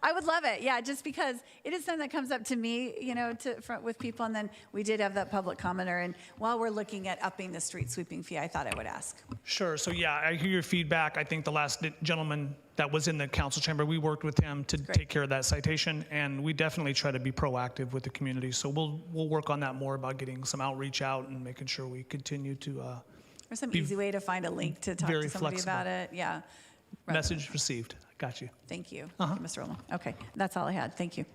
I would love it. Yeah, just because it is something that comes up to me, you know, with people. And then we did have that public commenter. And while we're looking at upping the street sweeping fee, I thought I would ask. Sure. So yeah, I hear your feedback. I think the last gentleman that was in the council chamber, we worked with him to take care of that citation, and we definitely try to be proactive with the community. So we'll work on that more about getting some outreach out and making sure we continue to. There's some easy way to find a link to talk to somebody about it. Yeah. Message received. Got you. Thank you. Thank you, Mr. Roland. Okay, that's all I had. Thank you.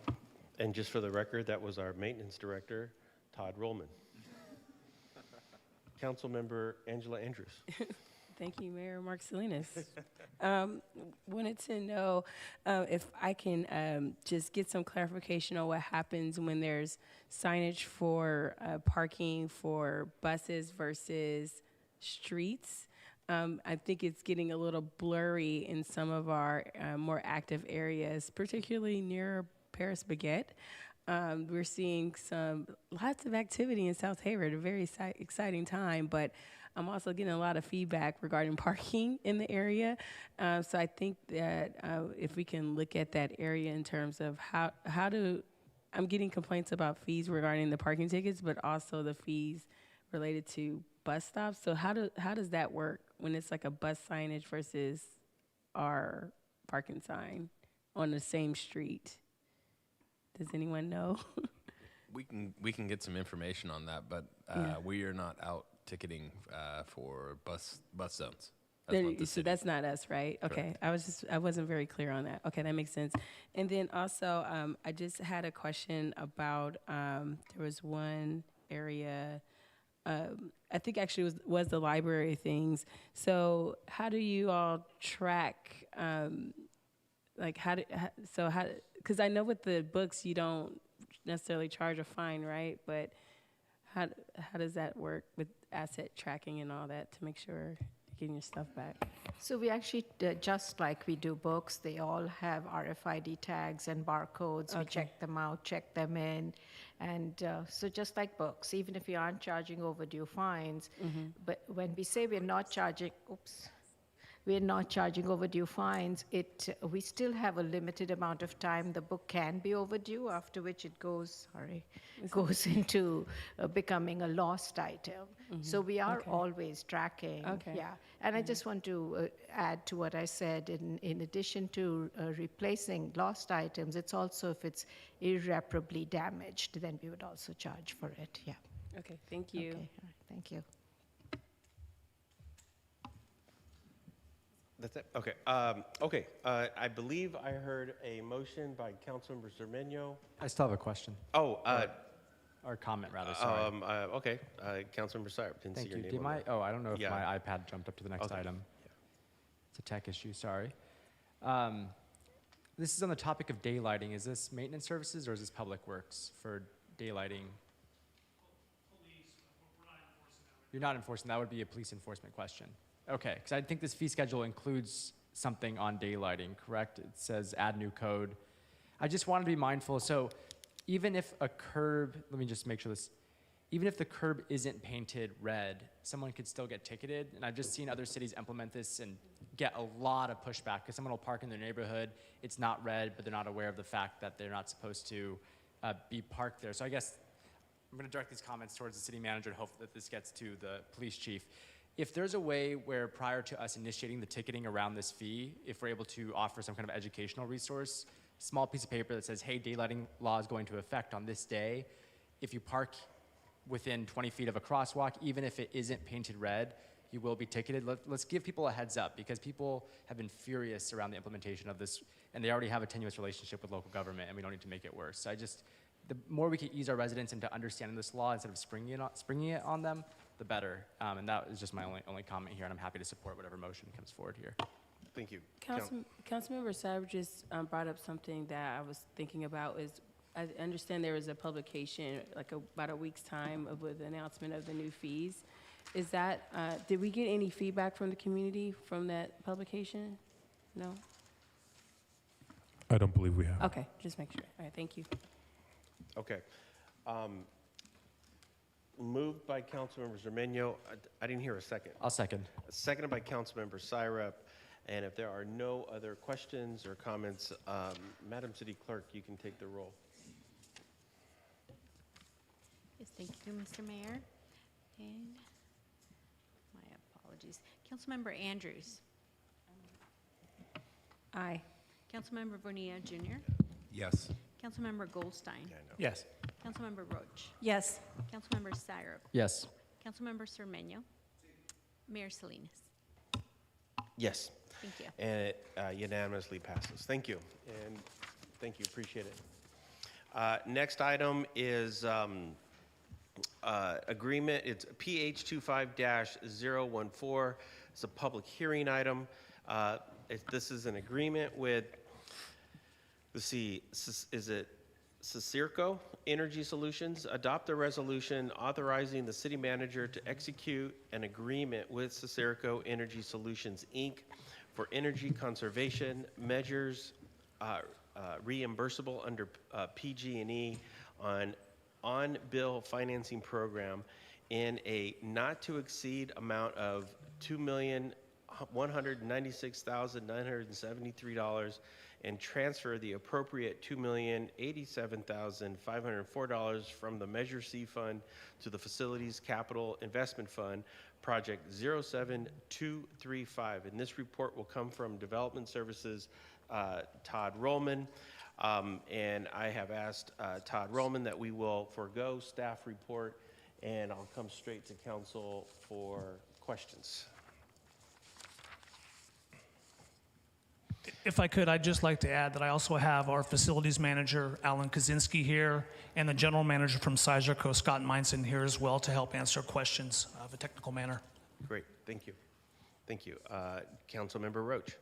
And just for the record, that was our maintenance director, Todd Rollman. Councilmember Angela Andrews. Thank you, Mayor Mark Salinas. Wanted to know if I can just get some clarification on what happens when there's signage for parking for buses versus streets. I think it's getting a little blurry in some of our more active areas, particularly near Paris Baguette. We're seeing lots of activity in South Hayward, a very exciting time, but I'm also getting a lot of feedback regarding parking in the area. So I think that if we can look at that area in terms of I'm getting complaints about fees regarding the parking tickets, but also the fees related to bus stops. So how does that work when it's like a bus signage versus our parking sign on the same street? Does anyone know? We can get some information on that, but Yeah. we are not out ticketing for bus zones. So that's not us, right? Okay, I wasn't very clear on that. Okay, that makes sense. And then also, I just had a question about there was one area. I think actually was the library things. So how do you all track? Like because I know with the books you don't necessarily charge a fine, right? But how does that work with asset tracking and all that to make sure you're getting your stuff back? So we actually, just like we do books, they all have RFID tags and barcodes. We check them out, check them in. And so just like books, even if we aren't charging overdue fines, but when we say we're not charging, we're not charging overdue fines, we still have a limited amount of time the book can be overdue, after which it goes into becoming a lost item. So we are always tracking. Yeah. And I just want to add to what I said, in addition to replacing lost items, it's also if it's irreparably damaged, then we would also charge for it. Yeah. Okay, thank you. Okay, all right, thank you. That's it? Okay. I believe I heard a motion by Councilmember Zermeño. I still have a question. Oh, or comment rather, sorry. Okay. Councilmember Syrup, didn't Thank see your you. name on that. I don't know if Yeah. my iPad jumped up to the next Okay. item. It's a tech issue, sorry. This is on the topic of daylighting. Is this maintenance services or is this public works for daylighting? You're not enforcing, that would be a police enforcement question. Okay, because I think this fee schedule includes something on daylighting, correct? It says add new code. I just want to be mindful, so even if a curb, let me just make sure this, even if the curb isn't painted red, someone could still get ticketed. And I've just seen other cities implement this and get a lot of pushback because someone will park in their neighborhood, it's not red, but they're not aware of the fact that they're not supposed to be parked there. So I guess I'm going to direct these comments towards the city manager and hope that this gets to the police chief. If there's a way where prior to us initiating the ticketing around this fee, if we're able to offer some kind of educational resource, small piece of paper that says, hey, daylighting law is going to affect on this day. If you park within 20 feet of a crosswalk, even if it isn't painted red, you will be ticketed. Let's give people a heads up because people have been furious around the implementation of this and they already have a tenuous relationship with local government and we don't need to make it worse. So the more we can ease our residents into understanding this law instead of springing it on them, the better. And that is just my only comment here, and I'm happy to support whatever motion comes forward here. Thank you. Councilmember Syber just brought up something that I was thinking about. Is I understand there was a publication like about a week's time with the announcement of the new fees. Is that did we get any feedback from the community from that publication? No. I don't believe we have. Okay, just make sure. All right, thank you. Okay. Moved by Councilmember Zermeño. I didn't hear a second. I'll second. Seconded by Councilmember Syrup. And if there are no other questions or comments, Madam City Clerk, you can take the roll. Yes, thank you, Mr. Mayor. And my apologies. Councilmember Andrews. Aye. Councilmember Bonilla Jr. Yes. Councilmember Goldstein. Yes. Councilmember Roach. Yes. Councilmember Syrup. Yes. Councilmember Cermeño. Mayor Salinas. Yes. Thank you. And it unanimously passes. Thank you. And thank you. Appreciate it. Next item is agreement. It's PH 25-014. It's a public hearing item. This is an agreement with, let's see, is it Cicirco Energy Solutions? Adopt a resolution authorizing the city manager to execute an agreement with Cicirco Energy Solutions, Inc. for energy conservation measures reimbursable under PG&E on-bill financing program in a not-to-exceed amount of $2,100,000 $196,973 and transfer the appropriate $2,087,504 from the Measure C Fund to the Facilities Capital Investment Fund, Project 07235. And this report will come from Development Services, Todd Rollman. And I have asked Todd Rollman that we will forego staff report, and I'll come straight to council for questions. If I could, I'd just like to add that I also have our facilities manager, Alan Kaczynski, here, and the general manager from Sizerco, Scott Meinson, here as well to help answer questions of a technical manner. Great, thank you. Thank you. Councilmember Roach.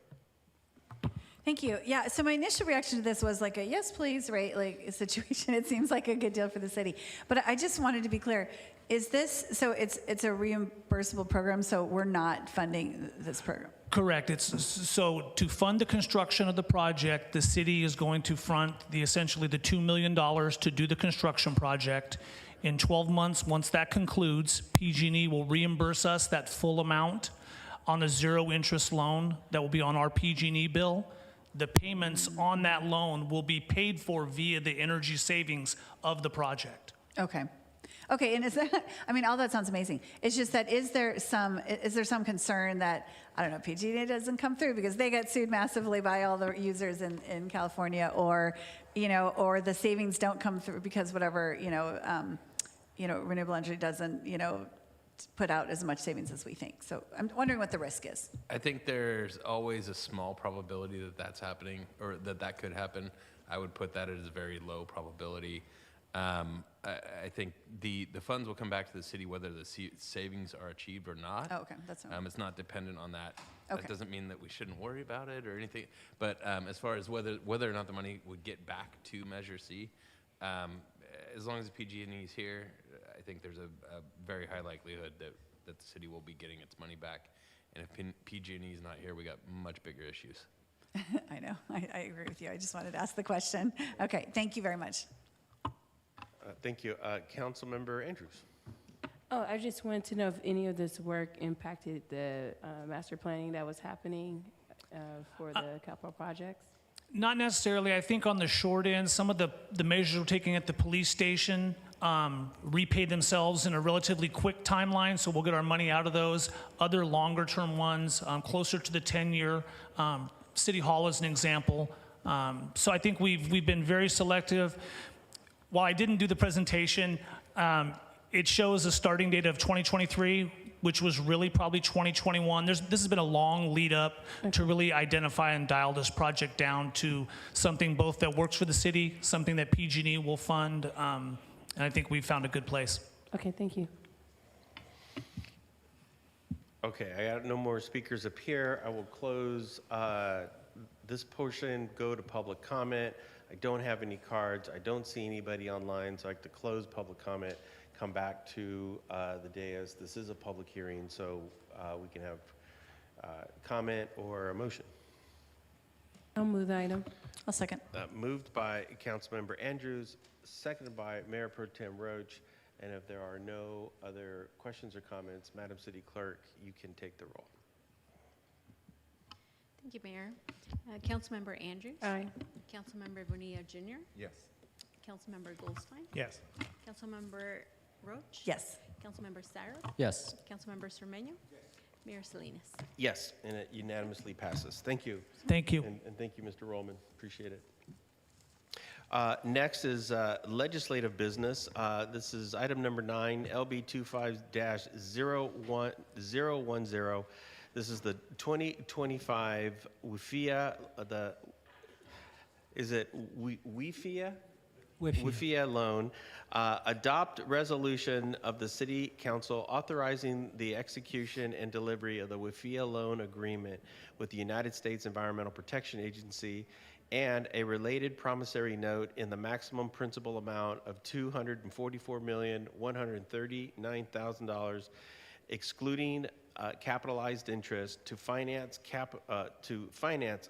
Thank you. Yeah, so my initial reaction to this was like a yes, please, right, like a situation. It seems like a good deal for the city. But I just wanted to be clear. Is this, so it's a reimbursable program, so we're not funding this program? Correct. So to fund the construction of the project, the city is going to front essentially the $2 million to do the construction project. In 12 months, once that concludes, PG&E will reimburse us that full amount on a zero interest loan that will be on our PG&E bill. The payments on that loan will be paid for via the energy savings of the project. Okay. Okay, and is that, I mean, all that sounds amazing. It's just that, is there some concern that, I don't know, PG&E doesn't come through because they get sued massively by all the users in California, or, you know, or the savings don't come through because whatever, renewable energy doesn't, put out as much savings as we think. So I'm wondering what the risk is. I think there's always a small probability that that's happening, or that could happen. I would put that as a very low probability. I think the funds will come back to the city whether the savings are achieved or not. Oh, okay, that's right. It's not dependent on that. Okay. That doesn't mean that we shouldn't worry about it or anything. But as far as whether or not the money would get back to Measure C, as long as PG&E is here, I think there's a very high likelihood that the city will be getting its money back. And if PG&E is not here, we got much bigger issues. I know. I agree with you. I just wanted to ask the question. Okay, thank you very much. Thank you. Councilmember Andrews. Oh, I just wanted to know if any of this work impacted the master planning that was happening for the capital projects. Not necessarily. I think on the short end, some of the measures we're taking at the police station repay themselves in a relatively quick timeline, so we'll get our money out of those. Other longer term ones, closer to the 10-year, City Hall is an example. So I think we've been very selective. While I didn't do the presentation, it shows a starting date of 2023, which was really probably 2021. This has been a long lead up to really identify and dial this project down to something both that works for the city, something that PG&E will fund, and I think we've found a good place. Okay, thank you. Okay, I got no more speakers up here. I will close this portion, go to public comment. I don't have any cards. I don't see anybody online, so I like to close public comment, come back to the dais. This is a public hearing, so we can have comment or a motion. I'll move the item. I'll second. Moved by Councilmember Andrews, seconded by Mayor Pro Tem Roach. And if there are no other questions or comments, Madam City Clerk, you can take the roll. Thank you, Mayor. Councilmember Andrews? Aye. Councilmember Bonilla Jr.? Yes. Councilmember Goldstein? Yes. Councilmember Roach? Yes. Councilmember Syrup? Yes. Councilmember Cermeño? Mayor Salinas? Yes, and it unanimously passes. Thank you. Thank you. And thank you, Mr. Rollman. Appreciate it. Next is legislative business. This is item number 9, LB 25-010. This is the 2025 WIFIA, WIFIA loan. Adopt resolution of the City Council authorizing the execution and delivery of the WIFIA loan agreement with the United States Environmental Protection Agency and a related promissory note in the maximum principal amount of $244,139,000, excluding capitalized interest to finance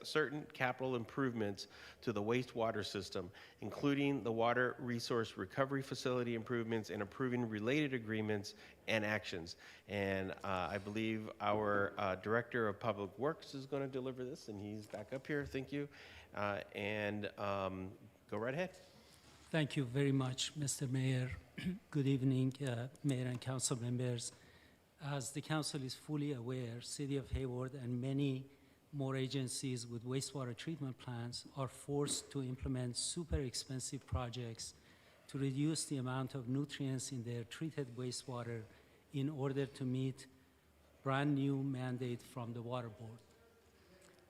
certain capital improvements to the wastewater system, including the water resource recovery facility improvements and approving related agreements and actions. And I believe our Director of Public Works is going to deliver this, and he's back up here. Thank you. Go right ahead. Thank you very much, Mr. Mayor. Good evening, Mayor and Council members. As the Council is fully aware, City of Hayward and many more agencies with wastewater treatment plants are forced to implement super expensive projects to reduce the amount of nutrients in their treated wastewater in order to meet brand new mandate from the Water Board.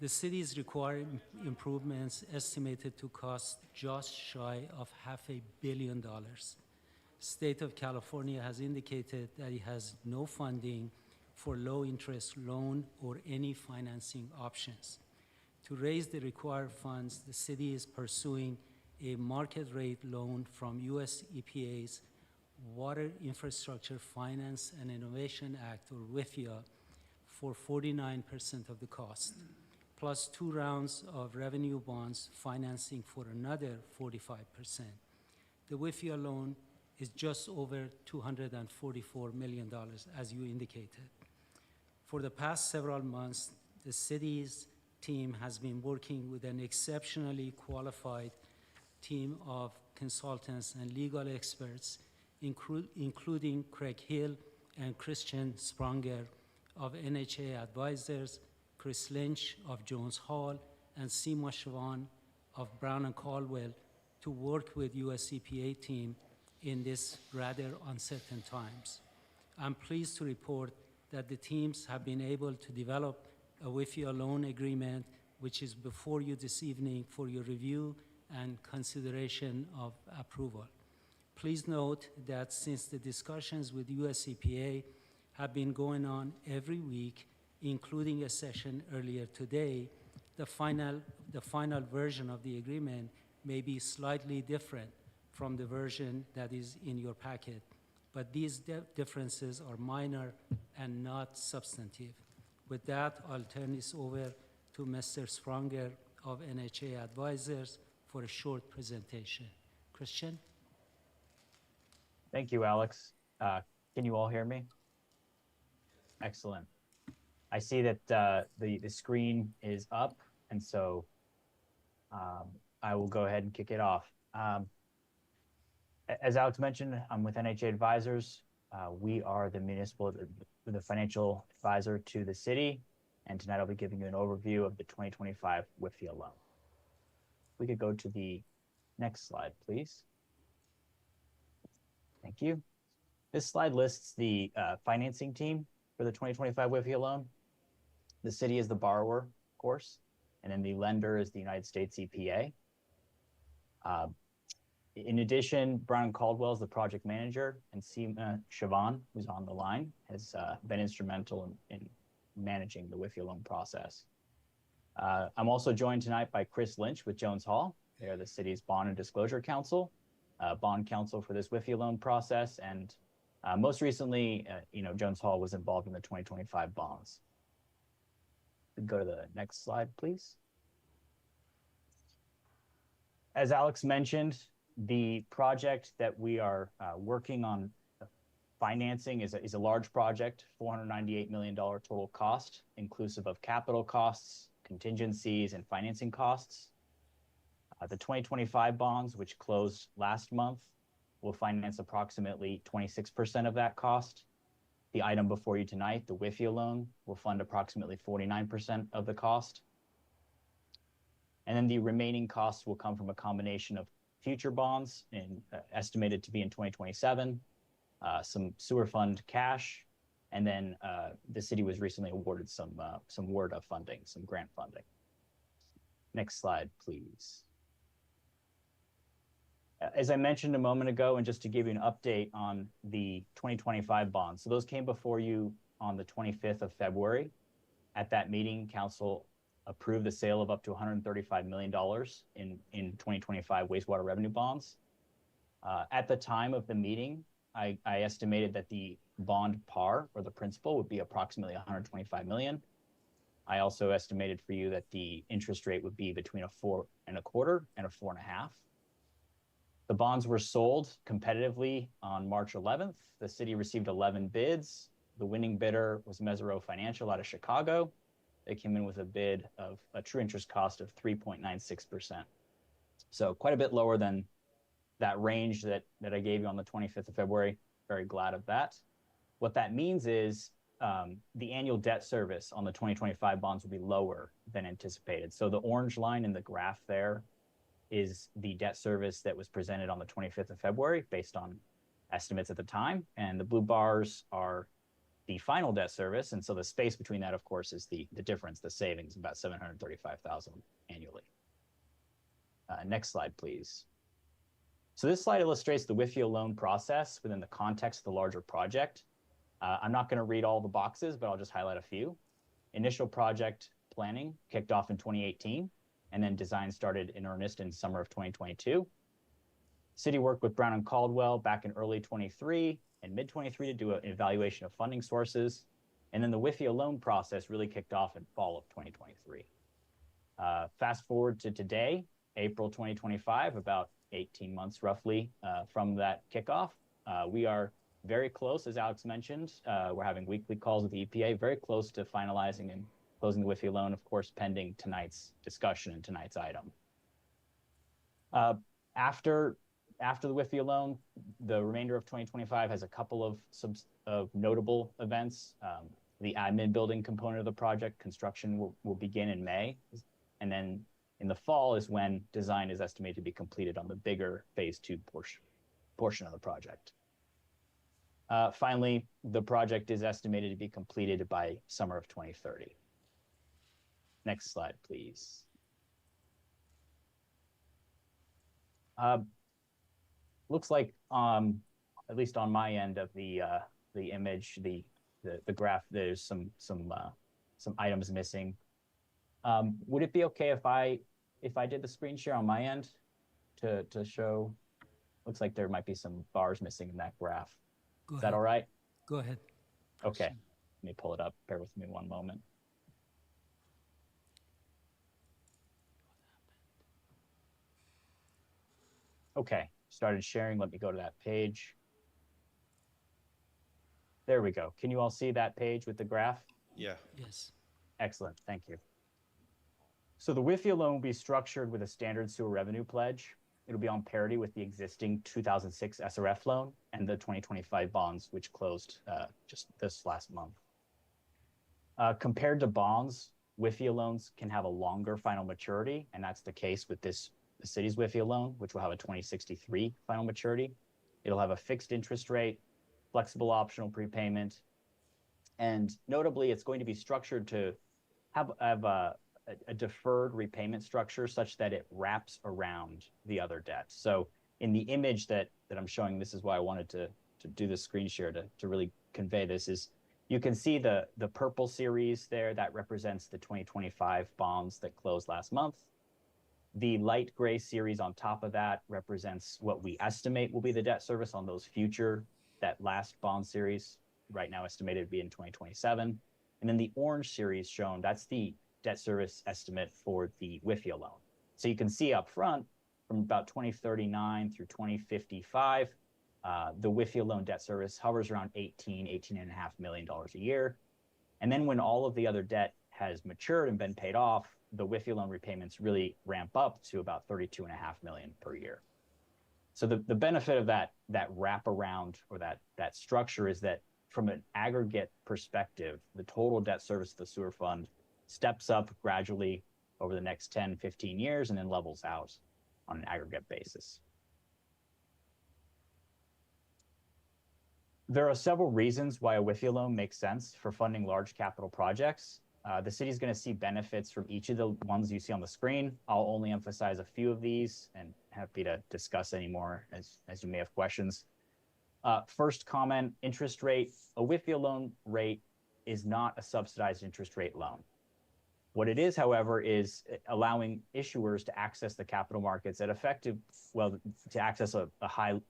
The city's required improvements estimated to cost just shy of $500 million. State of California has indicated that it has no funding for low-interest loan or any financing options. To raise the required funds, the city is pursuing a market rate loan from US EPA's Water Infrastructure Finance and Innovation Act, or WIFIA, for 49% of the cost, plus 2 rounds of revenue bonds financing for another 45%. The WIFIA loan is just over $244 million, as you indicated. For the past several months, the city's team has been working with an exceptionally qualified team of consultants and legal experts, including Craig Hill and Christian Spranger of NHA Advisors, Chris Lynch of Jones Hall, and Seema Shavan of Brown and Caldwell to work with US EPA team in this rather uncertain times. I'm pleased to report that the teams have been able to develop a WIFIA loan agreement, which is before you this evening for your review and consideration of approval. Please note that since the discussions with US EPA have been going on every week, including a session earlier today, the final version of the agreement may be slightly different from the version that is in your packet, but these differences are minor and not substantive. With that, I'll turn this over to Mr. Spranger of NHA Advisors for a short presentation. Christian? Thank you, Alex. Can you all hear me? Excellent. I see that the screen is up, and so I will go ahead and kick it off. As Alex mentioned, I'm with NHA Advisors. We are the financial advisor to the city, and tonight I'll be giving you an overview of the 2025 WIFIA loan. We could go to the next slide, please. Thank you. This slide lists the financing team for the 2025 WIFIA loan. The city is the borrower, of course, and then the lender is the United States EPA. In addition, Brown Caldwell is the project manager, and Seema Shavan, who's on the line, has been instrumental in managing the WIFIA loan process. I'm also joined tonight by Chris Lynch with Jones Hall. They are the city's bond and disclosure counsel, bond counsel for this WIFIA loan process, and most recently, Jones Hall was involved in the 2025 bonds. Go to the next slide, please. As Alex mentioned, the project that we are working on financing is a large project, $498 million total cost, inclusive of capital costs, contingencies, and financing costs. The 2025 bonds, which closed last month, will finance approximately 26% of that cost. The item before you tonight, the WIFIA loan, will fund approximately 49% of the cost. And then the remaining costs will come from a combination of future bonds estimated to be in 2027, some sewer fund cash, and then the city was recently awarded some WRDA funding, some grant funding. Next slide, please. As I mentioned a moment ago, and just to give you an update on the 2025 bonds, so those came before you on the 25th of February. At that meeting, Council approved the sale of up to $135 million in 2025 wastewater revenue bonds. At the time of the meeting, I estimated that the bond par, or the principal, would be approximately 125 million. I also estimated for you that the interest rate would be between a 4.25% and a 4.5%. The bonds were sold competitively on March 11th. The city received 11 bids. The winning bidder was Mesero Financial out of Chicago. They came in with a bid of a true interest cost of 3.96%. So quite a bit lower than that range that I gave you on the 25th of February. Very glad of that. What that means is the annual debt service on the 2025 bonds will be lower than anticipated. So the orange line in the graph there is the debt service that was presented on the 25th of February based on estimates at the time. And the blue bars are the final debt service. And so the space between that, of course, is the difference, the savings, about $735,000 annually. Next slide, please. So this slide illustrates the WIFIA loan process within the context of the larger project. I'm not going to read all the boxes, but I'll just highlight a few. Initial project planning kicked off in 2018, and then design started in earnest in summer of 2022. City worked with Brown and Caldwell back in early 23 and mid 23 to do an evaluation of funding sources. And then the WIFIA loan process really kicked off in fall of 2023. Fast forward to today, April 2025, about 18 months roughly from that kickoff. We are very close, as Alex mentioned. We're having weekly calls with the EPA, very close to finalizing and closing the WIFIA loan, of course, pending tonight's discussion and tonight's item. After the WIFIA loan, the remainder of 2025 has a couple of notable events. The admin building component of the project, construction will begin in May. And then in the fall is when design is estimated to be completed on the bigger phase 2 portion of the project. Finally, the project is estimated to be completed by summer of 2030. Next slide, please. Looks like, at least on my end of the image, the graph, there's some items missing. Would it be okay if I did the screen share on my end to show? Looks like there might be some bars missing in that graph. Is that all right? Go ahead. Okay, let me pull it up. Bear with me one moment. Okay, started sharing. Let me go to that page. There we go. Can you all see that page with the graph? Yeah. Yes. Excellent, thank you. So the WIFIA loan will be structured with a standard sewer revenue pledge. It'll be on parity with the existing 2006 SRF loan and the 2025 bonds, which closed just this last month. Compared to bonds, WIFIA loans can have a longer final maturity, and that's the case with the city's WIFIA loan, which will have a 2063 final maturity. It'll have a fixed interest rate, flexible optional prepayment, and notably, it's going to be structured to have a deferred repayment structure such that it wraps around the other debt. So in the image that I'm showing, this is why I wanted to do the screen share to really convey this, is you can see the purple series there that represents the 2025 bonds that closed last month. The light gray series on top of that represents what we estimate will be the debt service on those future, that last bond series, right now estimated to be in 2027. And then the orange series shown, that's the debt service estimate for the WIFIA loan. So you can see up front, from about 2039 through 2055, the WIFIA loan debt service hovers around $18.5 million a year. And then when all of the other debt has matured and been paid off, the WIFIA loan repayments really ramp up to about $32.5 million per year. So the benefit of that wraparound or that structure is that from an aggregate perspective, the total debt service of the sewer fund steps up gradually over the next 10, 15 years and then levels out on an aggregate basis. There are several reasons why a WIFIA loan makes sense for funding large capital projects. The city is going to see benefits from each of the ones you see on the screen. I'll only emphasize a few of these and happy to discuss any more as you may have questions. First comment, interest rate. A WIFIA loan rate is not a subsidized interest rate loan. What it is, however, is allowing issuers to access the capital markets at to access a high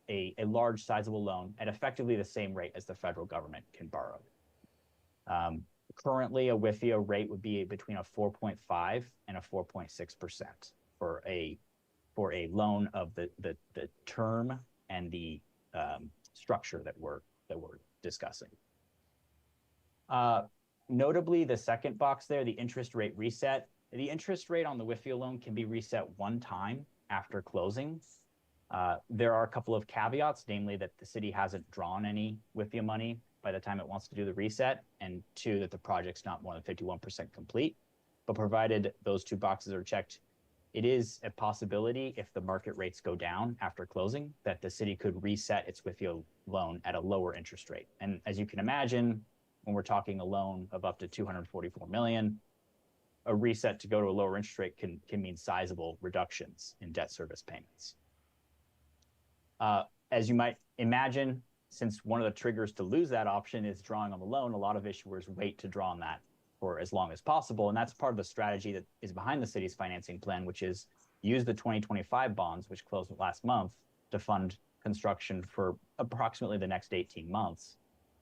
a large sizable loan at effectively the same rate as the federal government can borrow. Currently, a WIFIA rate would be between a 4.5 and a 4.6% for a loan of the term and the structure that we're discussing. Notably, the second box there, the interest rate reset. The interest rate on the WIFIA loan can be reset one time after closing. There are a couple of caveats, namely that the city hasn't drawn any WIFIA money by the time it wants to do the reset, and two, that the project's not more than 51% complete. But provided those two boxes are checked, it is a possibility, if the market rates go down after closing, that the city could reset its WIFIA loan at a lower interest rate. And as you can imagine, when we're talking a loan of up to $244 million, a reset to go to a lower interest rate can mean sizable reductions in debt service payments. As you might imagine, since one of the triggers to lose that option is drawing on the loan, a lot of issuers wait to draw on that for as long as possible. And that's part of the strategy that is behind the city's financing plan, which is use the 2025 bonds, which closed last month, to fund construction for approximately the next 18 months.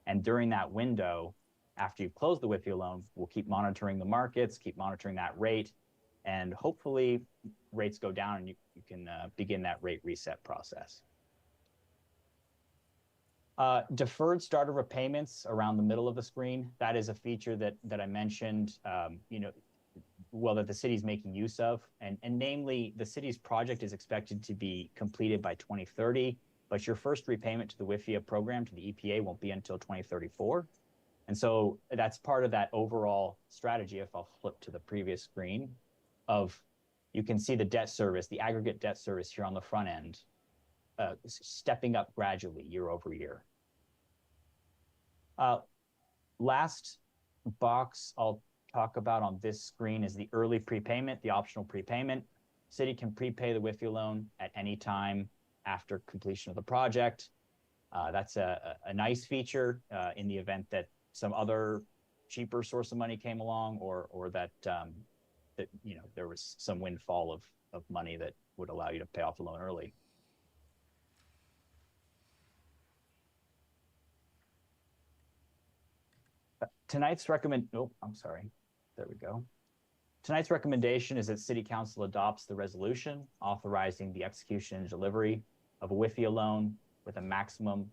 And during that window, after you've closed the WIFIA loan, we'll keep monitoring the markets, keep monitoring that rate, and hopefully rates go down and you can begin that rate reset process. Deferred start of repayments around the middle of the screen. That is a feature that I mentioned, that the city's making use of. And namely, the city's project is expected to be completed by 2030, but your first repayment to the WIFIA program, to the EPA, won't be until 2034. And so that's part of that overall strategy, if I'll flip to the previous screen, of you can see the debt service, the aggregate debt service here on the front end, stepping up gradually year over year. Last box I'll talk about on this screen is the early prepayment, the optional prepayment. City can prepay the WIFIA loan at any time after completion of the project. That's a nice feature in the event that some other cheaper source of money came along, or that there was some windfall of money that would allow you to pay off the loan early. Tonight's Tonight's recommendation is that City Council adopts the resolution authorizing the execution and delivery of a WIFIA loan with a maximum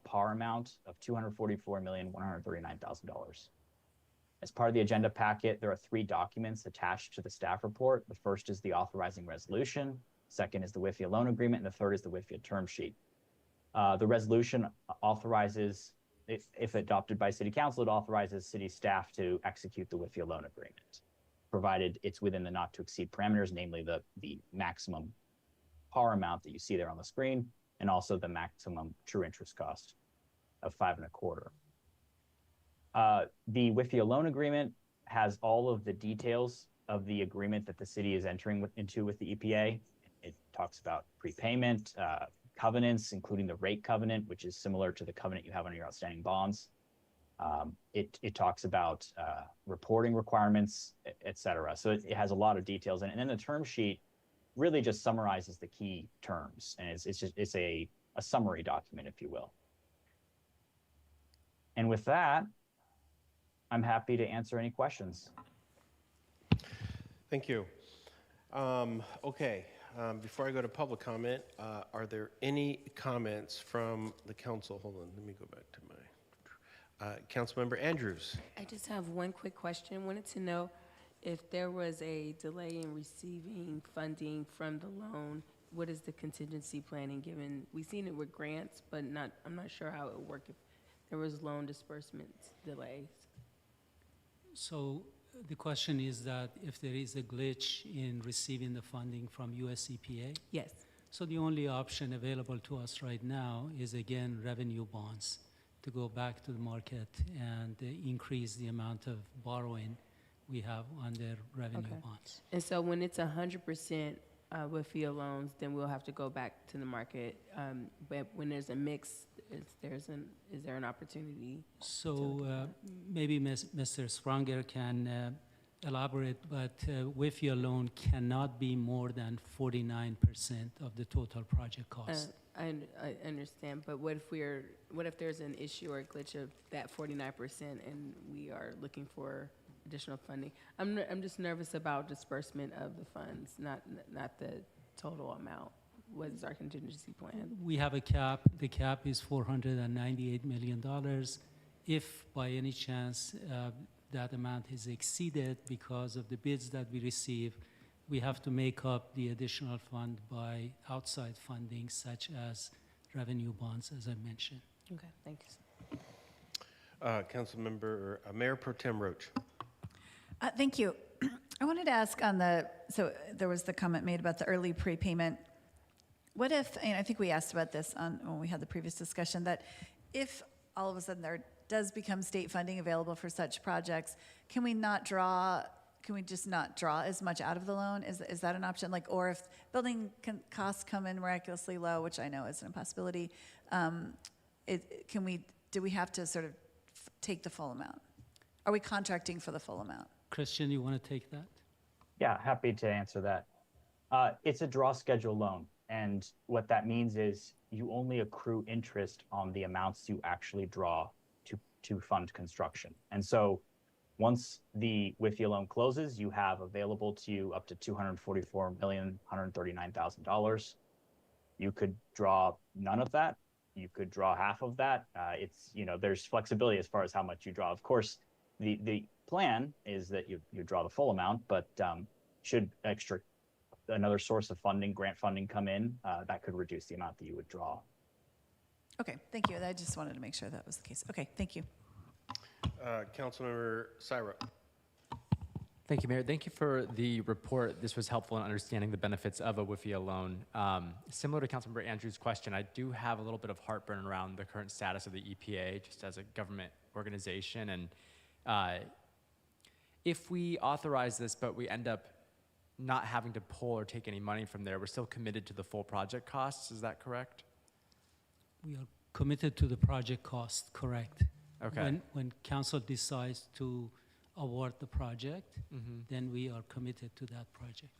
par amount of $244,139,000. As part of the agenda packet, there are 3 documents attached to the staff report. The first is the authorizing resolution, second is the WIFIA loan agreement, and the third is the WIFIA term sheet. The resolution authorizes, if adopted by City Council, it authorizes city staff to execute the WIFIA loan agreement, provided it's within the not to exceed parameters, namely the maximum par amount that you see there on the screen, and also the maximum true interest cost of 5.25%. The WIFIA loan agreement has all of the details of the agreement that the city is entering into with the EPA. It talks about prepayment, covenants, including the rate covenant, which is similar to the covenant you have on your outstanding bonds. It talks about reporting requirements, et cetera. So it has a lot of details in it. And then the term sheet really just summarizes the key terms. And it's a summary document, if you will. And with that, I'm happy to answer any questions. Thank you. Okay. Before I go to public comment, are there any comments from the council? Hold on, let me go back to my, Councilmember Andrews. I just have one quick question. Wanted to know if there was a delay in receiving funding from the loan, what is the contingency planning given? We've seen it with grants, but I'm not sure how it would work if there was loan disbursement delays. So the question is that if there is a glitch in receiving the funding from US EPA? Yes. So the only option available to us right now is, again, revenue bonds, to go back to the market and increase the amount of borrowing we have under revenue bonds. And so when it's 100% WIFIA loans, then we'll have to go back to the market. But when there's a mix, is there an opportunity? So maybe Mr. Spranger can elaborate, but WIFI alone cannot be more than 49% of the total project cost. I understand, but what if there's an issue or a glitch of that 49% and we are looking for additional funding? I'm just nervous about disbursement of the funds, not the total amount. What is our contingency plan? We have a cap. The cap is $498 million. If by any chance that amount is exceeded because of the bids that we receive, we have to make up the additional fund by outside funding, such as revenue bonds, as I mentioned. Okay, thank you. Councilmember, Mayor Pro Tem Roach. Thank you. I wanted to ask so there was the comment made about the early prepayment. What if, and I think we asked about this when we had the previous discussion, that if all of a sudden there does become state funding available for such projects, can we just not draw as much out of the loan? Is that an option? Or if building costs come in miraculously low, which I know is an impossibility, do we have to sort of take the full amount? Are we contracting for the full amount? Christian, you want to take that? Yeah, happy to answer that. It's a draw schedule loan. And what that means is you only accrue interest on the amounts you actually draw to fund construction. And so once the WIFI loan closes, you have available to you up to $244,139,000. You could draw none of that. You could draw half of that. There's flexibility as far as how much you draw. Of course, the plan is that you draw the full amount, but should another source of funding, grant funding, come in, that could reduce the amount that you would draw. Okay, thank you. I just wanted to make sure that was the case. Okay, thank you. Councilmember Syra. Thank you, Mayor. Thank you for the report. This was helpful in understanding the benefits of a WIFI loan. Similar to Councilmember Andrews' question, I do have a little bit of heartburn around the current status of the EPA, just as a government organization. And if we authorize this, but we end up not having to pull or take any money from there, we're still committed to the full project costs. Is that correct? We are committed to the project cost, correct. Okay. When council decides to award the project, then we are committed to that project.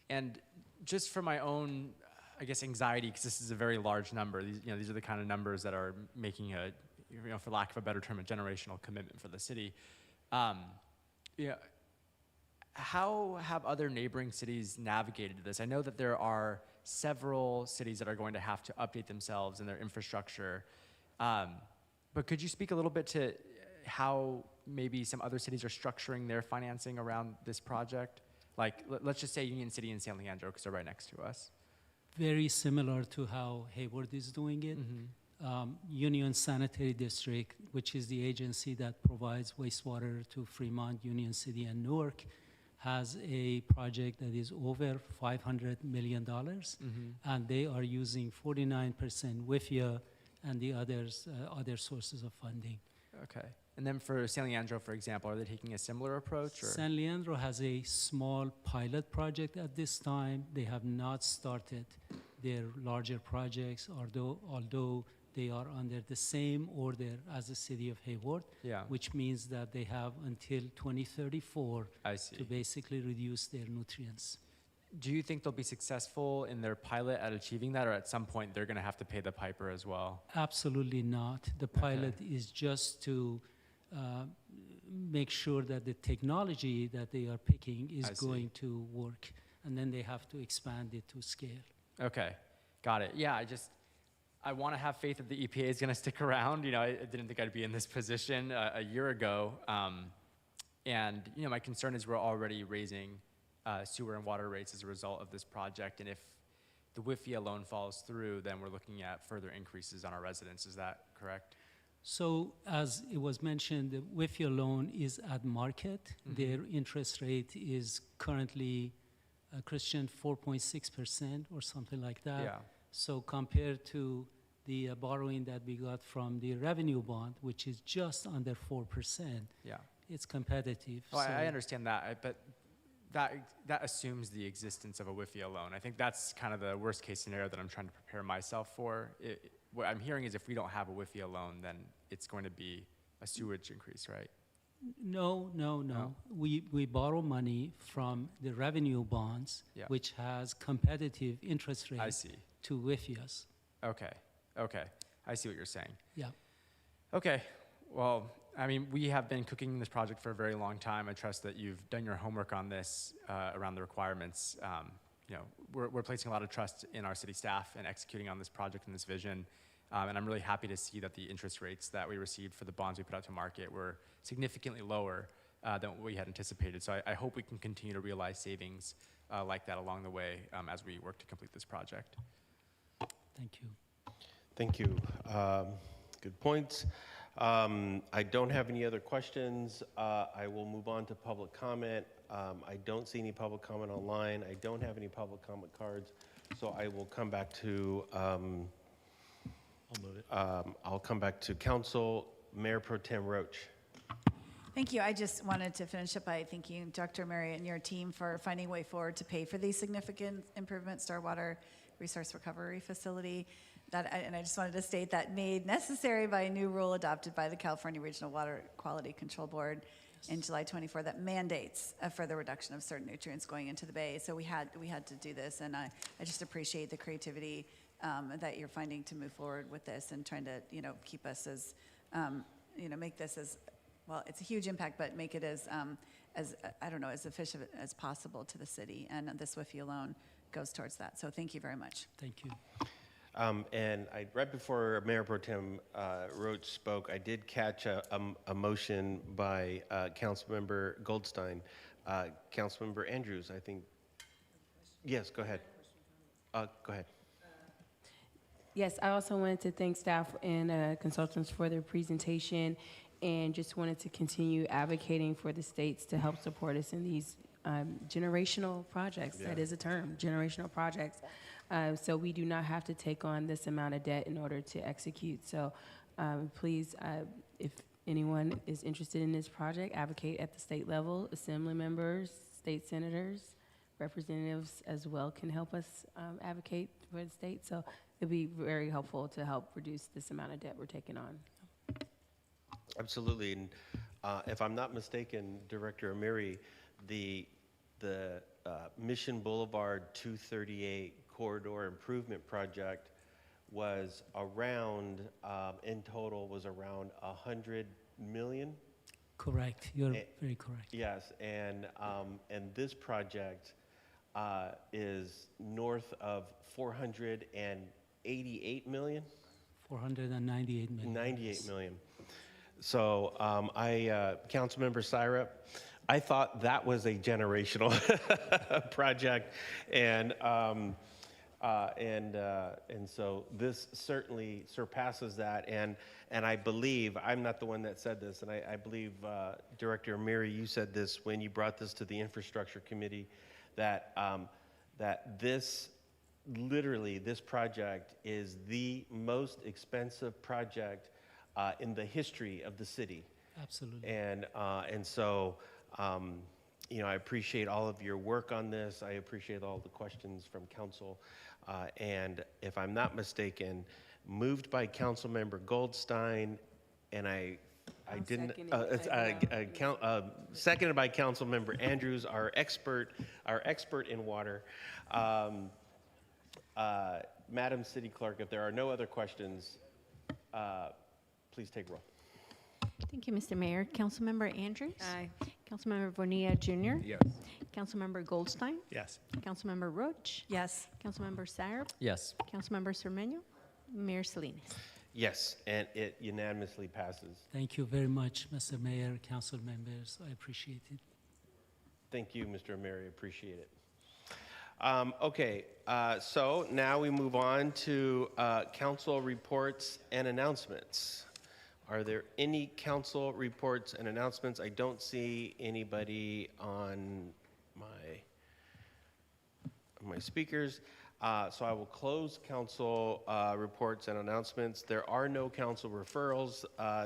And just for my own, I guess, anxiety, because this is a very large number. These are the kind of numbers that are making for lack of a better term, a generational commitment for the city. How have other neighboring cities navigated this? I know that there are several cities that are going to have to update themselves and their infrastructure. But could you speak a little bit to how maybe some other cities are structuring their financing around this project? Like, let's just say Union City and San Leandro, because they're right next to us. Very similar to how Hayward is doing it. Union Sanitary District, which is the agency that provides wastewater to Fremont, Union City, and Newark, has a project that is over $500 million, and they are using 49% WIFIA and the other sources of funding. Okay. And then for San Leandro, for example, are they taking a similar approach? Or? San Leandro has a small pilot project at this time. They have not started their larger projects, although they are under the same order as the city of Hayward, which means that they have until 2034 to basically reduce their nutrients. Do you think they'll be successful in their pilot at achieving that, or at some point they're going to have to pay the piper as well? Absolutely not. The pilot is just to make sure that the technology that they are picking is going to work, and then they have to expand it to scale. Okay, got it. Yeah, I want to have faith that the EPA is going to stick around. I didn't think I'd be in this position a year ago. And my concern is we're already raising sewer and water rates as a result of this project. And if the WIFI loan falls through, then we're looking at further increases on our residents. Is that correct? So as it was mentioned, the WIFI loan is at market. Their interest rate is currently, Christian, 4.6% or something like that. Yeah. So compared to the borrowing that we got from the revenue bond, which is just under 4%, it's competitive. Oh, I understand that, but that assumes the existence of a WIFI loan. I think that's kind of the worst case scenario that I'm trying to prepare myself for. What I'm hearing is if we don't have a WIFI loan, then it's going to be a sewage increase, right? No. We borrow money from the revenue bonds, Yeah. which has competitive interest rates I see. to WIFIAs. Okay. I see what you're saying. Yeah. Okay. Well, I mean, we have been cooking this project for a very long time. I trust that you've done your homework on this around the requirements. We're placing a lot of trust in our city staff and executing on this project and this vision. And I'm really happy to see that the interest rates that we received for the bonds we put out to market were significantly lower than what we had anticipated. So I hope we can continue to realize savings like that along the way as we work to complete this project. Thank you. Thank you. Good points. I don't have any other questions. I will move on to public comment. I don't see any public comment online. I don't have any public comment cards. So I will come back to, I'll move it. I'll come back to council. Mayor Pro Tem Roach. Thank you. I just wanted to finish up by thanking Dr. Murray and your team for finding a way forward to pay for these significant improvements to our water resource recovery facility. And I just wanted to state that made necessary by a new rule adopted by the California Regional Water Quality Control Board in July 24 that mandates a further reduction of certain nutrients going into the bay. So we had to do this, and I just appreciate the creativity that you're finding to move forward with this and trying to keep us as make this as well. It's a huge impact, but make it as as efficient as possible to the city. And this WIFI alone goes towards that. So thank you very much. Thank you. And right before Mayor Pro Tem Roach spoke, I did catch a motion by Councilmember Goldstein. Councilmember Andrews, I think. Yes, go ahead. Go ahead. Yes, I also wanted to thank staff and consultants for their presentation, and just wanted to continue advocating for the states to help support us in these generational projects. Yeah. That is a term, generational projects. So we do not have to take on this amount of debt in order to execute. So please, if anyone is interested in this project, advocate at the state level. Assembly members, state senators, representatives as well can help us advocate for the state. So it'd be very helpful to help reduce this amount of debt we're taking on. Absolutely. And if I'm not mistaken, Director Amiri, the Mission Boulevard 238 corridor improvement project was around, in total, was around 100 million? Correct. You're very correct. Yes, and this project is north of 488 million? 498 million. 98 million. So Councilmember Syrup, I thought that was a generational project, and so this certainly surpasses that. And I believe, I'm not the one that said this, and I believe Director Amiri, you said this when you brought this to the Infrastructure Committee, that this project is the most expensive project in the history of the city. Absolutely. And so, I appreciate all of your work on this. I appreciate all the questions from council. And if I'm not mistaken, moved by Councilmember Goldstein, and seconded by Councilmember Andrews, our expert in water. Madam City Clerk, if there are no other questions, please take roll. Thank you, Mr. Mayor. Councilmember Andrews? Aye. Councilmember Bonilla Jr.? Yes. Councilmember Goldstein? Yes. Councilmember Roach? Yes. Councilmember Syrup? Yes. Councilmember Cermeño? Mayor Salinas? Yes, and it unanimously passes. Thank you very much, Mr. Mayor, council members. I appreciate it. Thank you, Mr. Amiri, appreciate it. Okay, so now we move on to council reports and announcements. Are there any council reports and announcements? I don't see anybody on my speakers. So I will close council reports and announcements. There are no council referrals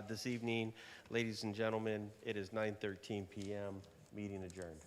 this evening. Ladies and gentlemen, it is 9:13 p.m. Meeting adjourned.